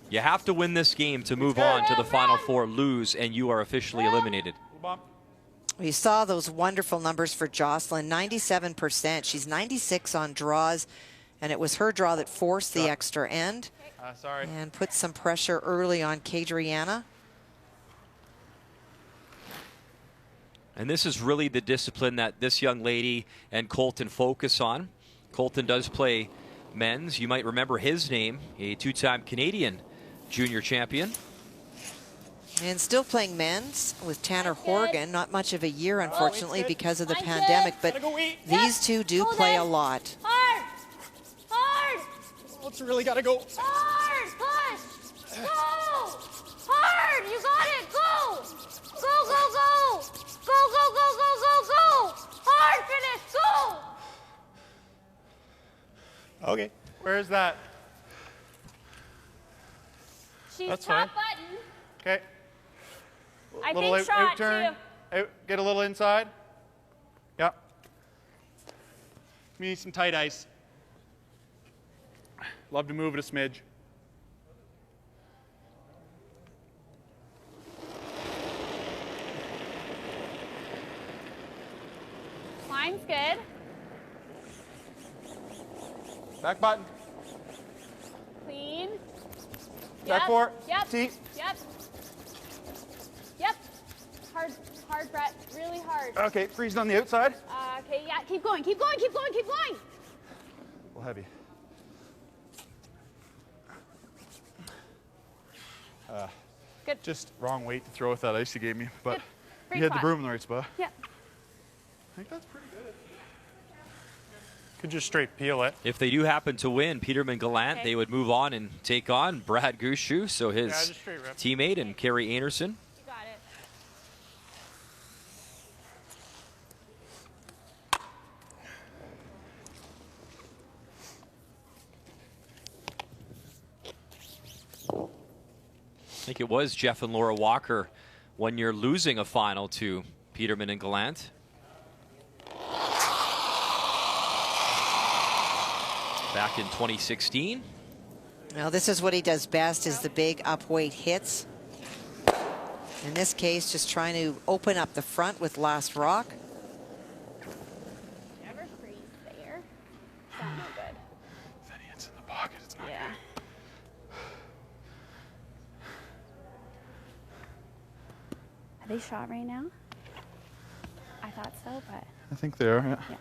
[SPEAKER 1] You have to win this game to move on to the Final Four. Lose, and you are officially eliminated.
[SPEAKER 3] We saw those wonderful numbers for Jocelyn, 97%. She's 96 on draws, and it was her draw that forced the extra end and put some pressure early on Kadriana.
[SPEAKER 1] And this is really the discipline that this young lady and Colton focus on. Colton does play men's. You might remember his name, a 2-time Canadian junior champion.
[SPEAKER 3] And still playing men's with Tanner Horgan. Not much of a year, unfortunately, because of the pandemic, but these two do play a lot.
[SPEAKER 6] Hard! Hard!
[SPEAKER 9] Oh, it's really got to go.
[SPEAKER 6] Hard! Push! Go! Hard! You got it! Go! Go, go, go! Go, go, go, go, go, go! Hard finish! Go!
[SPEAKER 12] Okay. Where's that?
[SPEAKER 6] She's
[SPEAKER 12] That's
[SPEAKER 6] top
[SPEAKER 12] fine.
[SPEAKER 6] button.
[SPEAKER 12] Okay.
[SPEAKER 6] I
[SPEAKER 12] Little
[SPEAKER 6] think shot,
[SPEAKER 12] out turn.
[SPEAKER 6] too.
[SPEAKER 12] Get a little inside. Yeah. We need some tight ice. Love to move it a smidge.
[SPEAKER 2] Line's good.
[SPEAKER 12] Back button.
[SPEAKER 2] Clean.
[SPEAKER 12] Back four.
[SPEAKER 2] Yep.
[SPEAKER 12] T.
[SPEAKER 2] Yep. Yep. Hard, hard, Brett. Really hard.
[SPEAKER 12] Okay, freezing on the outside.
[SPEAKER 2] Okay, yeah. Keep going. Keep going. Keep going. Keep going.
[SPEAKER 12] A little heavy.
[SPEAKER 2] Good.
[SPEAKER 12] Just wrong weight to throw with that ice you gave me, but
[SPEAKER 2] Good. Great
[SPEAKER 12] you had the
[SPEAKER 2] spot.
[SPEAKER 12] broom in the right spot.
[SPEAKER 2] Yeah.
[SPEAKER 12] I think that's pretty good.
[SPEAKER 7] Could just straight peel it.
[SPEAKER 1] If they do happen to win, Peterman Gallant, they would move on and take on Brad Gushue, so his
[SPEAKER 7] just straight rip.
[SPEAKER 1] teammate, and Carrie Einarson.
[SPEAKER 2] You got it.
[SPEAKER 1] I think it was Jeff and Laura Walker when you're losing a final to Peterman and Gallant. Back in 2016.
[SPEAKER 3] Now this is what he does best, is the big upweight hits. In this case, just trying to open up the front with last rock.
[SPEAKER 2] Never freeze there. It's not no good.
[SPEAKER 12] Then he hits in the pocket. It's not
[SPEAKER 2] Yeah. Are they shot right now? I thought so, but
[SPEAKER 12] I think they are,
[SPEAKER 2] yeah.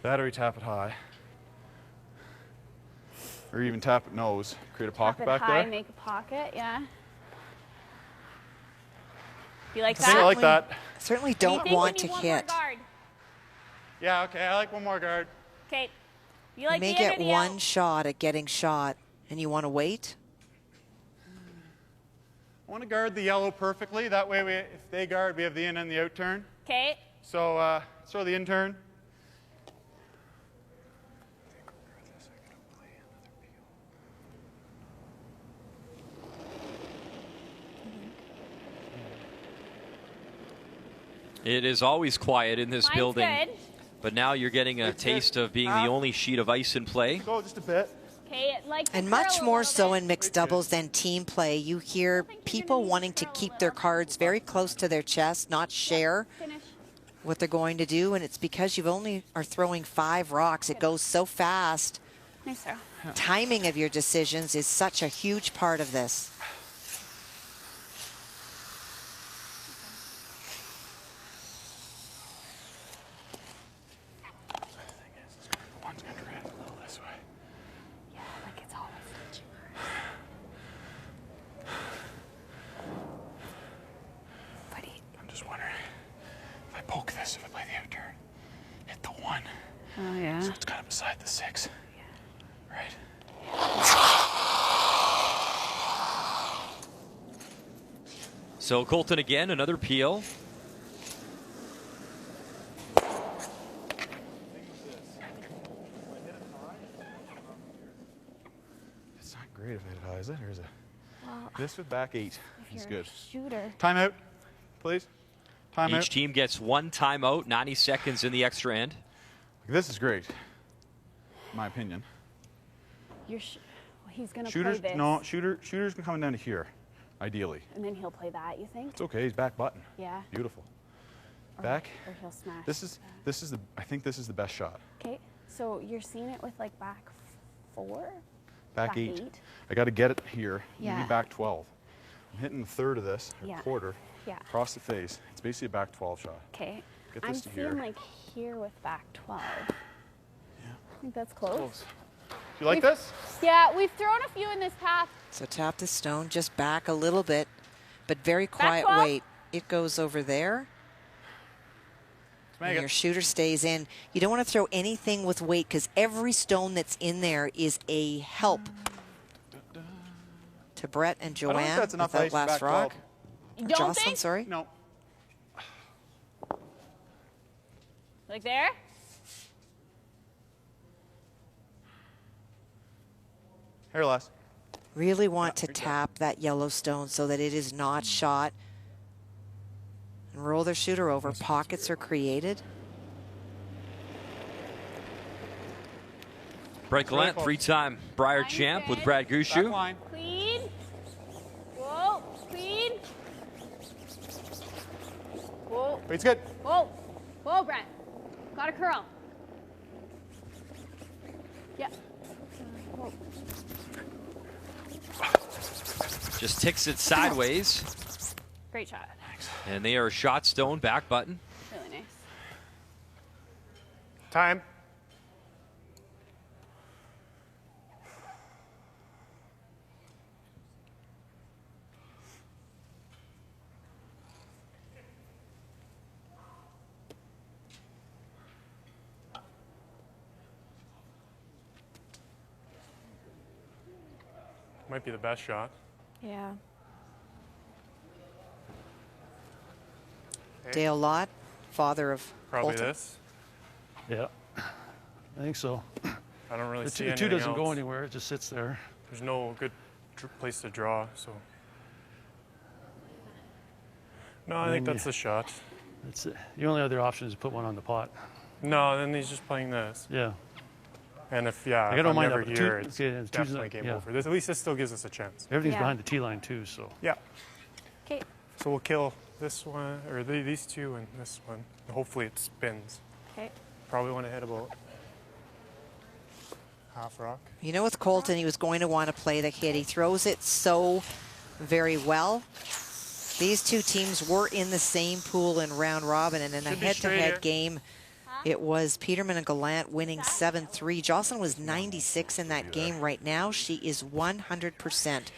[SPEAKER 12] Battery tap it high. Or even tap it nose. Create a pocket
[SPEAKER 2] Tap it
[SPEAKER 12] back
[SPEAKER 2] high,
[SPEAKER 12] there.
[SPEAKER 2] make a pocket, yeah. You like
[SPEAKER 12] I think I
[SPEAKER 2] that?
[SPEAKER 12] like that.
[SPEAKER 3] Certainly
[SPEAKER 2] Do you
[SPEAKER 3] don't
[SPEAKER 2] think we
[SPEAKER 3] want
[SPEAKER 2] need
[SPEAKER 3] to
[SPEAKER 2] one more
[SPEAKER 3] hit.
[SPEAKER 2] guard?
[SPEAKER 12] Yeah, okay, I like one more guard.
[SPEAKER 2] Okay. You
[SPEAKER 3] You
[SPEAKER 2] like
[SPEAKER 3] may
[SPEAKER 2] the in
[SPEAKER 3] get
[SPEAKER 2] or the
[SPEAKER 3] one
[SPEAKER 2] out?
[SPEAKER 3] shot at getting shot, and you want to wait.
[SPEAKER 12] I want to guard the yellow perfectly. That way, if they guard, we have the in and the out turn.
[SPEAKER 2] Okay.
[SPEAKER 12] So, let's throw the in turn.
[SPEAKER 1] It is always quiet in this
[SPEAKER 2] Mine's
[SPEAKER 1] building,
[SPEAKER 2] good.
[SPEAKER 1] but now you're getting a taste of being the only sheet of ice in play.
[SPEAKER 12] Go just a bit.
[SPEAKER 2] Okay, it likes to
[SPEAKER 3] And
[SPEAKER 2] curl
[SPEAKER 3] much
[SPEAKER 2] a
[SPEAKER 3] more
[SPEAKER 2] little
[SPEAKER 3] so
[SPEAKER 2] bit.
[SPEAKER 3] in mixed doubles than team play. You hear people wanting to keep their cards very close to their chest, not share
[SPEAKER 2] Finish.
[SPEAKER 3] what they're going to do. And it's because you only are throwing 5 rocks. It goes so fast.
[SPEAKER 2] Nice throw.
[SPEAKER 3] Timing of your decisions is such a huge part of this.
[SPEAKER 12] One's going to drive a little this way.
[SPEAKER 2] Yeah, like it's always touching Buddy.
[SPEAKER 12] I'm just wondering if I poke this, if I play the out turn, hit the 1.
[SPEAKER 2] Oh, yeah.
[SPEAKER 12] So it's kind of beside the 6. Yeah. Right?
[SPEAKER 1] So Colton again, another peel.
[SPEAKER 12] It's not great if I hit it high, is it? Or is it?
[SPEAKER 2] Well,
[SPEAKER 12] This with back 8 is
[SPEAKER 2] you're
[SPEAKER 12] good.
[SPEAKER 2] a shooter.
[SPEAKER 12] Timeout, please. Timeout.
[SPEAKER 1] Each team gets 1 timeout, 90 seconds in the extra end.
[SPEAKER 12] This is great, in my opinion.
[SPEAKER 2] You're well, he's gonna
[SPEAKER 12] Shooters,
[SPEAKER 2] play this.
[SPEAKER 12] no, shooter's coming down to here, ideally.
[SPEAKER 2] And then he'll play that, you think?
[SPEAKER 12] It's okay, he's back button.
[SPEAKER 2] Yeah.
[SPEAKER 12] Beautiful.
[SPEAKER 2] Or,
[SPEAKER 12] Back.
[SPEAKER 2] Or he'll smash.
[SPEAKER 12] I think this is the best shot.
[SPEAKER 2] Okay, so you're seeing it with like back 4?
[SPEAKER 12] Back 8. I got to get it here.
[SPEAKER 2] Yeah.
[SPEAKER 12] Maybe back 12. I'm hitting a third of this, or
[SPEAKER 2] Yeah.
[SPEAKER 12] quarter,
[SPEAKER 2] Yeah.
[SPEAKER 12] across the face. It's basically a back 12 shot.
[SPEAKER 2] Okay.
[SPEAKER 12] Get
[SPEAKER 2] I'm
[SPEAKER 12] this to
[SPEAKER 2] seeing
[SPEAKER 12] here.
[SPEAKER 2] like here with back 12.
[SPEAKER 12] Yeah.
[SPEAKER 2] I think that's close.
[SPEAKER 12] You like
[SPEAKER 2] We've-
[SPEAKER 12] this?
[SPEAKER 2] Yeah, we've thrown a few in this path.
[SPEAKER 3] So tap the stone just back a little bit, but very quiet
[SPEAKER 2] 12?
[SPEAKER 3] weight. It goes over there.
[SPEAKER 12] Make
[SPEAKER 3] And
[SPEAKER 12] it.
[SPEAKER 3] your shooter stays in. You don't want to throw anything with weight because every stone that's in there is a help to Brett and
[SPEAKER 12] I don't
[SPEAKER 3] Joanne
[SPEAKER 12] think that's enough
[SPEAKER 3] without
[SPEAKER 12] ice for
[SPEAKER 3] last
[SPEAKER 12] back
[SPEAKER 3] rock.
[SPEAKER 12] 12.
[SPEAKER 2] You
[SPEAKER 3] Or
[SPEAKER 2] don't
[SPEAKER 3] Jocelyn,
[SPEAKER 2] think?
[SPEAKER 3] sorry.
[SPEAKER 12] No.
[SPEAKER 2] Like there?
[SPEAKER 12] Here, Les.
[SPEAKER 3] Really want to tap that yellow stone so that it is not shot. And roll their shooter over. Pockets are created.
[SPEAKER 1] Brett Gallant, 3-time Brier champ with Brad
[SPEAKER 12] Back
[SPEAKER 1] Gushue.
[SPEAKER 12] line.
[SPEAKER 2] Clean. Whoa, clean. Whoa.
[SPEAKER 12] Weight's good.
[SPEAKER 6] Whoa. Whoa, Brent. Got a curl. Yep. Whoa.
[SPEAKER 1] Just ticks it sideways.
[SPEAKER 6] Great shot.
[SPEAKER 1] And they are shot stone, back button.
[SPEAKER 6] Really nice.
[SPEAKER 12] Time. Might be the best shot.
[SPEAKER 2] Yeah.
[SPEAKER 3] Dale Lott, father of
[SPEAKER 12] Probably
[SPEAKER 3] Colton.
[SPEAKER 12] this.
[SPEAKER 13] Yeah, I think so.
[SPEAKER 12] I don't really see
[SPEAKER 13] The two
[SPEAKER 12] anything
[SPEAKER 13] doesn't go
[SPEAKER 12] else.
[SPEAKER 13] anywhere. It just sits there.
[SPEAKER 12] There's no good place to draw, so. No, I think that's the shot.
[SPEAKER 13] It's the only other option is to put one on the pot.
[SPEAKER 12] No, then he's just playing this.
[SPEAKER 13] Yeah.
[SPEAKER 12] And if
[SPEAKER 13] Like, I
[SPEAKER 12] if
[SPEAKER 13] don't
[SPEAKER 12] I'm
[SPEAKER 13] mind
[SPEAKER 12] never
[SPEAKER 13] that, but
[SPEAKER 12] here,
[SPEAKER 13] two-
[SPEAKER 12] it's
[SPEAKER 13] okay, it's
[SPEAKER 12] definitely
[SPEAKER 13] two-
[SPEAKER 12] game
[SPEAKER 13] yeah.
[SPEAKER 12] over. At least this still gives us a chance.
[SPEAKER 13] Everything's
[SPEAKER 2] Yeah.
[SPEAKER 13] behind the tee line too, so.
[SPEAKER 12] Yeah.
[SPEAKER 6] Okay.
[SPEAKER 12] So we'll kill this one, or these two and this one. Hopefully it spins.
[SPEAKER 6] Okay.
[SPEAKER 12] Probably want to hit about half rock.
[SPEAKER 3] You know, with Colton, he was going to want to play the hit. He throws it so very well. These two teams were in the same pool in round robin, and in a
[SPEAKER 12] Should be straight here.
[SPEAKER 3] head-to-head game, it was Peterman and Gallant winning 7-3. Jocelyn was 96 in that game. Right now, she is 100%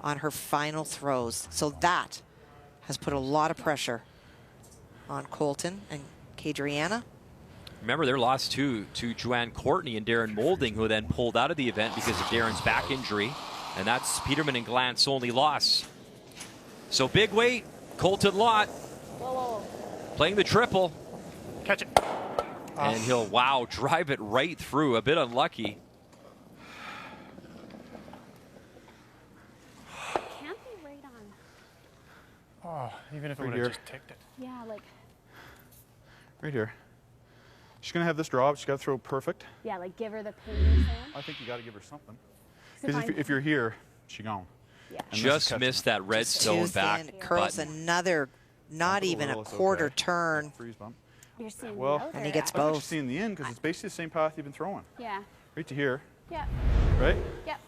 [SPEAKER 3] on her final throws. So that has put a lot of pressure on Colton and Kadriana.
[SPEAKER 1] Remember, their loss to Joanne Courtney and Darren Moulding, who then pulled out of the event because of Darren's back injury. And that's Peterman and Gallant's only loss. So big weight, Colton Lott playing the triple.
[SPEAKER 12] Catch it.
[SPEAKER 1] And he'll, wow, drive it right through. A bit unlucky.
[SPEAKER 6] Can't be right on.
[SPEAKER 12] Oh, even if it
[SPEAKER 8] Right
[SPEAKER 12] would
[SPEAKER 8] here.
[SPEAKER 12] have just ticked it.
[SPEAKER 6] Yeah, like,
[SPEAKER 8] Right here. She's going to have this draw, but she's got to throw perfect.
[SPEAKER 6] yeah, like give her the pin, you're saying?
[SPEAKER 8] I think you got to give her something.
[SPEAKER 6] So
[SPEAKER 8] Because if you're here, she gone.
[SPEAKER 6] Yeah.
[SPEAKER 8] And this is
[SPEAKER 1] Just
[SPEAKER 8] catching
[SPEAKER 1] missed
[SPEAKER 8] it.
[SPEAKER 1] that red
[SPEAKER 3] Just
[SPEAKER 1] stone
[SPEAKER 3] too
[SPEAKER 1] back
[SPEAKER 3] thin. Curls
[SPEAKER 1] button.
[SPEAKER 3] another, not
[SPEAKER 8] Up
[SPEAKER 3] even a
[SPEAKER 8] little, it's
[SPEAKER 3] quarter
[SPEAKER 8] okay.
[SPEAKER 3] turn.
[SPEAKER 8] Freeze bump.
[SPEAKER 6] You're seeing
[SPEAKER 8] Well,
[SPEAKER 6] the out
[SPEAKER 3] And he
[SPEAKER 6] or
[SPEAKER 3] gets
[SPEAKER 6] out?
[SPEAKER 8] I think
[SPEAKER 3] both.
[SPEAKER 8] she's seeing the end because it's basically the same path you've been throwing.
[SPEAKER 6] Yeah.
[SPEAKER 8] Right to here,
[SPEAKER 6] Yeah.
[SPEAKER 8] right?
[SPEAKER 6] Yep.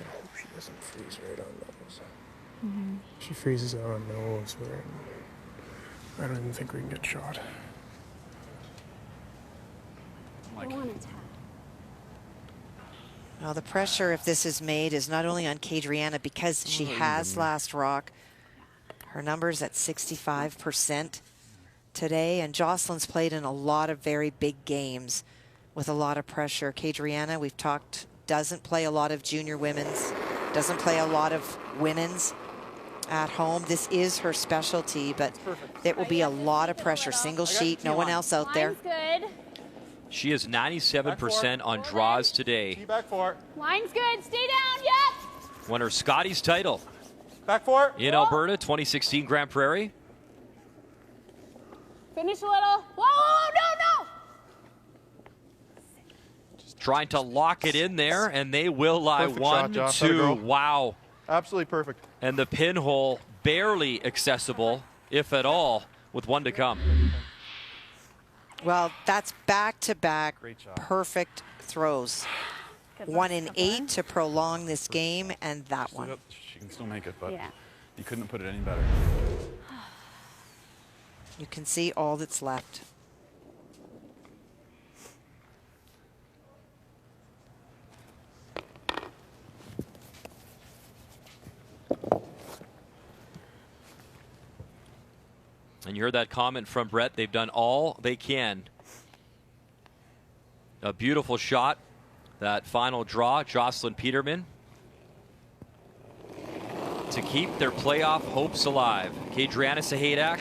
[SPEAKER 12] I hope she doesn't freeze right on nose. She freezes out on nose, I don't even think we can get shot.
[SPEAKER 6] I want to tap.
[SPEAKER 3] Now the pressure, if this is made, is not only on Kadriana because she has last rock. Her number's at 65% today, and Jocelyn's played in a lot of very big games with a lot of pressure. Kadriana, we've talked, doesn't play a lot of junior women's, doesn't play a lot of women's at home. This is her specialty, but it will be a lot of pressure. Single sheet, no one else out there.
[SPEAKER 6] Line's good.
[SPEAKER 1] She is 97% on draws today.
[SPEAKER 12] Back four.
[SPEAKER 6] Line's good. Stay down. Yep.
[SPEAKER 1] Won her Scotty's title
[SPEAKER 12] Back four.
[SPEAKER 1] in Alberta, 2016 Grand Prairie.
[SPEAKER 6] Finish a little. Whoa, no.
[SPEAKER 1] Trying to lock it in there, and they will lie.
[SPEAKER 8] Perfect shot,
[SPEAKER 1] 1,
[SPEAKER 8] Josh. Let her
[SPEAKER 1] 2,
[SPEAKER 8] go.
[SPEAKER 1] wow.
[SPEAKER 8] Absolutely perfect.
[SPEAKER 1] And the pinhole barely accessible, if at all, with one to come.
[SPEAKER 3] Well, that's back-to-back
[SPEAKER 8] Great job.
[SPEAKER 3] perfect throws.
[SPEAKER 6] Good
[SPEAKER 3] 1 in 8 to prolong this game, and that
[SPEAKER 8] Still
[SPEAKER 3] one.
[SPEAKER 8] got- She can still make it, but
[SPEAKER 6] Yeah.
[SPEAKER 8] you couldn't have put it any better.
[SPEAKER 3] You can see all that's left.
[SPEAKER 1] And you heard that comment from Brett. They've done all they can. A beautiful shot. That final draw, Jocelyn Peterman, to keep their playoff hopes alive. Kadriana Sahadak.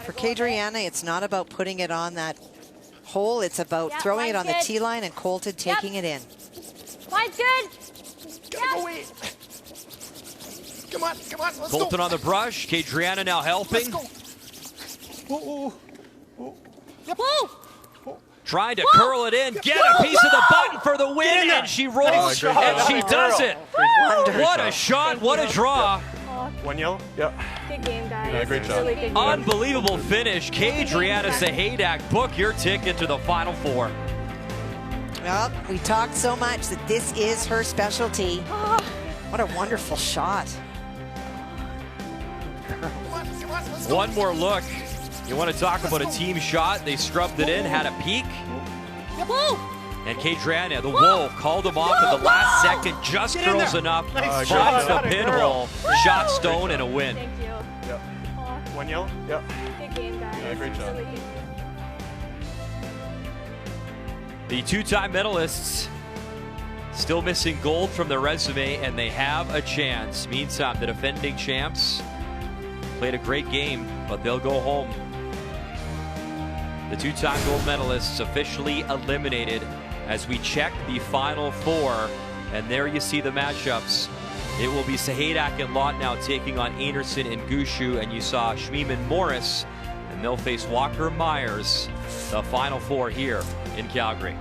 [SPEAKER 3] For Kadriana, it's not about putting it on that hole. It's about
[SPEAKER 6] Yep,
[SPEAKER 3] throwing it on the
[SPEAKER 6] line's
[SPEAKER 3] tee
[SPEAKER 6] good.
[SPEAKER 3] line and Colton taking it in.
[SPEAKER 6] Line's good.
[SPEAKER 12] Gotta go wait. Come on, let's
[SPEAKER 1] Colton
[SPEAKER 12] go.
[SPEAKER 1] on the brush. Kadriana now helping.
[SPEAKER 12] Let's go. Oh. Yep.
[SPEAKER 1] Trying to curl it in, get a piece of the button for the win, and she rolls, and she does it. What a shot, what a draw.
[SPEAKER 12] One yellow? Yep.
[SPEAKER 11] Good game, guys.
[SPEAKER 12] Yeah, great job.
[SPEAKER 11] Really good game.
[SPEAKER 1] Unbelievable finish. Kadriana Sahadak, book your ticket to the Final Four.
[SPEAKER 3] Well, we talked so much that this is her specialty. What a wonderful shot.
[SPEAKER 1] One more look. You want to talk about a team shot? They scrubbed it in, had a peek. And Kadriana, the Wolf, called him off at the last second, just curls enough, finds the pinhole, shot stone, and a win.
[SPEAKER 11] Thank you.
[SPEAKER 12] Yep. One yellow? Yep.
[SPEAKER 11] Good game, guys.
[SPEAKER 12] Yeah, great job.
[SPEAKER 11] Really good.
[SPEAKER 1] The two-time medalists still missing gold from their resume, and they have a chance. Meantime, the defending champs played a great game, but they'll go home. The two-time gold medalists officially eliminated as we check the Final Four. And there you see the matchups. It will be Sahadak and Lott now taking on Einarson and Gushue, and you saw Schmiemann Morris, and they'll face Walker Myers, the Final Four here in Calgary.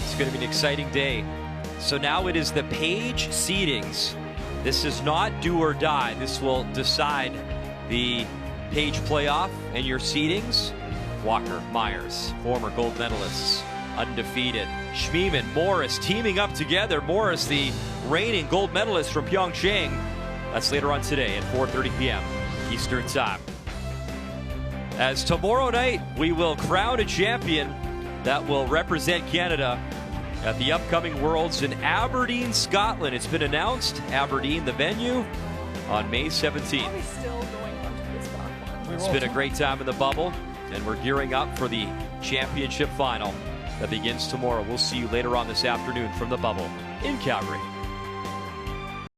[SPEAKER 1] It's going to be an exciting day. So now it is the page seedings. This is not do or die. This will decide the page playoff and your seedings. Walker, Myers, former gold medalists, undefeated. Schmiemann, Morris teaming up together. Morris, the reigning gold medalist from Pyeongchang. That's later on today at 4:30 p.m. Eastern Time. As tomorrow night, we will crown a champion that will represent Canada at the upcoming Worlds in Aberdeen, Scotland. It's been announced, Aberdeen, the venue, on May 17th. It's been a great time in the bubble, and we're gearing up for the championship final that begins tomorrow. We'll see you later on this afternoon from the bubble in Calgary.